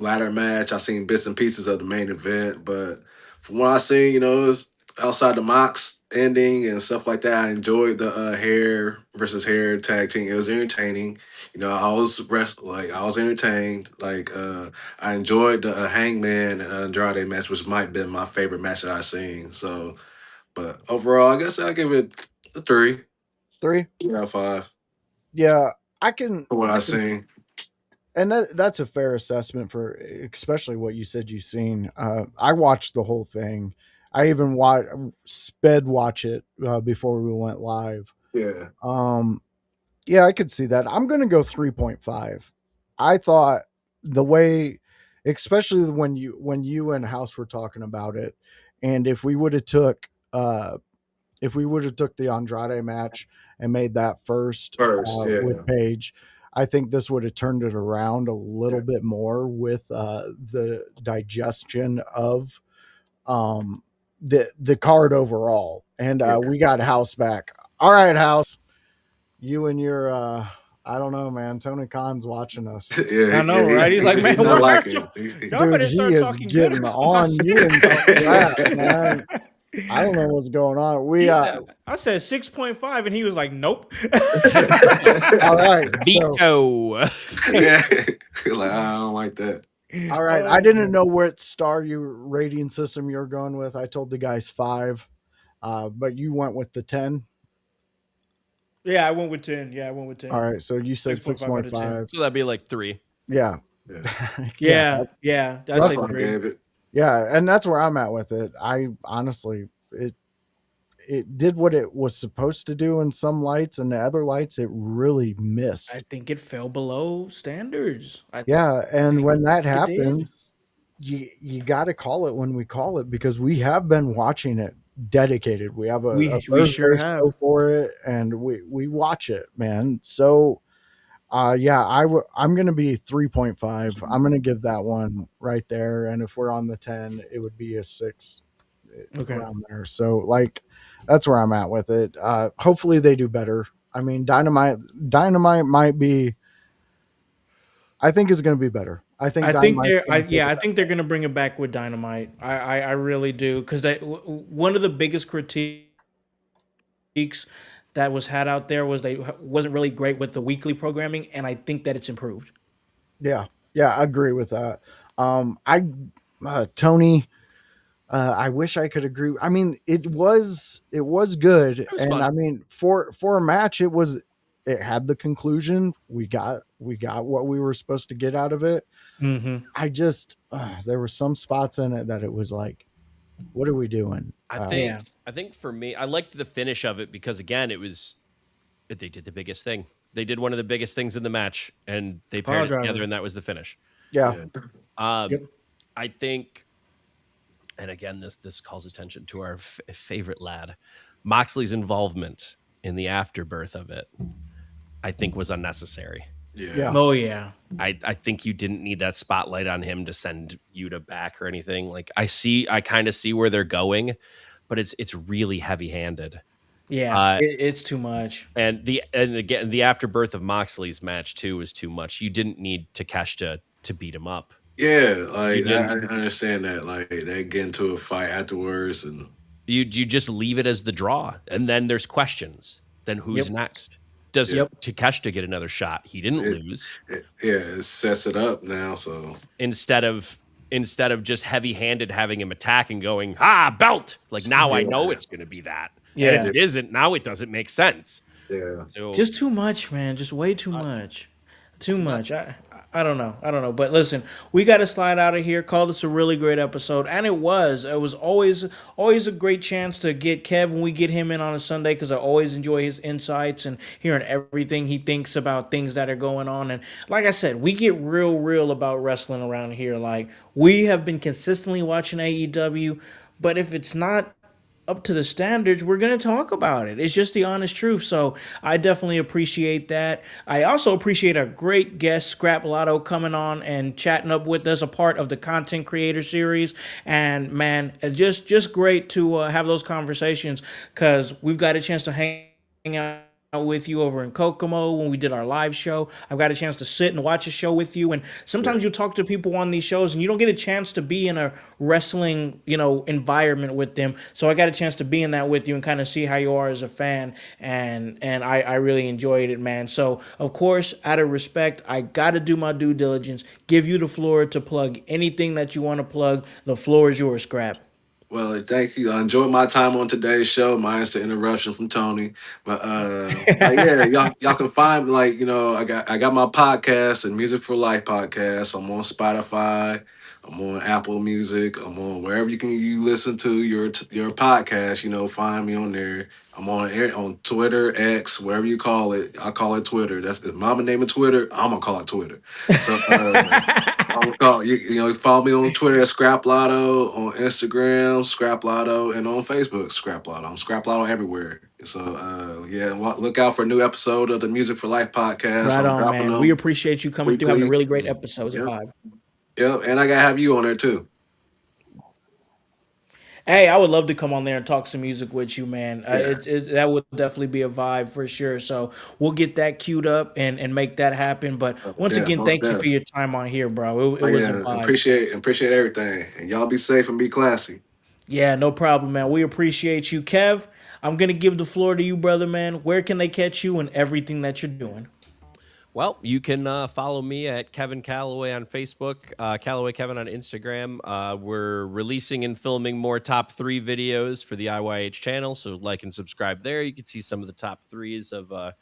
Ladder match. I seen bits and pieces of the main event, but from what I seen, you know, it was outside the Mox ending and stuff like that. I enjoyed the hair versus hair tag team. It was entertaining. You know, I was entertained. Like I enjoyed the Hangman and Andrade match, which might have been my favorite match that I seen. So, but overall, I guess I'll give it a 3. 3? Yeah, 5. Yeah, I can. For what I seen. And that's a fair assessment for especially what you said you've seen. I watched the whole thing. I even watch it before we went live. Yeah. Yeah, I could see that. I'm going to go 3.5. I thought the way, especially when you and Howse were talking about it, and if we would have took the Andrade match and made that first with Paige, I think this would have turned it around a little bit more with the digestion of the card overall. And we got Howse back. All right, Howse, you and your I don't know, man. Tony Khan's watching us. I know, right? He's like, man, he's not why like aren't you? it. Y'all Dude, better he start is talking good getting about my on you and talk crap, man. I don't know what's going on. He said, I said 6.5, and he was like, nope. All right. So, Veto. Yeah, like I don't like that. all right. I didn't know what star rating system you're going with. I told the guys 5, but you went with the 10. Yeah, I went with 10. Yeah, I went with 10. All right. So you said 6.5 out of 10. 6.5. So that'd be like 3. Yeah. Yeah. That's That's like what I 3. gave it. Yeah, and that's where I'm at with it. I honestly, it did what it was supposed to do in some lights, and the other lights it really missed. I think it fell below standards. Yeah, and when that it did. happens, you got to call it when we call it, because we have been watching it dedicated. We have a We Thursday sure have. show for it, and we watch it, man. So yeah, I'm going to be 3.5. I'm going to give that one right there. And if we're on the 10, it would be a 6 around there. So like, that's where I'm at with it. Hopefully they do better. I mean, Dynamite might be, I think is going to be better. I think they're I think they're going to bring it back with Dynamite. I really do. Cause one of the biggest critiques that was had out there was they wasn't really great with the weekly programming, and I think that it's improved. Yeah, I agree with that. Tony, I wish I could agree. I mean, it was good, was and fun. I mean, for a match, it had the conclusion. We got what we were supposed to get out of it. Mm-hmm. I just there were some spots in it that it was like, what are we doing? I think for me, I liked the finish of it because again, they did the biggest thing. They did one of the biggest things in the match, and they paired it together, and that was the finish. Yeah. I think, and again, this calls attention to our favorite lad, Moxley's involvement in the afterbirth of it, I think was unnecessary. Yeah. Oh yeah. I think you didn't need that spotlight on him to send Yuta back or anything. Like I kind of see where they're going, but it's really heavy-handed. Yeah, it's too much. And again, the afterbirth of Moxley's match too was too much. You didn't need Takeshita to beat him up. Yeah, like I understand that. Like they get into a fight afterwards, and you just leave it as the draw, and then there's questions. Then who's next? Does Takeshita get another shot? He didn't lose. It sets it up now. So instead of just heavy-handed having him attack and going belt, like now I know it's going to be that. Yeah, and if it isn't, now it doesn't make sense. Yeah, so just too much, man. Just way too much. Too much. I don't know. But listen, we got to slide out of here. Call this a really great episode. And it was always a great chance to get Kev when we get him in on a Sunday, because I always enjoy his insights and hearing everything he thinks about things that are going on. And like I said, we get real about wrestling around here. Like, we have been consistently watching AEW, but if it's not up to the standards, we're going to talk about it. It's just the honest truth. So I definitely appreciate that. I also appreciate our great guest, Scrap Lotto, coming on and chatting up with us, a part of the Content Creator Series. And man, just great to have those conversations, because we've got a chance to hang out with you over in Kokomo when we did our live show. I've got a chance to sit and watch a show with you, and sometimes you talk to people on these shows and you don't get a chance to be in a wrestling, environment with them. So I got a chance to be in that with you and kind of see how you are as a fan, and I really enjoyed it, man. So of course, out of respect, I got to do my due diligence, give you the floor to plug anything that you want to plug. The floor is yours, Scrap. Well, thank you. I enjoyed my time on today's show. Minus the interruption from Tony, but y'all can find me, I got my podcast and Music for Life podcast. I'm on Spotify. I'm on Apple Music. I'm on wherever you listen to your podcast. Find me on there. I'm on Twitter, X, wherever you call it. I call it Twitter. That's the mama name of Twitter. I'm gonna call it Twitter. So I'm gonna call follow me on Twitter at Scrap Lotto, on Instagram Scrap Lotto, and on Facebook Scrap Lotto. I'm Scrap Lotto everywhere. So look out for a new episode of the Music for Life podcast. Right on, man. We appreciate you coming through, having a really great episode. Yep, and I gotta have you on there too. Hey, I would love to come on there and talk some music with you, man. Yeah, That would definitely be a vibe for sure. So we'll get that queued up and make that happen. But once yeah, again, most thank you for definitely. your time on here, bro. It Oh was a yeah, vibe. appreciate everything, and y'all be safe and be classy. Yeah, no problem, man. We appreciate you, Kev. I'm gonna give the floor to you, brother, man. Where can they catch you and everything that you're doing? Well, you can follow me at Kevin Calloway on Facebook, Calloway Kevin on Instagram. We're releasing and filming more top 3 videos for the IYH channel, so like and subscribe there. You can see some of the top 3s of. I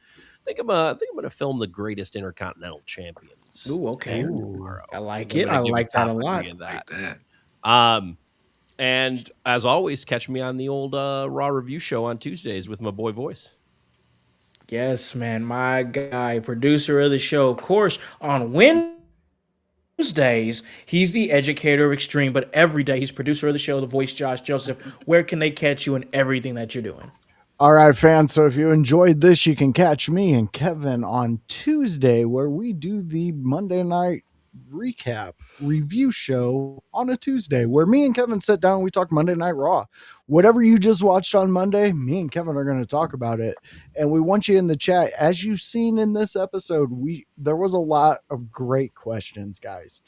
think I'm going to film the greatest Intercontinental champions. Ooh, okay. tomorrow. I like I'm it. gonna I give like that a top lot. 3 of Like that. that. And as always, catch me on the old Raw review show on Tuesdays with my boy Voice. Yes, man. My guy, producer of the show, of course, on Wednesdays, he's the educator of extreme, but every day he's producer of the show, the voice Josh Joseph. Where can they catch you and everything that you're doing? All right, fans. So if you enjoyed this, you can catch me and Kevin on Tuesday, where we do the Monday night recap review show on a Tuesday, where me and Kevin sit down and we talk Monday Night Raw. Whatever you just watched on Monday, me and Kevin are going to talk about it. And we want you in the chat. As you've seen in this episode, there was a lot of great questions, guys.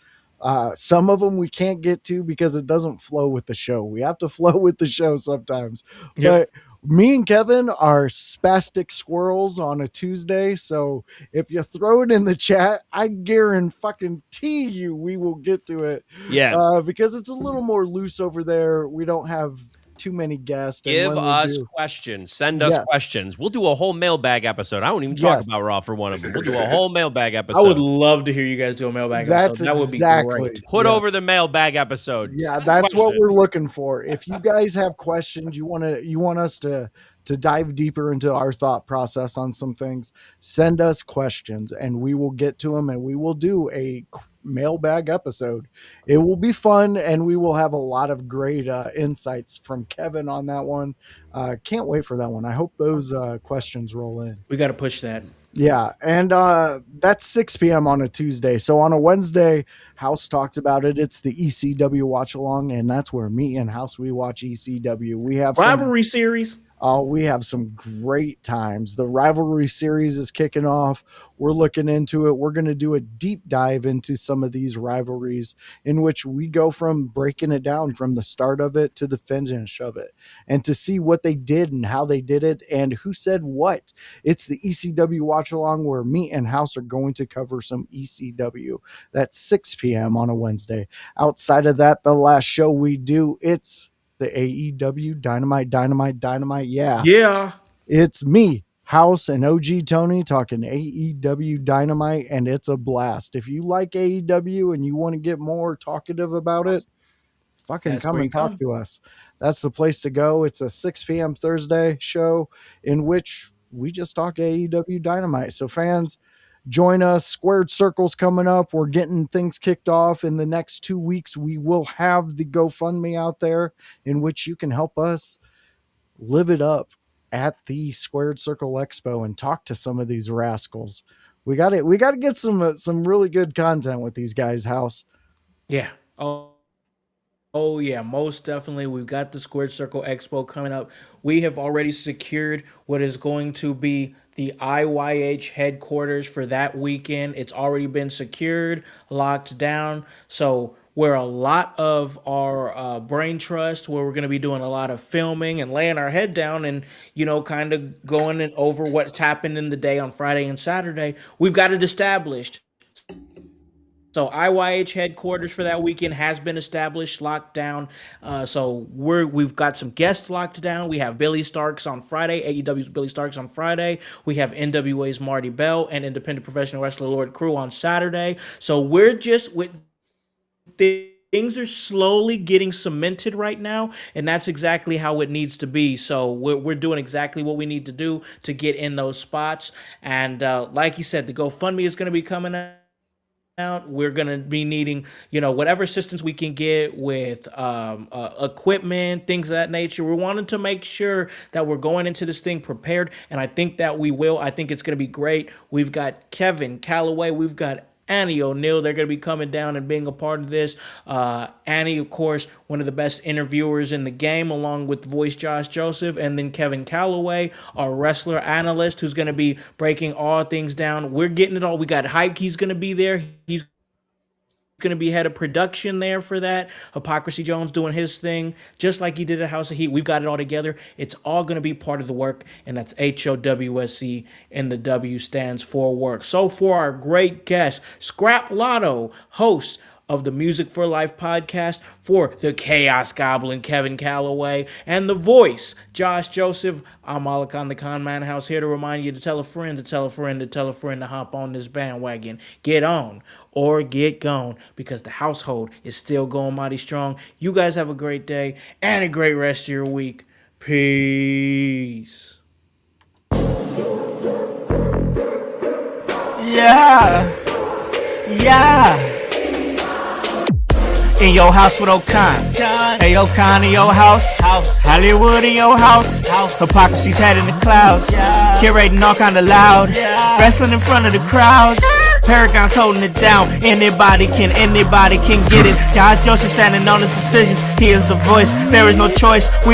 Some of them we can't get to because it doesn't flow with the show. We have to flow with the show sometimes. Yep. But me and Kevin are spastic squirrels on a Tuesday. So if you throw it in the chat, I guarantee you we will get to it. Yeah. Because it's a little more loose over there. We don't have too many guests. And Give when we us do, questions. Send us Yes. questions. We'll do a whole mailbag episode. I won't even talk Yes. about Raw for one of them. We'll do a whole mailbag I episode. would love to hear you guys do a mailbag That's episode. That would be exactly. great. Put Yeah. over the mailbag episode. Yeah, Send that's what we're questions. looking for. If you guys have questions, you want us to dive deeper into our thought process on some things, send us questions and we will get to them and we will do a mailbag episode. It will be fun and we will have a lot of great insights from Kevin on that one. Can't wait for that one. I hope those questions roll in. We got to push that. Yeah, and that's 6 p.m. on a Tuesday. So on a Wednesday, Howse talks about it. It's the ECW watch along, and that's where me and Howse we watch ECW. We have Rivalry series. we have some great times. The rivalry series is kicking off. We're looking into it. We're going to do a deep dive into some of these rivalries in which we go from breaking it down from the start of it to the finish of it and to see what they did and how they did it and who said what. It's the ECW watch along where me and Howse are going to cover some ECW. That's 6 p.m. on a Wednesday. Outside of that, the last show we do, it's the AEW Dynamite. Yeah. It's me, Howse, and OG Tony talking AEW Dynamite, and it's a blast. If you like AEW and you want to get more talkative about it, fucking That's come where and you talk come. to us. That's the place to go. It's a 6 p.m. Thursday show in which we just talk AEW Dynamite. So fans, join us. Squared Circle's coming up. We're getting things kicked off in the next 2 weeks. We will have the GoFundMe out there in which you can help us live it up at the Squared Circle Expo and talk to some of these rascals. We got to get some really good content with these guys, Howse. Yeah. Oh yeah, most definitely. We've got the Squared Circle Expo coming up. We have already secured what is going to be the IYH headquarters for that weekend. It's already been secured, locked down. So where a lot of our brain trust, where we're going to be doing a lot of filming and laying our head down and, kind of going over what's happened in the day on Friday and Saturday, we've got it established. So IYH headquarters for that weekend has been established, locked down. So we've got some guests locked down. We have Billy Starks on Friday, AEW's Billy Starks on Friday. We have NWA's Marty Bell and independent professional wrestler Lord Crew on Saturday. So we're just with things are slowly getting cemented right now, and that's exactly how it needs to be. So we're doing exactly what we need to do to get in those spots. And like you said, the GoFundMe is going to be coming out. We're going to be needing, whatever assistance we can get with equipment, things of that nature. We're wanting to make sure that we're going into this thing prepared, and I think that we will. I think it's going to be great. We've got Kevin Calloway. We've got Annie O'Neil. They're going to be coming down and being a part of this. Annie, of course, one of the best interviewers in the game, along with voice Josh Joseph, and then Kevin Calloway, our wrestler analyst, who's going to be breaking all things down. We're getting it all. We got Hype. He's going to be there. He's going to be head of production there for that. Hypocrisy Jones doing his thing, just like he did at House of Heat. We've got it all together. It's all going to be part of the work, and that's HOWSC, and the W stands for work. So for our great guest, Scrap Lotto, host of the Music for Life podcast, for the Chaos Goblin, Kevin Calloway, and the voice, Josh Joseph. I'm Malakan the Con Man House, here to remind you to tell a friend, to tell a friend, to tell a friend to hop on this bandwagon. Get on or get gone, because the household is still going mighty strong. You guys have a great day and a great rest of your week. Peace. Yeah. In your house with O'Con. Hey, O'Con in your house. Hollywood in your house. Hypocrisy's head in the clouds. Curating all kind of loud. Wrestling in front of the crowds. Paragon's holding it down. Anybody can get it. Josh Joseph standing on his decisions. He is the voice. There is no choice. We